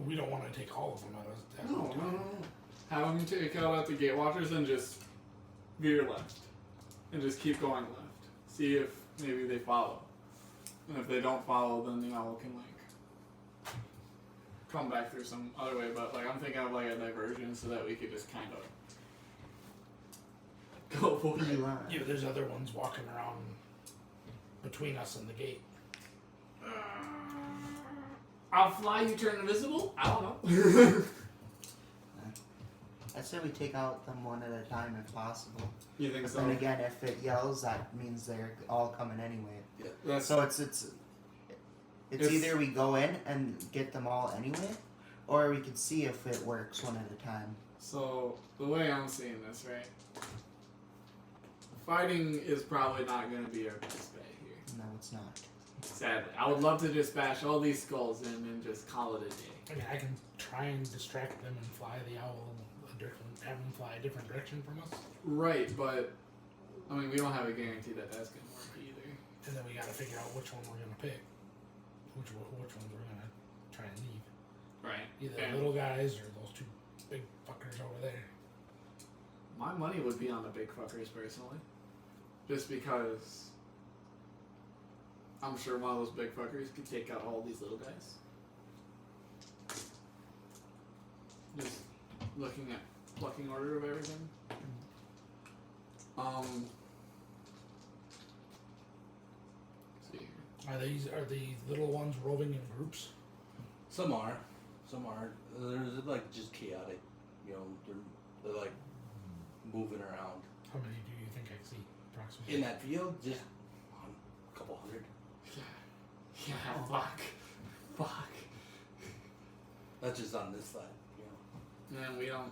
we don't want to take all of them at No, one no, time. no, no. Have them take out at the gate watchers and just veer left, and just keep going left. See if maybe they follow. And if they don't follow, then the owl can like come back through some other way. But like I'm thinking of like a diversion so that we could just kind of go for it. Beeline. Yeah, but there's other ones walking around between us and the gate. I'll fly. You turn invisible. I don't know. I say we take out them one at a time if possible. You think But so? then again, if it yells, that means they're all coming anyway. That's So it's It's- either we go in and get them all anyway, or we can see if it works one at a time. so. The way I'm seeing this, right? Fighting is probably not going to be our best bet here. No, it's not. Sadly, I would love to just bash all these skulls in and just call it a day. I mean, I can try and distract them and fly the owl have them fly a different direction from us, Right, but I mean, we don't have a guarantee that that's going to work either. and then we got to figure out which one we're gonna pick, which ones we're gonna try and leave. Right. Either And the little guys or those 2 big fuckers over there. my money would be on the big fuckers personally, just because I'm sure one of those big fuckers could take out all these little guys. Just looking at plucking order of everything. See here. Are the little ones roving in groups? Some are. There's like just chaotic. They're like moving around How many do you think I see approximately? in that field. Just a couple hundred. Yeah, fuck. That's just on this side. Man, we don't.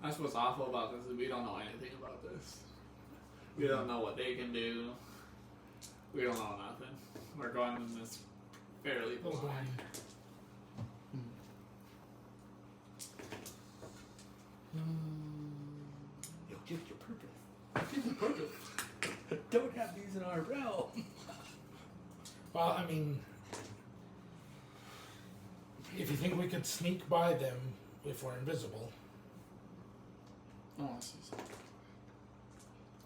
That's what's awful about this is we don't know anything about this. We don't know what they can do. We don't know nothing. We're going in this fairly Little blind. blind. Yo, give your purpose. Give your purpose. Don't have these in our realm. Well, I mean, if you think we could sneak by them if we're invisible, Oh, I see something.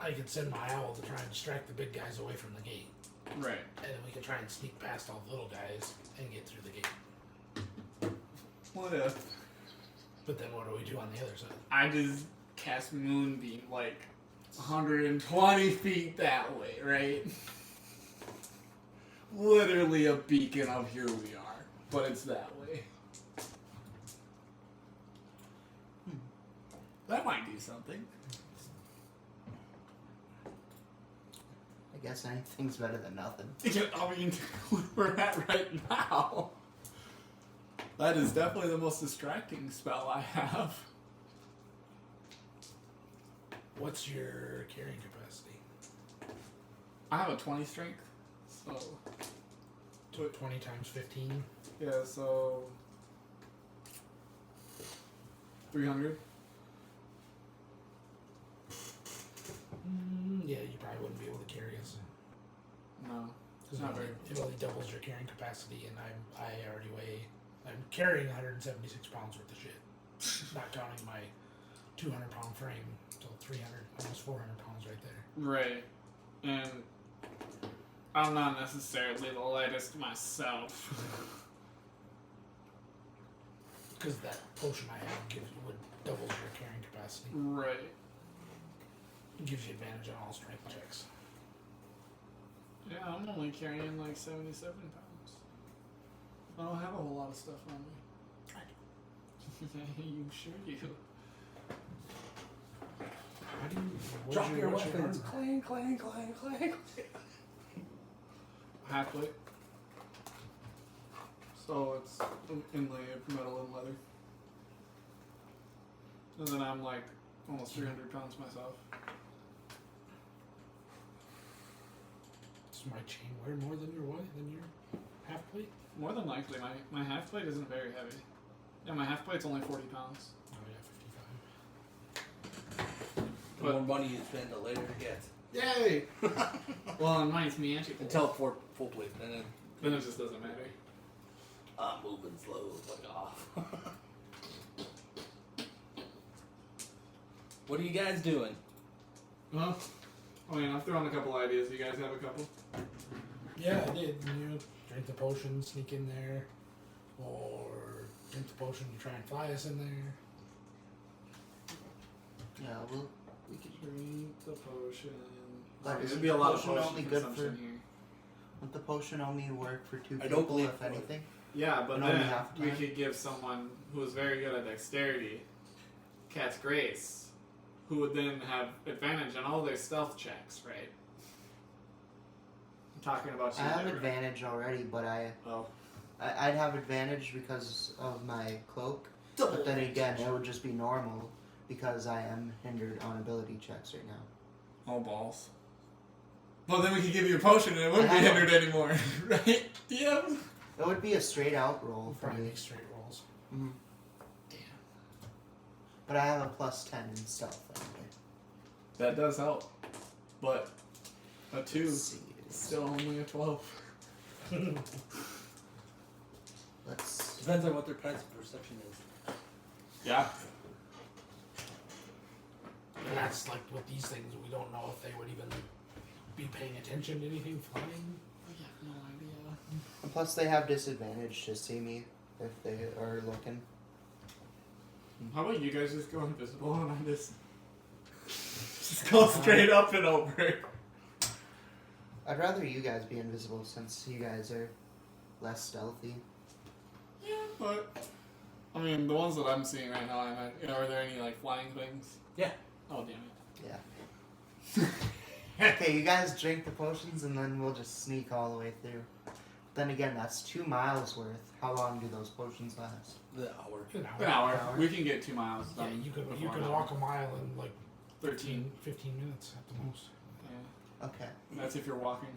I could send my owl to try and distract the big guys away from the gate. Right. And then we could try and sneak past all the little guys and get through the gate. What if But then what do we do on the other side? I just cast Moonbeam like 120 feet that way, right? Literally a beacon of here we are, but it's that way. That might do something. I guess anything's better than nothing. I mean, where we're at right now. That is definitely the most distracting spell I have. What's your carrying capacity? I have a 20 strength, so 20 times 15. yeah, so 300. Yeah, you probably wouldn't be able to carry us. No, Because Not very. it only doubles your carrying capacity, and I already weigh. I'm carrying 176 pounds worth of shit, not counting my 200-pound frame. So 300, almost 400 pounds right there. Right. And I'm not necessarily the lightest myself. Because that potion I have doubles your carrying capacity. Right. It gives you advantage on all strength checks. Yeah, I'm only carrying like 77 pounds. I don't have a whole lot of stuff on me. I You sure do. How do you Drop your what's weapons. armor? Clang, clang, clang, clang. Half plate. So it's inlay of metal and leather. And then I'm like almost 300 pounds myself. Does my chain wear more than your half plate? More than likely, my half plate isn't very heavy. Yeah, my half plate's only 40 pounds. Oh yeah, 55. The more money you spend, the later it gets. Yay! Well, and mine's magical. Until full plate, and Then it just doesn't matter. then I'm moving slow, like off. What are you guys doing? Well, I mean, I've thrown a couple ideas. You guys have a couple? Yeah, I did. You drink the potion, sneak in there, or drink the potion, you try and fly us in there. Yeah, we could. Drink the potion. But There'd isn't be a the lot of potion potion only good consumption for- here. Would the potion only work for 2 I people, don't believe if it would. anything? Yeah, but And only then half the we time? could give someone who is very good at dexterity, Cat's Grace, who would then have advantage on all their stealth checks, right? I'm talking about you. I have there, advantage already, but Oh. I'd have advantage because of my cloak. But then again, it would just be normal because I am hindered on ability checks right now. Oh, balls. Well, then we could give you a potion and it wouldn't I be have hindered anymore, right? Yep. It would be a straight out roll We'll for probably me. make straight rolls. Mhm. Damn. But I have a +10 in stealth anyway. That does help. But a 2 Let's is see. still only a 12. Let's. Depends on what their perception is. Yeah. And that's like with these things, we don't know if they would even be paying attention to anything flying. I have no idea. And plus, they have disadvantage to see me if they are looking. How about you guys just go invisible and I just go straight up and over? I'd rather you guys be invisible since you guys are less stealthy. Yeah, but I mean, the ones that I'm seeing right now, are there any like flying things? Yeah. Oh damn it! Yeah. Okay, you guys drink the potions and then we'll just sneak all the way through. Then again, that's 2 miles worth. How long do those potions last? The hour. An hour. An hour. An hour? We can get 2 miles Yeah, done. you could before an walk hour. a mile in like 13. 15 minutes at the most. Yeah, Okay. that's if you're walking.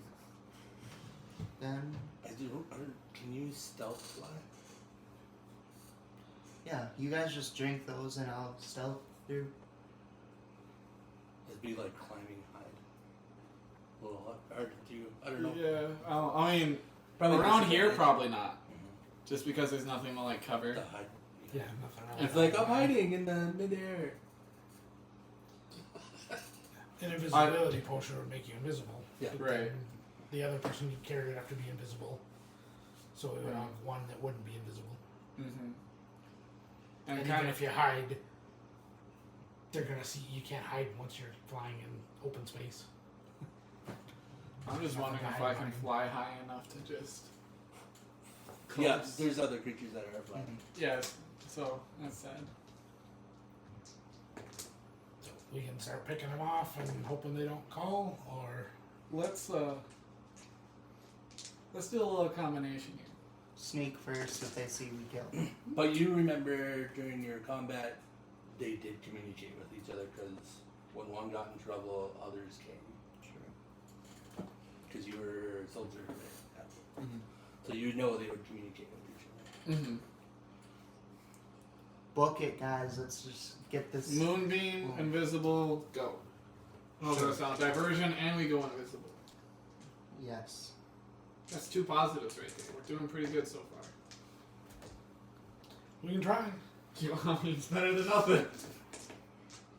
Then, Can you stealth fly? yeah, you guys just drink those and I'll stealth through. It'd be like climbing hide. Well, hard to do. I don't know. Yeah, I mean, Probably around here, disadvantage. probably not. Mhm. Just because there's nothing to like cover. The hide. Yeah, nothing really. It's like I'm hiding in the midair. An invisibility potion would make you invisible. Yeah. But Right. then the other person you carry would have to be invisible. So we would Right. have one that wouldn't be invisible. Mm-hmm. And And even kind if of, you hide, they're gonna see you can't hide once you're flying in open space. I'm just wondering if I can fly high enough to just. Yeah, coast. there's other creatures that are flying. Yes. So that's sad. So we can start picking them off and hoping they don't call, or Let's do a little combination here. Sneak first if they see we kill. But you remember during your combat, they did communicate with each other because when one got in trouble, others came. Sure. Because you were a soldier, right? Yeah. Mm-hmm. So you know they would communicate with each other. Mm-hmm. Book it, guys. Let's just get this. Moonbeam, invisible, go. How's that sound? Diversion, and we go invisible. Yes. That's 2 positives right there. We're doing pretty good so far. we can try. I mean, it's better than nothing.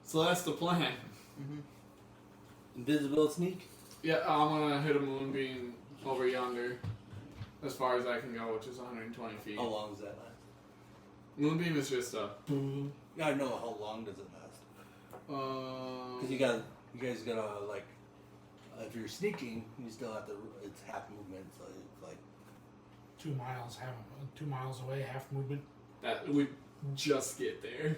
So that's the plan. Mm-hmm. Invisible sneak. Yeah, I'm gonna hit a moonbeam over yonder, as far as I can go, which is 120 feet. How long does that last? Moonbeam is just a boom. I know how long does it last? Because you guys gotta like, if you're sneaking, you still have to. It's half movement, so it's like 2 miles, 2 miles away, half movement. that we just get there.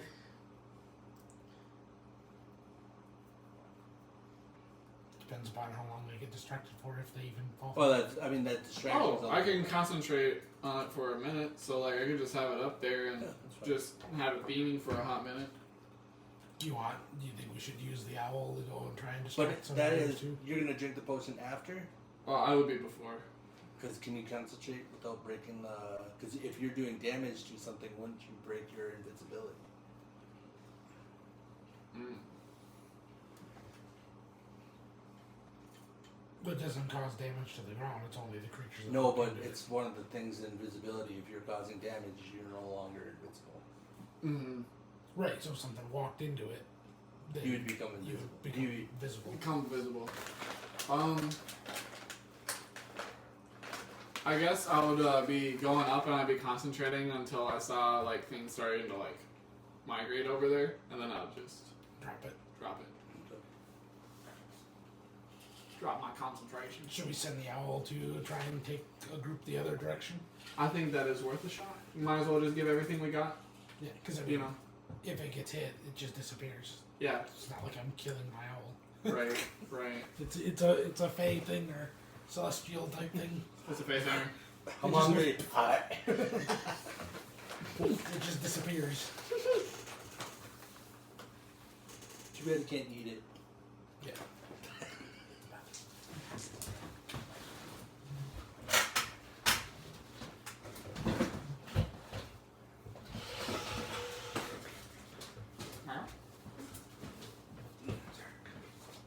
Depends upon how long they get distracted for, if they even fall. well, that distraction. Oh, I can concentrate on it for a minute, so like I could just have it up there and Yeah, that's fine. just have it beaming for a hot minute. Do you think we should use the owl to go and try and But distract some that of the is, too? you're gonna drink the potion after. Well, I would be before. Because can you concentrate without breaking the? Because if you're doing damage to something, wouldn't you break your invincibility? Mm. But it doesn't cause damage to the ground. It's only the creatures. That No, walk but into it's one of the things in invisibility. If you're causing damage, you're no longer invincible. Mm-hmm. it. Right. So if something walked into it, then You would become you invisible. become You- visible. Become visible. I guess I would be going up and I'd be concentrating until I saw like things starting to like migrate over there, and then I'll just Drop it. drop it. Drop my concentration. Should we send the owl to try and take a group the other direction? I think that is worth a shot. We might as well just give everything we got. Yeah, because You know. if it gets hit, it just disappears. Yeah. It's not like I'm killing my owl. Right. Right. It's a fae thing or celestial type thing. What's the face hammer? How long are you? It just disappears. Too bad you can't eat it. Yeah.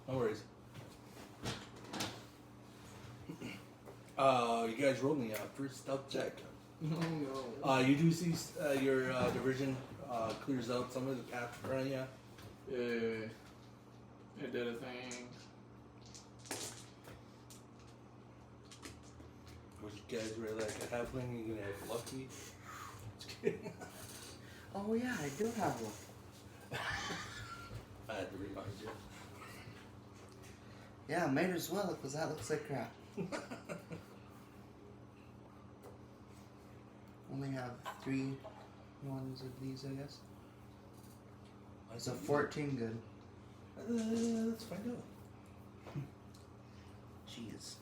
No worries. You guys roll me out first stealth check. No, no. You do see your diversion clears out some of the path in front of you. Yeah. It did a thing. Or you guys were like a halfling, you're gonna have lucky. Just kidding. Oh yeah, I do have one. I had to remind you. Yeah, might as well, because that looks like crap. Only have 3 ones of these, I guess. So 14 good. Let's find out. Jeez.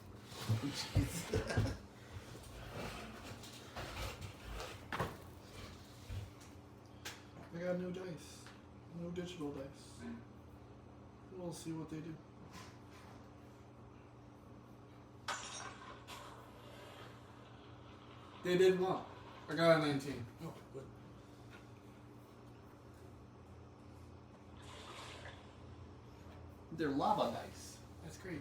I got new dice. No digital dice. We'll see what they do. They did well. I got a 19. Oh, good. They're lava dice. That's crazy.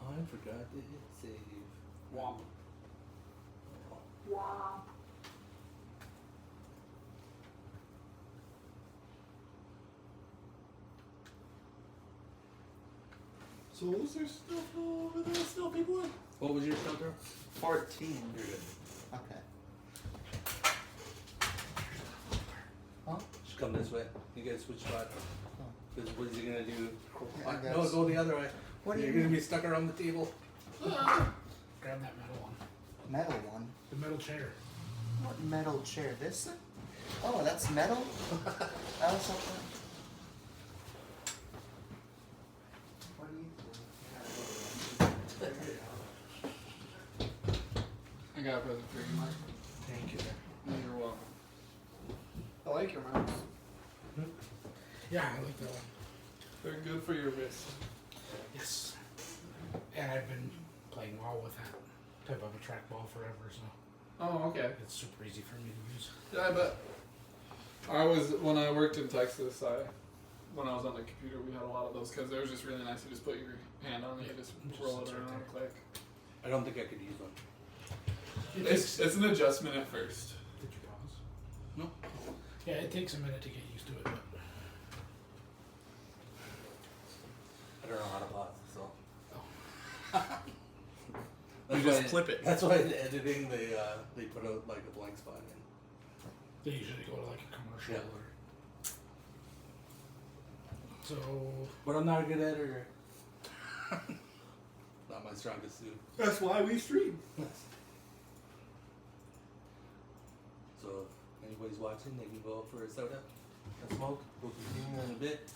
Oh, I forgot to hit save. Womp. So is there stuff over there? Still people in? What was your filter? 14. You're good. Okay. Huh? Just come this way. You guys switch spots. Oh. Because what is he gonna do? Yeah, I No, guess. go the other way. What do You're you gonna mean? be stuck around the table. Grab that metal one. Metal one. The metal chair. What metal chair? This thing? Oh, that's metal? That was something. What do you think? I got a present for you, Mike. Thank you. You're welcome. I like your mouse. Yeah, I like that one. They're good for your wrist. Yes. And I've been playing WoW with that type of a trackball forever, so Oh, okay. it's super easy for me to use. Yeah, I bet. When I worked in Texas, when I was on the computer, we had a lot of those because they were just really nice to just put your hand on it and just roll it sits right around and click. I don't think I could use one. It's an adjustment at first. Did you pause? No. Yeah, it takes a minute to get used to it, but you just clip it. That's why in editing they put out like a blank spot in. They usually go to like a commercial Yeah. or. So But I'm not good at her. Not my strongest suit. That's why we stream. So if anybody's watching, they can go out for a soda, a smoke. We'll continue in a bit.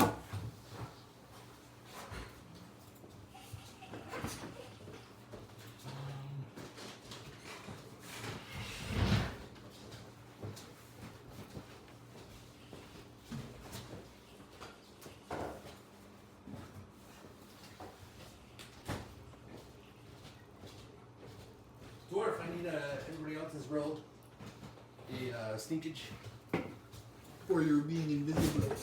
Dwarf, I need everybody else's roll. A sneakage. Or you're being invisible.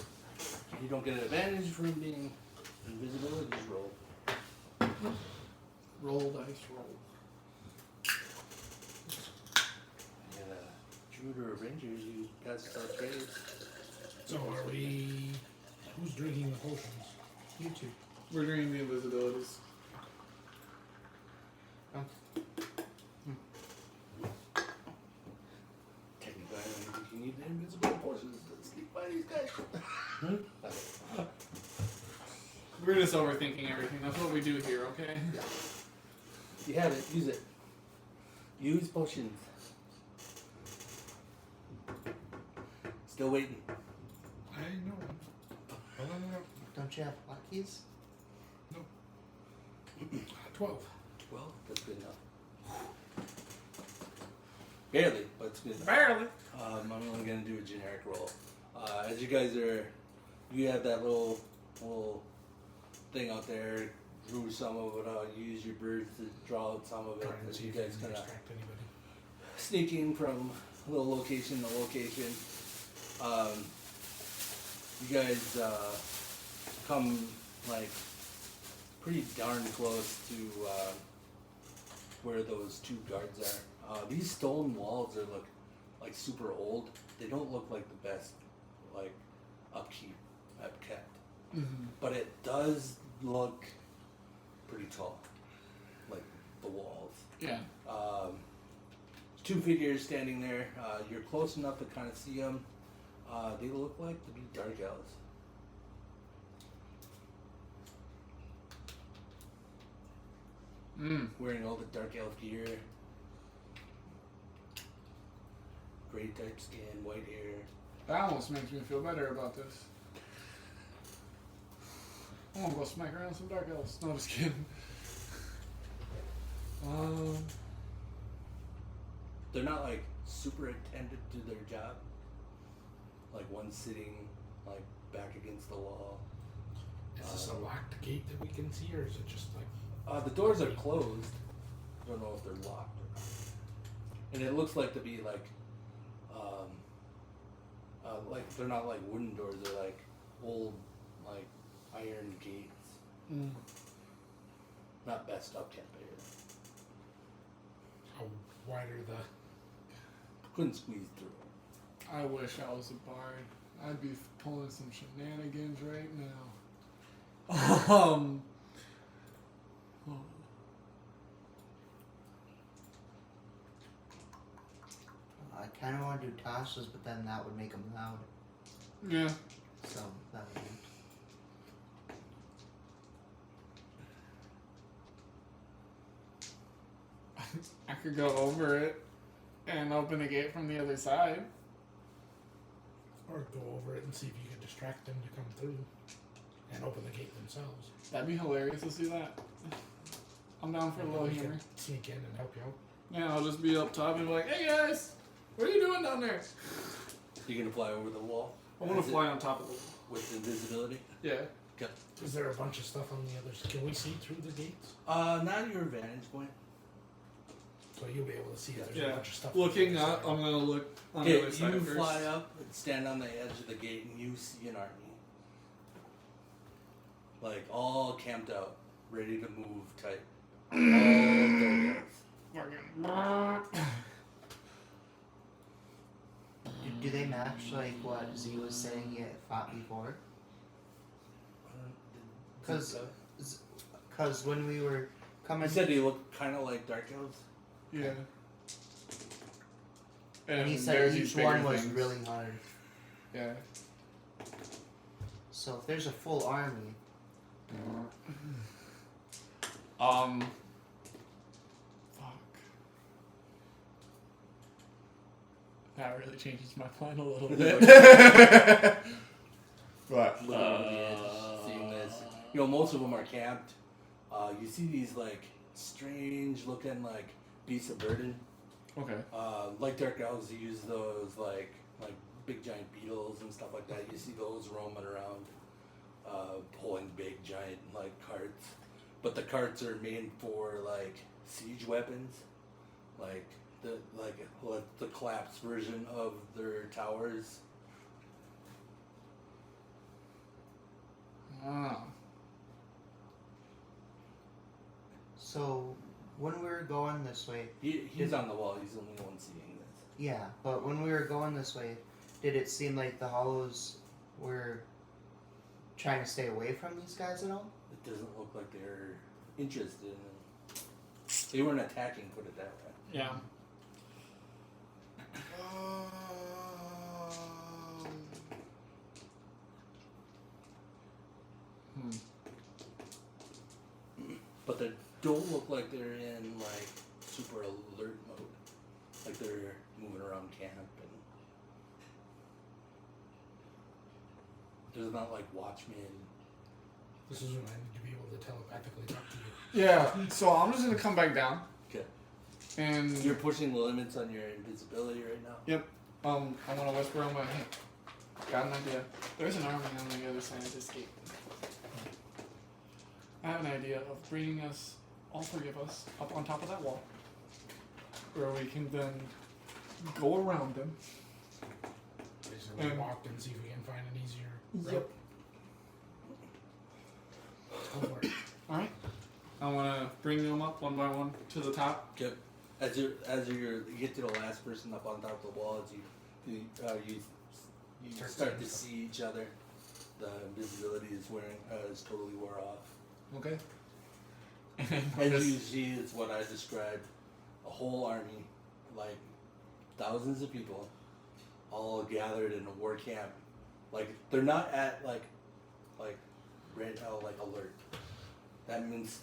You don't get an advantage from being invisible, you just roll. Roll dice, roll. And Druid or Ranger, you guys start trades. So are we? Who's drinking the potions? You two. We're doing the invisibilities. Technically, I don't think you need the invisible potions to sneak by these guys. We're just overthinking everything. That's what we do here, okay? You have it, use it. Use potions. Still waiting. I know. Don't you have hotkeys? 12. 12, that's good enough. Barely, but it's good enough. Barely. I'm only gonna do a generic roll. As you guys are, you have that little thing out there. Drew some of it out. Use your birds to draw out some of it. Trying to As see you if guys can kind of distract anybody. sneaking from little location to location. You guys come like pretty darn close to where those two guards are. These stone walls are look like super old. They don't look like the best like upkeep I've kept, but it does look pretty tall, like the walls. Yeah. Two figures standing there. You're close enough to kind of see them. They look like to be dark elves. Wearing all the dark elf gear. Gray type skin, white hair. That almost makes me feel better about this. I want to go smack around some dark elves. No, just kidding. They're not like super attentive to their job. Like one sitting like back against the wall. Is this a locked gate that we can see, or is it just like? The doors are closed. I don't know if they're locked or not. And it looks like to be like they're not like wooden doors. They're like old like iron gates. Not best up kept here. How wide are the? Couldn't squeeze through. I wish I was a bard. I'd be pulling some shenanigans right now. I kind of want to do Tasha's, but then that would make them loud. Yeah. So that would. I could go over it and open the gate from the other side. Or go over it and see if you can distract them to come through, and open the gate themselves. That'd be hilarious to see that. I'm down for a little We humor. can sneak in and help you out. Yeah, I'll just be up top and be like, "Hey guys, what are you doing down there?" You're gonna fly over the wall I want to fly on top of it. with invisibility. Yeah. Okay. Is there a bunch of stuff on the others? Can we see through the gates? Not your vantage point. So you'll be able to see if there's a Yeah. bunch of stuff. Looking on the up, other side. I'm gonna look on Okay, the other side you first. fly up and stand on the edge of the gate, and you see an army, like all camped out, ready to move type. All dark elves. Do they match like what Z was saying he had fought before? Because when we were Come You and said they look kind of like dark elves. Yeah. And he there's said these each bigger one was things. really hard. Yeah. So if there's a full army, Fuck. That really changes my plan a little bit. But Looking over the edge, seeing this. You know, most of them are camped. You see these like strange looking like beasts of burden. okay. Like dark elves, you use those like big giant beetles and stuff like that. You see those roaming around, pulling big giant like carts. But the carts are made for like siege weapons, like the collapsed version of their towers. Ah. so when we were going this way, He's on the wall. He's the only one seeing this. yeah, but when we were going this way, did it seem like the hollows were trying to stay away from these guys at all? It doesn't look like they're interested in them. They weren't attacking, put it that way. Yeah. But they don't look like they're in like super alert mode. Like they're moving around camp and there's not like watchmen. This is when I need to be able to telepathically talk to you. Yeah. So I'm just gonna come back down. Okay. And You're pushing the limits on your invisibility right now. I'm gonna whisper on my head. Got an idea. There's an army on the other side of this gate. I have an idea of bringing us, all three of us, up on top of that wall, where we can then go around them. Basically, walk and see if we can find an easier route. Go for it. All right. I want to bring them up one by one to the top. Okay. As you get to the last person up on top of the wall, as you start to see each other. The invisibility is totally wore off. Okay. As you see, it's what I described: a whole army, like thousands of people, all gathered in a war camp. Like they're not at like right now like alert. That means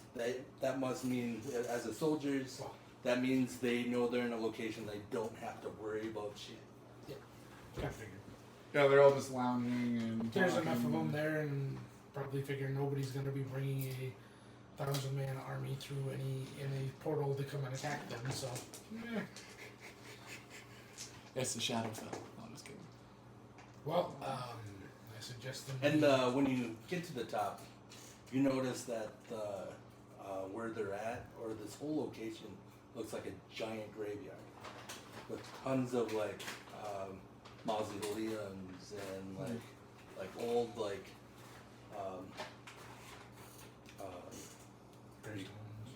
that must mean as a soldiers, that means they know they're in a location they don't have to worry about shit. I figured. Yeah, they're all just lounging and. There's talking. enough of them there, and probably figure nobody's going to be bringing a 1,000-man army through any portal to come and attack them. So, It's the Shadowfell. No, I'm just kidding. well, I suggest them. And when you get to the top, you notice that where they're at, or this whole location, looks like a giant graveyard with tons of like mausoleums and like old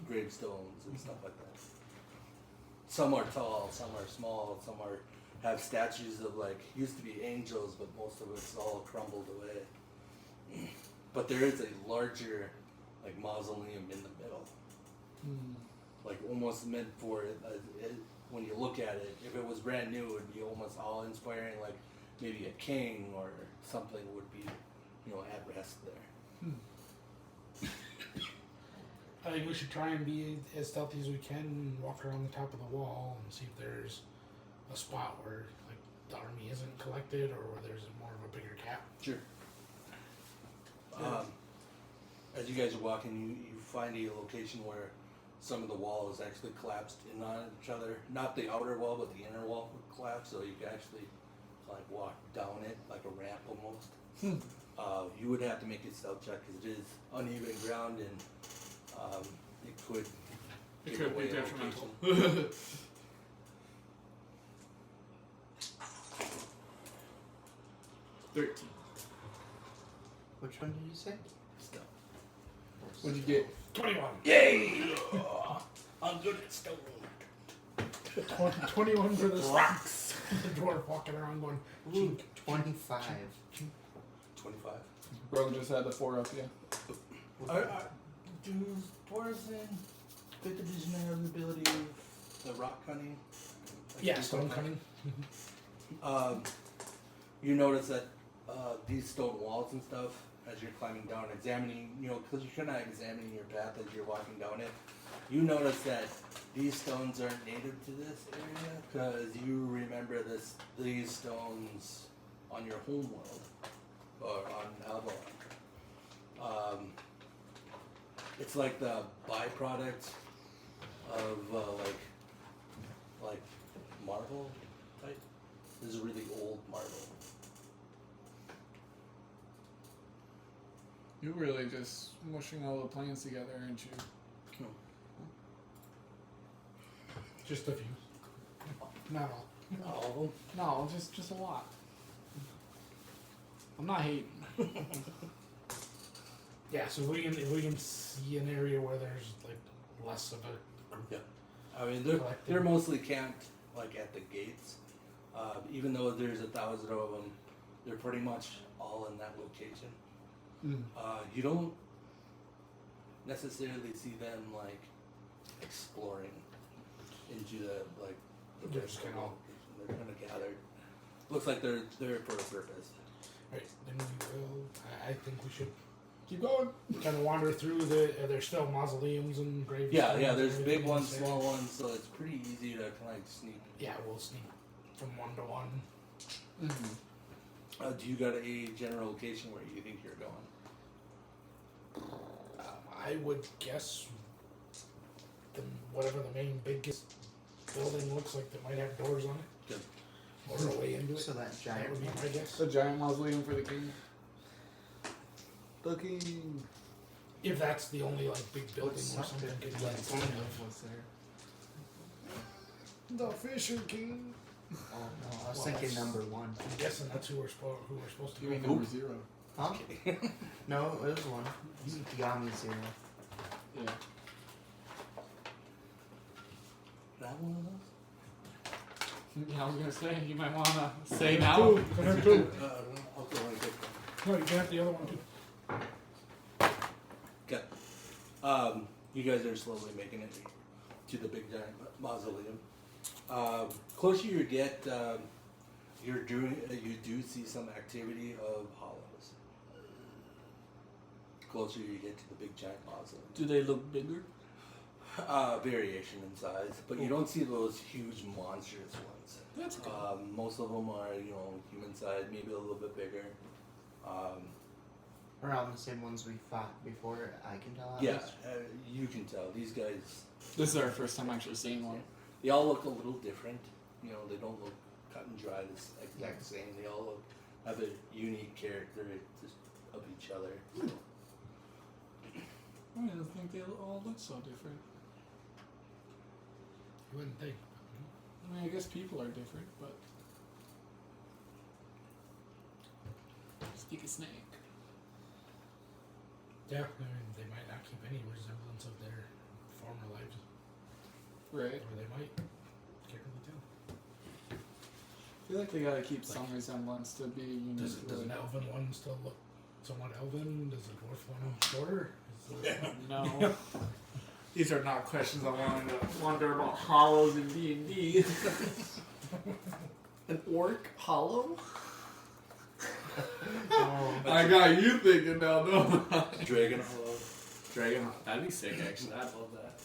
gravestones and stuff like that. Some are tall, some are small, some have statues of like used to be angels, but most of it's all crumbled away. But there is a larger like mausoleum in the middle, like almost meant for it. When you look at it, if it was brand new, it would be almost awe-inspiring. Like maybe a king or something would be, at rest there. I think we should try and be as stealthy as we can and walk around the top of the wall and see if there's a spot where like the army isn't collected or where there's more of a bigger gap. Sure. As you guys are walking, you find a location where some of the wall is actually collapsed in on each other. Not the outer wall, but the inner wall would collapse, so you can actually like walk down it like a ramp almost. You would have to make a stealth check because it is uneven ground and it could give away be a detrimental. location. 13. Which one did you say? Stealth. What'd you get? 21. Yay! I'm good at stealth. 21 for the rocks. The dwarf walking around going, Ooh, 25. 25. Bro just had the 4 up, yeah. Do dwarves and fifth edition has the ability of the rock cutting. Like Yeah, you stone said. cutting. You notice that these stone walls and stuff, as you're climbing down, examining, because you're kind of examining your path as you're walking down it, you notice that these stones aren't native to this area because you remember these stones on your home world or on Avalon. It's like the byproduct of like marble type. This is really old marble. You're really just mushing all the plans together, aren't you? Just a few. Not all. Oh, No, just a lot. I'm not hating. Yeah, so if we can see an area where there's like less of a group. yeah. I mean, they're mostly camped like at the gates. Even though there's 1,000 of them, they're pretty much all in that location. You don't necessarily see them like exploring into the They're just kinda all- location. They're kind of gathered. Looks like they're there for a purpose. Right, then we will. I think we should Keep going. kind of wander through the. There's still mausoleums and graves. Yeah, there's big ones, small ones, so it's pretty easy to kind of like sneak. Yeah, we'll sneak from one to one. Do you got a general location where you think you're going? I would guess whatever the main biggest building looks like that might have doors on it. Good. Or a way into it. So that That giant would be my guess. The giant mausoleum for the king. The king. If that's the only like big building What's or up something. there? could Yeah, be it's inside only of. was there. The Fisher King. Oh no, I was Well, thinking that's- number one. I'm guessing that's who we're supposed to You go. mean for. number 0? Huh? No, it was one. Yami 0. Yeah. That one of those? Yeah, I was gonna say, you might wanna say now. Two. Can I have two? I'll go and get them. No, you can have the other one too. Okay. You guys are slowly making it to the big giant mausoleum. Closer you get, you do see some activity of hollows. Closer you get to the big giant mausoleum. Do they look bigger? Variation in size, but you don't see those huge monstrous ones. That's good. Most of them are, human size, maybe a little bit bigger. Around the same ones we fought before, I can tell. At Yeah, least. you can tell these guys. This is our first time actually seeing one. They all look a little different. They don't look cut and dry the exact same. They all have a unique character of each other. I don't think they all look so different. You wouldn't think. I mean, I guess people are different, but. Speak a snake. Yeah, I mean, they might not keep any resemblance of their former lives, Right. or they might. Can't really tell. I feel like they gotta keep some resemblance to be unique. Does an elven one still look somewhat elven? Does a dwarf one shorter? No. These are not questions I wanted to wonder about hollows in D&D. An orc hollow? Oh, I got you thinking now, no. Dragon Hollow. Dragon, that'd be sick actually. I'd love that.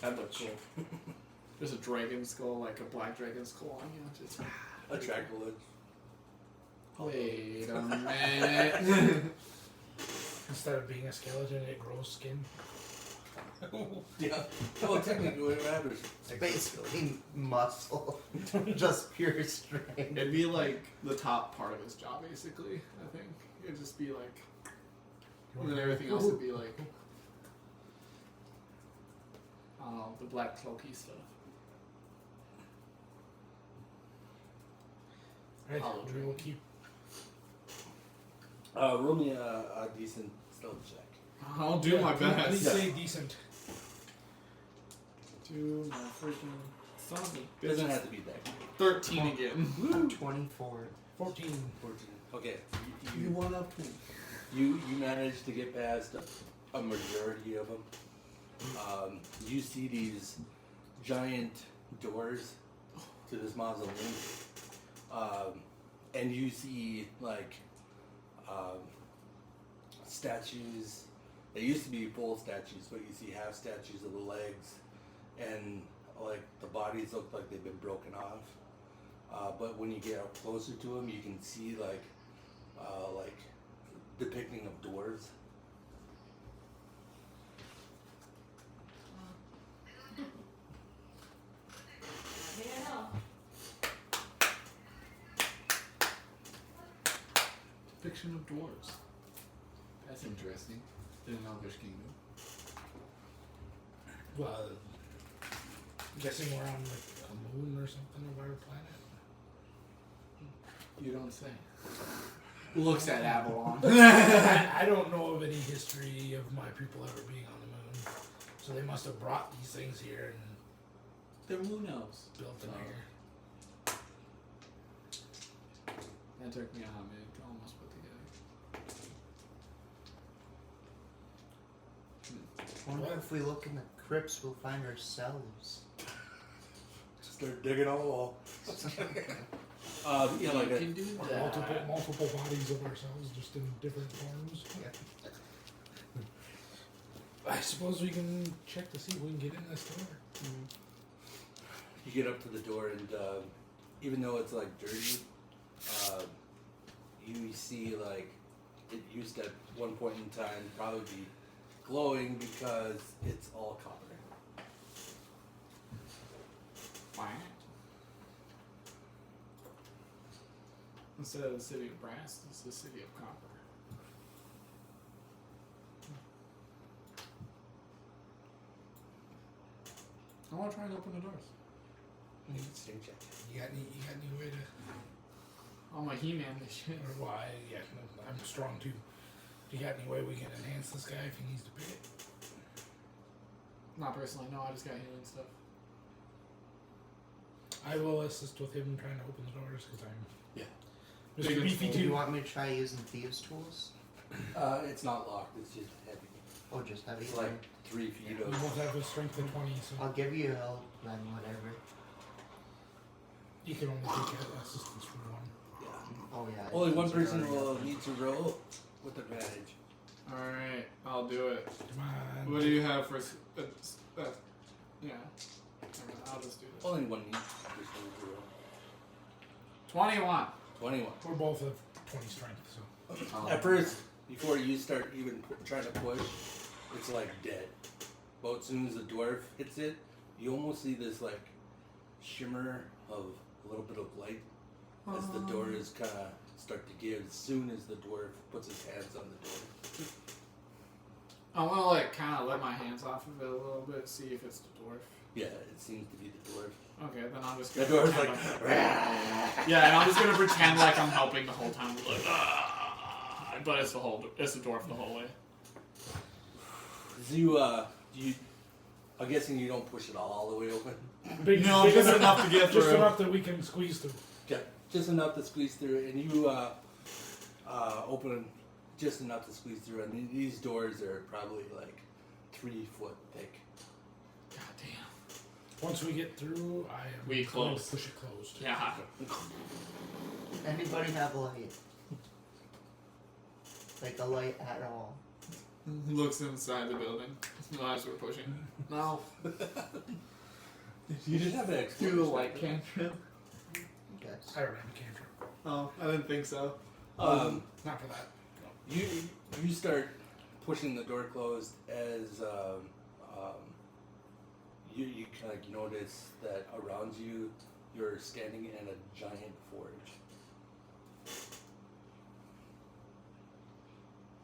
That'd look cool. There's a dragon skull, like a black dragon skull on you. Just A Draculid. wait a minute. Instead of being a skeleton, it grows skin. Yeah. Well, technically, what happens? it's basically muscle, just pure strength. It'd be like the top part of his jaw, basically. I think it'd just be like, and then everything else would be like, the black cloaky stuff. Right, Hollow we will keep. Roll me a decent stealth check. I'll do my At least best. say decent. Do my freaking son of a It doesn't bitch. have to be that good. 13 again. 24. 14. 14. Okay. You won up me. You managed to get past a majority of them. You see these giant doors to this mausoleum, and you see like statues. They used to be full statues, but you see half statues of the legs, and like the bodies look like they've been broken off. But when you get up closer to them, you can see like depicting of dwarves. Depiction of dwarves. That's interesting. In an Elvish kingdom. Well, I'm guessing we're on like a moon or something of our planet. You don't say. Looks at Avalon. I don't know of any history of my people ever being on the moon, so they must have brought these things here and They're moon elves. built them Oh. here. That took me a hot minute to almost put together. I wonder if we look in the crypts, we'll find ourselves. Start digging a hole. Yeah, like You a, can do Or that. multiple bodies of ourselves, just in different forms. I suppose we can check to see if we can get in this door. you get up to the door, and even though it's like dirty, you see like it used to at one point in time probably be glowing because it's all copper. Why? Instead of the city of brass, it's the city of copper. I want to try and open the doors. You can stay check. You got any way to? Oh my He-Man, this shit. Or why? Yeah, no, I'm strong too. You got any way we can enhance this guy if he needs to pick it? Not personally, no. I just got healing stuff. I will assist with him trying to open the doors because I'm Yeah. Mr. Beefy Do you too. want me to try using thieves' tools? It's not locked. It's just heavy. Oh, just heavy? It's like 3 feet We of. both have a strength of 20, so I'll give you help, then whatever. you can only take assistance from one. Yeah. Oh, yeah. Only one it's person already will up. need to roll with advantage. Alright, I'll do it. Come on. What do you have for... yeah. Never mind, I'll just do this. Only one needs to roll. 21. 21. We're both of 20 strength, so. Oh. At first, before you start even trying to push, it's like dead. But as soon as the dwarf hits it, you almost see this like shimmer of a little bit of light as the doors kind of start to give. As soon as the dwarf puts his hands on the door. I want to like kind of let my hands off of it a little bit, see if it's the dwarf. Yeah, it seems to be the dwarf. Okay, then I'm just The gonna. dwarf's pretend like, I'm- yeah, and I'm just gonna pretend like I'm helping the whole time. Like, but it's the dwarf the whole way. I'm guessing you don't push it all the way open. No, just enough to get Just through. enough that we can squeeze through. Yeah, just enough to squeeze through, and you open just enough to squeeze through. And these doors are probably like 3 foot thick. God damn. Once we get through, I am We going to close. push it closed. Yeah. Anybody have a light? Like a light at all? Looks inside the building as we're pushing. No. You just have to Do the light cantrip. Yes. I don't have a cantrip. Oh, I didn't think so. Not for that. You start pushing the door closed as you kind of notice that around you you're standing in a giant forge.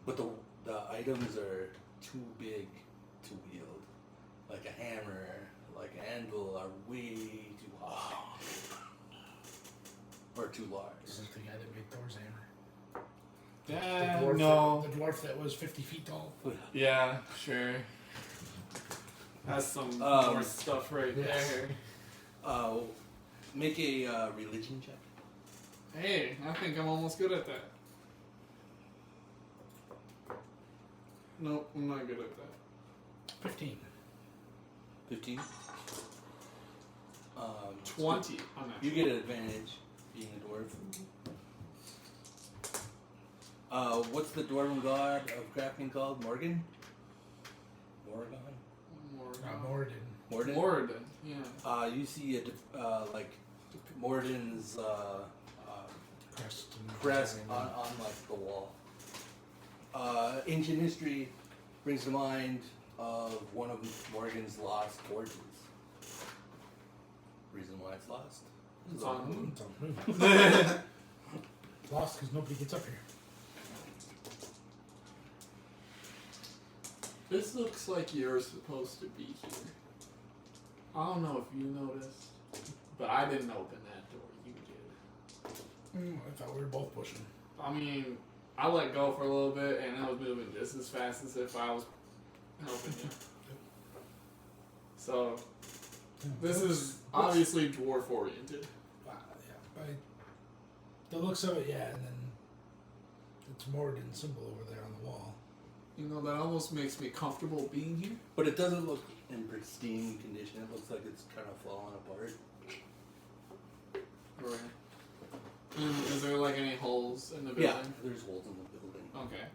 But the items are too big to wield. Like a hammer, like an anvil are way too high. Or too large. This is the guy that made Thor's hammer. Yeah, The dwarf no. the dwarf that was 50 feet tall. Yeah, sure. That's some more stuff right yes. there. Make a religion check. Hey, I think I'm almost good at that. Nope, I'm not good at that. 15. 15. 20. I'm not You sure. get an advantage being a dwarf. What's the dwarven god of crafting called? Morgan? Morgan? Morden. Morden? Morden, yeah. You see like Morden's Crest. and crest design. on like the wall. Ancient history brings to mind of one of Morgan's lost torches. Reason why it's lost? It's on the moon. It's on the moon. It's lost because nobody gets up here. This looks like you're supposed to be here. I don't know if you noticed, but I didn't open that door. You did. I thought we were both pushing. I mean, I let go for a little bit, and I was moving just as fast as if I was helping you. So, this is obviously dwarf oriented. Yeah, by the looks of it, yeah, and then it's Morden symbol over there on the wall. You know, that almost makes me comfortable being here. But it doesn't look in pristine condition. It looks like it's kind of falling apart. Right. And is there like any holes in the building? Yeah, there's holes in the building. Okay.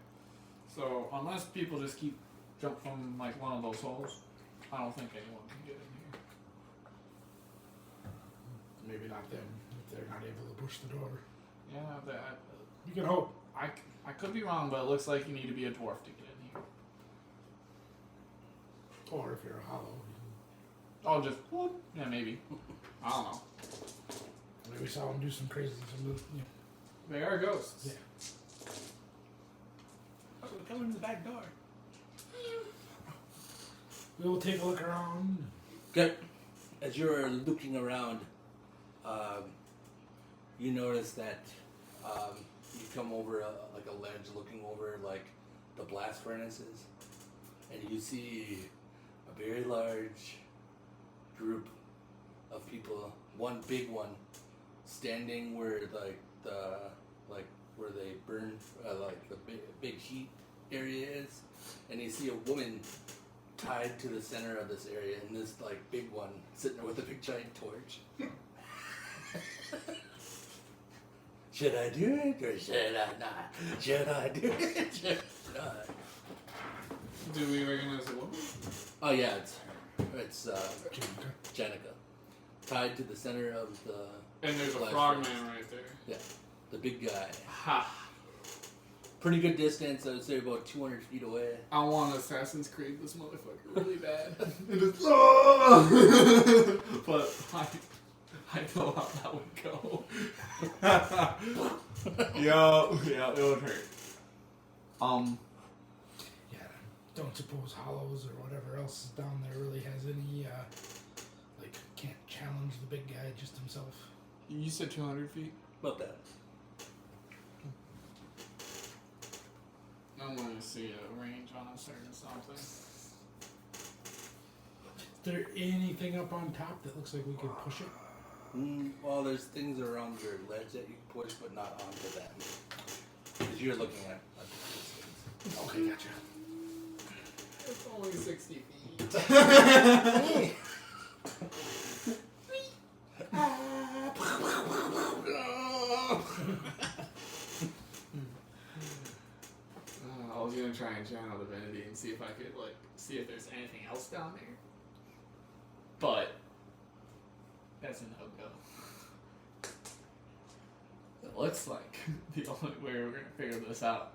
So, unless people just keep jump from like one of those holes, I don't think anyone can get in here. Maybe not them if they're not able to push the door. Yeah, that. You can hope. I could be wrong, but it looks like you need to be a dwarf to get in here. Or if you're a hollow. Oh, just whoop. Yeah, maybe. I don't know. Maybe we saw him do some crazy. They are ghosts. Yeah. Oh, we're coming to the back door. We will take a look around. Okay. As you're looking around, you notice that you come over like a ledge looking over like the blast furnaces, and you see a very large group of people, one big one, standing where where they burn like the big heat area is, and you see a woman tied to the center of this area, and this like big one sitting there with a big giant torch. Should I do it or should I not? Should I do it? Should I not? Do we recognize the woman? Oh yeah, it's Janica. Jenica, tied to the center of the And there's a blast frogman furnace. right there. Yeah, the big guy. Ha! Pretty good distance. I would say about 200 feet away. I want Assassin's Creed this motherfucker really bad. It is. But I know how that would go. Yeah, it would hurt. Yeah, don't suppose hollows or whatever else is down there really has any, like, can't challenge the big guy just himself. You said 200 feet? About that. I want to see a range on a certain something. Is there anything up on top that looks like we could push it? Well, there's things around your ledge that you can push, but not onto them. Because you're looking at the distance. Okay, gotcha. It's only 60 feet. I was gonna try and channel divinity and see if I could see if there's anything else down there, but that's a no-go. It looks like the only way we're gonna figure this out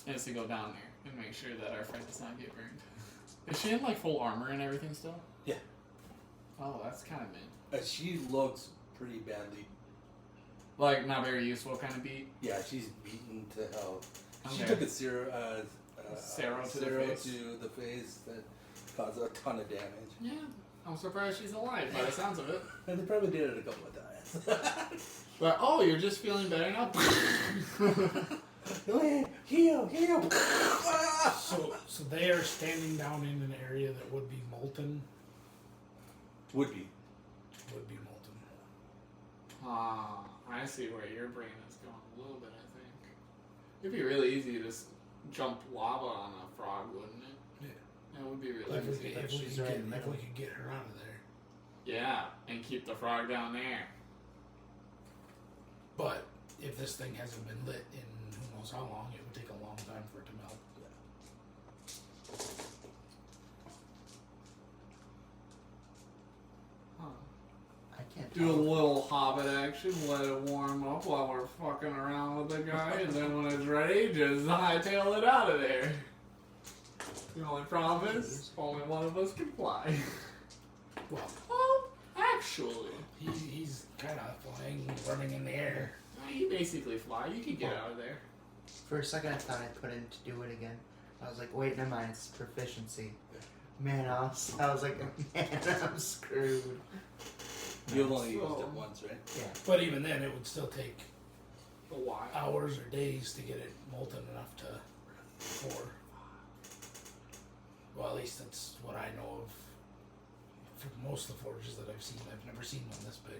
is to go down there and make sure that our friend does not get burned. Is she in full armor and everything still? Yeah. Oh, that's kind of mid. She looks pretty badly. Not very useful kind of beat. Yeah, she's beaten to hell. She Okay. took a Sarah to the face that caused a ton of damage. Yeah, I'm surprised she's alive by the sounds of it. And they probably did it a couple of times. But you're just feeling better now. Heal! So they are standing down in an area that would be molten. Would be. Would be molten. I see where your brain is going a little bit, I think. It'd be really easy to just jump lava on a frog, wouldn't it? Yeah. It would be really Like if but we she's could right get, in the if middle. we could get her out of there. Yeah, and keep the frog down there. But if this thing hasn't been lit in who knows how long, it would take a long time for it to melt. Huh. I can't Do a tell. little hobbit action, let it warm up while we're fucking around with the guy, and then when it's ready, just hightail it out of there. The only problem is, only one of us can fly. Well, Actually, he's kind of flying, running in the air. you basically fly. You can get out of there. For a second, I thought I put in to do it again. I was like, wait, never mind, it's proficiency. Man, I was like, man, I'm screwed. You've only So- used it once, right? Yeah. But even then, it would still take A while. hours or days to get it molten enough to pour. Well, at least that's what I know of. For most of the forges that I've seen, I've never seen one this big,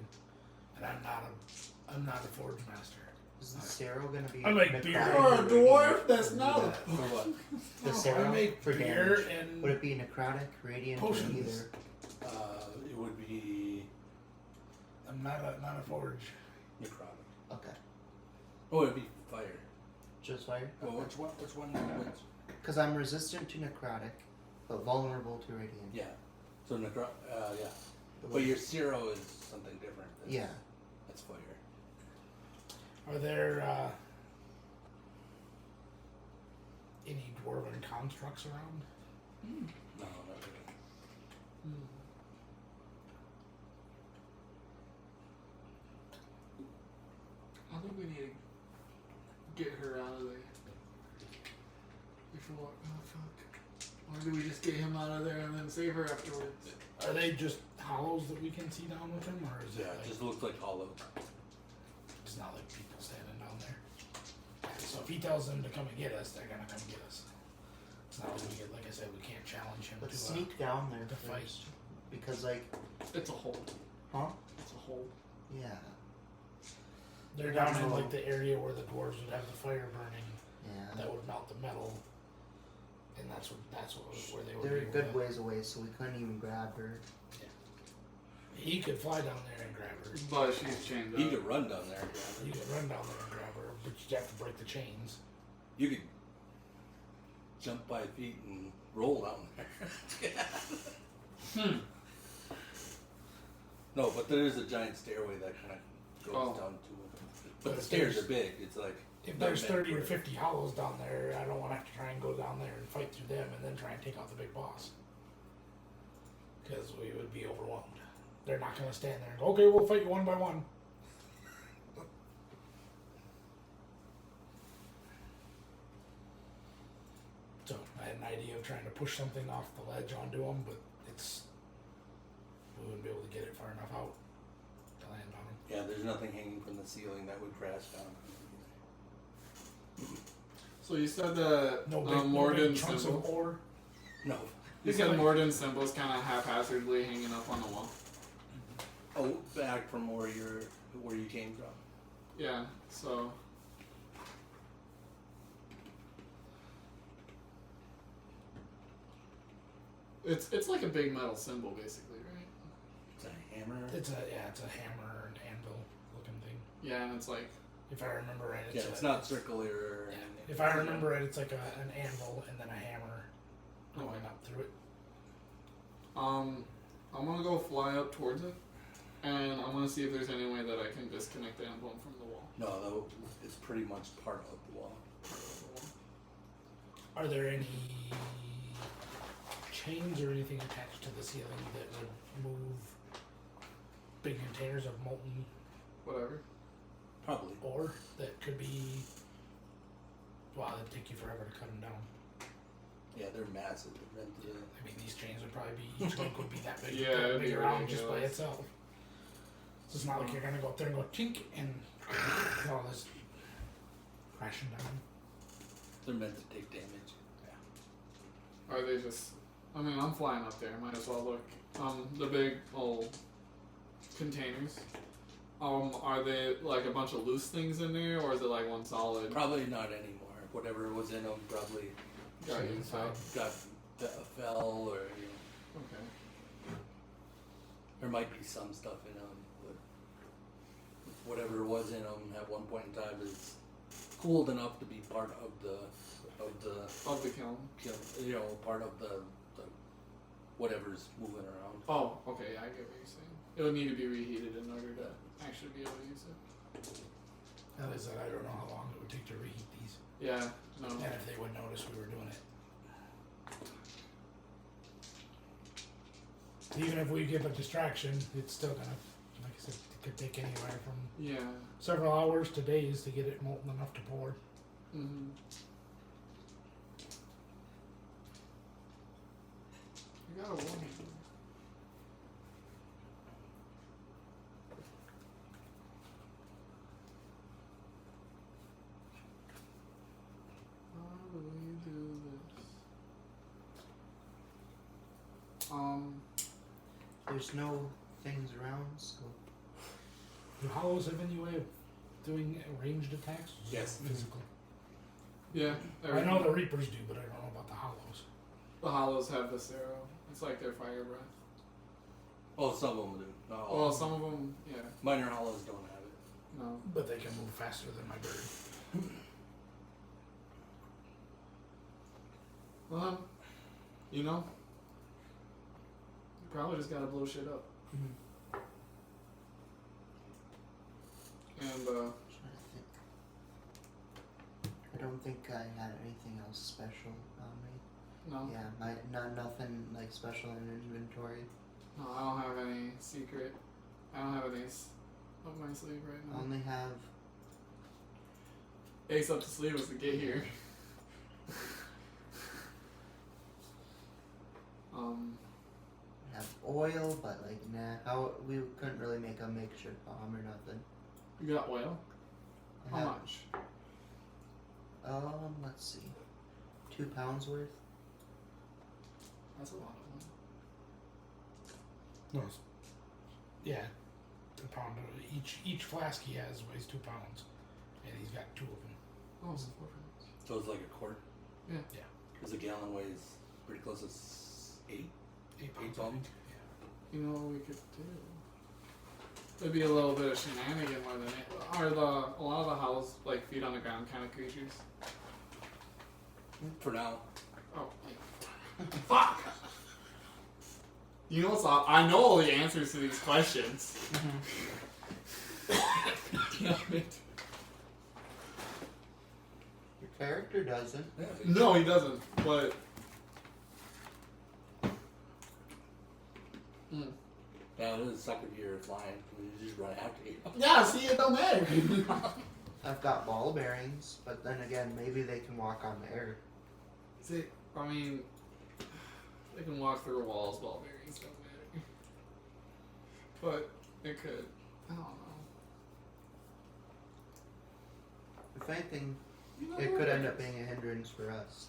and I'm not a forge master. Is the Cero gonna be? I make necrotic beer. or You're a dwarf? That's would it be not a- that? For what? The I Cero make for beer damage. and Would it be necrotic, radiant, Potions. or either? It would be I'm not a forge. necrotic. Okay, Oh, it'd be fire. just fire. Well, which one? Which one? Which? Because I'm resistant to necrotic, but vulnerable to radiant. Yeah. So yeah. But your Cero is something different. Yeah. That's fire. Are there any dwarven constructs around? No, not really. I think we need to get her out of there. Before, oh fuck. Or do we just get him out of there and then save her afterwards? Are they just hollows that we can see down with him, or is Yeah, it it like, just looks like hollow. it's not like people standing down there? So if he tells them to come and get us, they're gonna come get us. It's not like I said, we can't challenge him Let's to sneak down there to fight. first. Because, like, It's a hole. huh? It's a hole. Yeah. They're down in like the area where the dwarves would have the fire burning Yeah. that would melt the metal, and that's where they would They're a be good able to- ways away, so we couldn't even grab her. He could fly down there and grab her. But she's chained up. You could run down there. and grab You it. could run down there and grab her, but you'd have to break the chains. You could jump by feet and roll down there. No, but there is a giant stairway that kind of goes Oh. down to it. But But the if stairs there's- are big. It's like If not there's meant 30 for or it. 50 hollows down there, I don't want to have to try and go down there and fight through them and then try and take out the big boss. Because we would be overwhelmed. They're not going to stand there and go, okay, we'll fight you one by one. So I had an idea of trying to push something off the ledge onto them, but we wouldn't be able to get it far enough out to land on them. Yeah, there's nothing hanging from the ceiling that would crash down. So you said that No big, no Morden big chunks symbol. of ore. No. You said Morden symbols kind of haphazardly hanging up on the wall. Oh, back from where you came from. Yeah. So. It's like a big metal symbol, basically, right? It's a hammer. It's a hammer and anvil looking thing. Yeah, and it's like If I remember right, Yeah, it's it's a, not circular or yeah. anything. If I remember right, it's like an anvil and then a hammer going Okay. up through it. I'm gonna go fly up towards it, and I'm gonna see if there's any way that I can disconnect the emblem from the wall. No, though, it's pretty much part of the wall. Part of the wall. Are there any chains or anything attached to the ceiling that would move big containers of molten Whatever. Probably. ore that could be? Wow, that'd take you forever to cut them down. Yeah, they're massive. They're meant to. I mean, these chains would probably be, each link would be that big, Yeah, that it'd big be around just by ridiculous. itself. So it's not like you're gonna go up there and go tink and all this crashing down. They're meant to take damage. Are they just? I mean, I'm flying up there. Might as well look. The big old containers. Are they like a bunch of loose things in there, or is it like one solid? Probably not anymore. Whatever was in them probably Got So inside. got fell, or Okay. there might be some stuff in them, but whatever was in them at one point in time is cooled enough to be part of the Of the kiln. part of the whatever's moving around. Oh, okay, yeah, I get what you're saying. It would need to be reheated in order to actually be able to use it. That is that I don't know how long it would take to reheat these. Yeah, no. And if they would notice we were doing it. Even if we give a distraction, it's still gonna, like I said, it could take anywhere from Yeah. several hours to days to get it molten enough to pour. Mm-hmm. You got a warning. How do we do this? There's no things around, so Do hollows have any way of doing ranged attacks? Yes. Physical. Yeah. I know the Reapers do, but I don't know about the hollows. The hollows have this arrow. It's like their fire breath. Oh, some of them do. Not all. Well, some of them, yeah. Minor hollows don't have it. No. But they can move faster than my bird. Well, you know, you probably just gotta blow shit up. And, trying to think. I don't think I had anything else special on me. no. Yeah, nothing like special in inventory. No, I don't have any secret. I don't have an ace up my sleeve right I now. only have Ace up the sleeve was to get here. I have oil, but like how we couldn't really make a makeshift bomb or nothing. You got oil? I How have, much? let's see, 2 pounds worth. That's a lot of oil. No, yeah, a pound. Each flask he has weighs 2 pounds, and he's got 2 of them. Oh, it's 4 pounds. So it's like a quart. Yeah. Yeah, Because a gallon weighs pretty close to 8. 8 pounds. pounds? Yeah. You know what we could do? It'd be a little bit of shenanigan more than it. Are a lot of the hollows like feet on the ground kind of creatures? For now. Oh, yeah. Fuck! You know what's up? I know all the answers to these questions. Damn it. Your character doesn't. Yeah, No, he doesn't. But. Now it is the second year of flying. You just run after you. Yeah, see, it don't matter. I've got ball bearings, but then again, maybe they can walk on the air. See, I mean, they can walk through walls, ball bearings don't matter. But it could. I don't know. If anything, You know it what? could end up being a hindrance for us.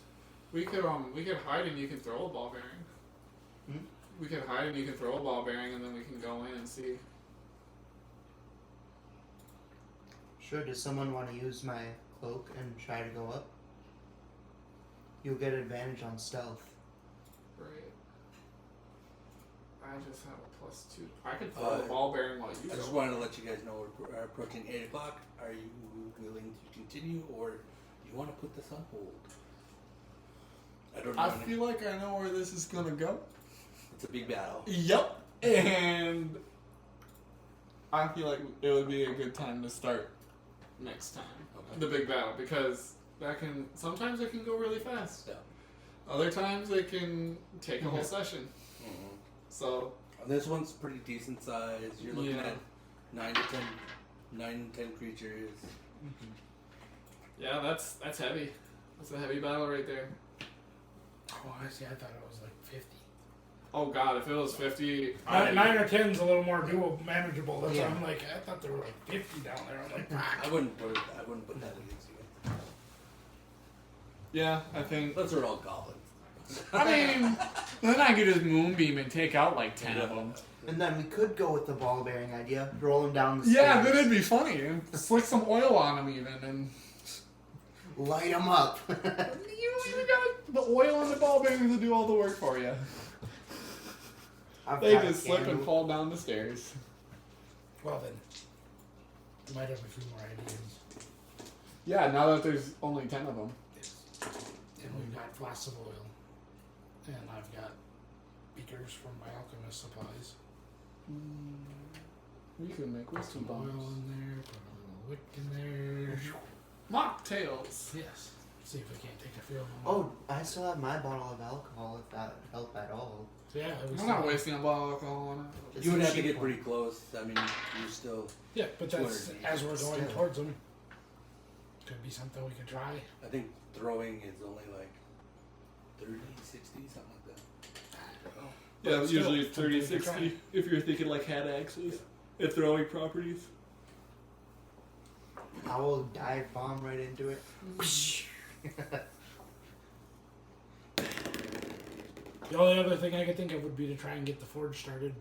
We could hide and you can throw a ball bearing. Hmm? We could hide and you can throw a ball bearing and then we can go in and see. Sure, does someone want to use my cloak and try to go up? You'll get advantage on stealth. Right. I just have a +2. I could throw a ball bearing while you I just throw. wanted to let you guys know we're approaching 8 o'clock. Are you willing to continue, or do you want to put this on hold? I don't know. I feel like I know where this is gonna go. It's a big battle. Yep. And I feel like it would be a good time to start. Next time. Okay. The big battle. Because sometimes it can go really fast. Yeah. Other times it can take a whole session. Mm-hmm. So, This one's pretty decent size. You're looking Yeah. at 9 to 10 creatures. yeah, that's heavy. That's a heavy battle right there. Oh, I see. I thought it was like 50. Oh god, if it was 50, 9 or 10's a little more doable, manageable. That's Yeah. why I'm like, I thought there were like 50 down there. I'm like, I wouldn't put that against you. yeah, I think. Those are all goblins. I mean, then I could just moonbeam and take out like 10 of them. And then we could go with the ball bearing idea, roll them down the Yeah, stairs. then it'd be funny. And slick some oil on them even, and Light them up. you don't even gotta The oil and the ball bearings will do all the work for you. I've They got a just slip and candle. fall down the stairs. Well then, you might have a few more ideas. Yeah, now that there's only 10 of them. And we've got flasks of oil. And I've got beakers from my alchemist supplies. We can make Put whiskey some oil bombs. in there, put a little wick in there. Mocktails. Yes. See if we can't take a few of them. Oh, I still have my bottle of alcohol if that would help at all. So yeah, it was I'm not wasting a bottle of alcohol on it. It's You would a have to cheap get one. pretty close. I mean, you're still. Yeah, but that's 200 as we're going still. towards them. Could be something we could try. I think throwing is only like 30, 60, something like that. I don't know. Yeah, But usually still, 30, something we could 60 if you're thinking like hand axes and throwing properties. I will dive bomb right into it. The only other thing I could think of would be to try and get the forge started,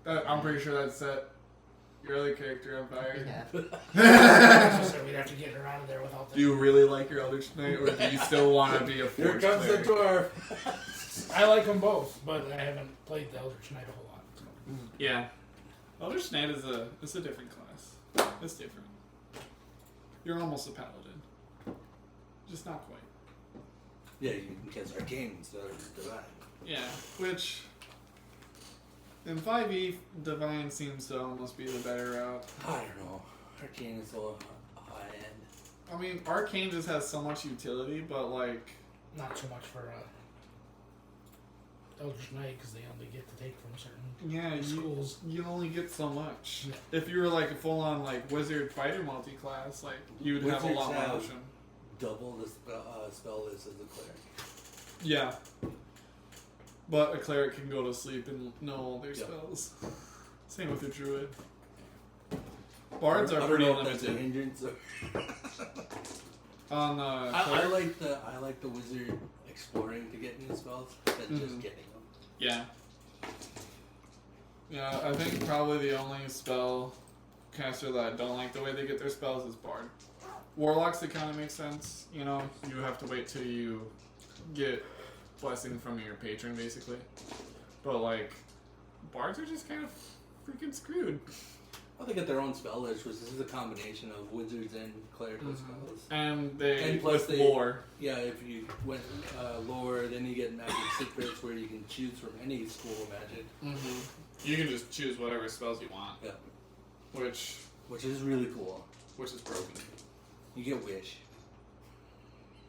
but I'm pretty sure that's set your other character on fire. Yeah. so we'd have to get her out of there without Do you really like your Eldritch Knight, or do you still want to be a Here forge comes the cleric? dwarf. I like them both, but I haven't played the Eldritch Knight a whole lot. So. Yeah. Eldritch Knight is a different class. It's different. You're almost a paladin. Just not quite. Yeah, you can cast arcane instead of divine. Yeah, which in 5e, divine seems to almost be the better route. I don't know. Arcane is a little high end. I mean, arcane just has so much utility, but like, Not so much for Eldritch Knight because they only get to take from certain yeah, schools. you only get so much. Yeah. If you were like a full-on like wizard fighter multi-class, like you would have a Wizards lot more have- option. Double the spell list as a cleric. Yeah. But a cleric can go to sleep and know all their Yeah. spells. Same with a druid. Bards I are don't pretty know if that's a limited. hindrance. Or On I cleric? like the wizard exploring to get new spells than just Mhm. getting them. Yeah. Yeah, I think probably the only spell caster that I don't like the way they get their spells is Bard. Warlocks, it kind of makes sense. You know, you have to wait till you get blessing from your patron, basically. But, like, Bards are just kind of freaking screwed. Well, they get their own spell list, which is a combination of wizards and clerical spells. And they, And plus with they- lore. Yeah, if you went lower, then you get magic secrets where you can choose from any school of magic. You can just choose whatever spells you want. Yeah, Which which is really cool. is broken. You get wish.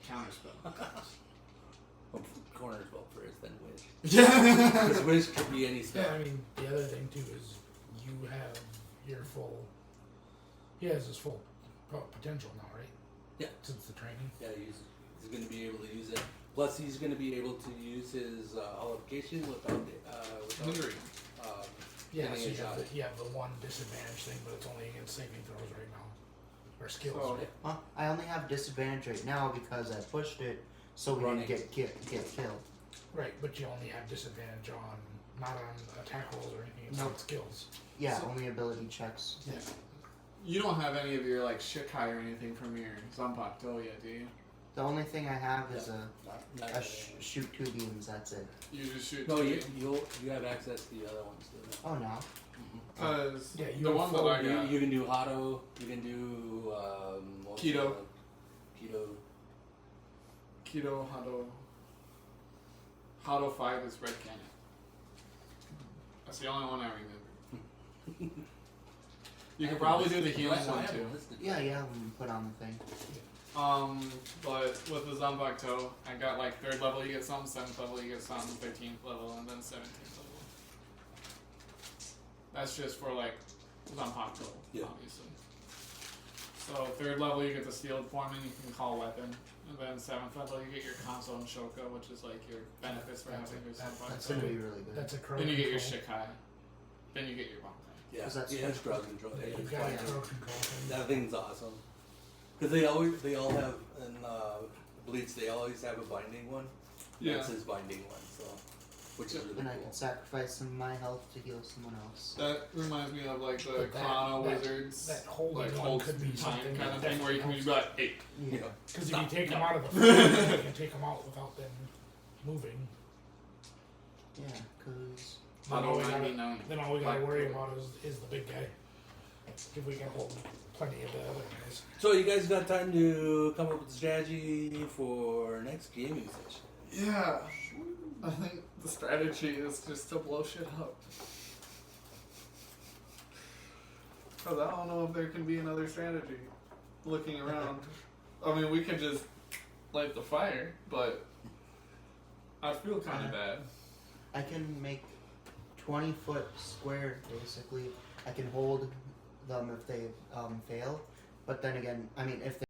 Counterspell. Well, corner spell first, then wish. Yeah. Because wish could be any spell. Yeah, I mean, the other thing too is you have your full. He has his full potential now, right? Yeah. Since the training. Yeah, he's going to be able to use it. Plus, he's going to be able to use his allocation without Hindering. Yeah, getting so a shot. you have the one disadvantage thing, but it's only against saving throws right now. Or skills. So- right? Huh? I only have disadvantage right now because I pushed it so we Running. didn't get killed. Right, but you only have disadvantage on, not on attack rolls or anything, it's No. on skills. Yeah, So- only ability checks. Yeah. You don't have any of your like Shikai or anything from your Zanpakuto yet, do you? The only thing I have is Not a shoot 2 beams, that's it. You just shoot. No, two you beams. you have access to the other ones too. Oh, no. Cause Yeah, you the have one that full- I got, You can do Hado. You can do what's Keto. the- Keto. Keto Hado 5 is Red Cannon. That's the only one I remember. You could probably do the healing I one have too. it listed. Yeah, we can put on the thing. But with the Zanpakuto, I got like 3rd level you get some, 7th level you get some, 13th level, and then 17th level. That's just for like Zanpakuto, Yeah. obviously. So 3rd level you get the sealed form and you can call weapon. And then 7th level you get your console and Shoko, which is like your benefits for having your That's gonna Zanpakuto. be really good. That's a crow Then you get your control. Shikai. Then you get your Bankai. Yeah, 'Cause that's he has special. crowd control. Yeah, Yeah, you've it's got a fine. crow control thing. That thing's awesome. Because they all have in Bleach, they always have a binding one. Yeah. That's his binding one. So which is really And I cool. can sacrifice some of my health to heal someone else. That reminds me of like the But Chrono that- Wizards, that holding like one hold could be time something kind that of thing, where you can definitely be like, hey, Yeah. Because if you take them No. out of the field, you can take them out without them moving. Yeah, because Then all we gotta, 99. then all we gotta Like, worry about is the big guy. If we can hold plenty of the other guys. So you guys got time to come up with a strategy for next gaming session. Yeah. I think the strategy is just to blow shit up. Because I don't know if there can be another strategy. Looking around. I mean, we could just light the fire, but I feel kind of bad. I can make 20-foot square, basically. I can hold them if they fail. But then again, I mean, if they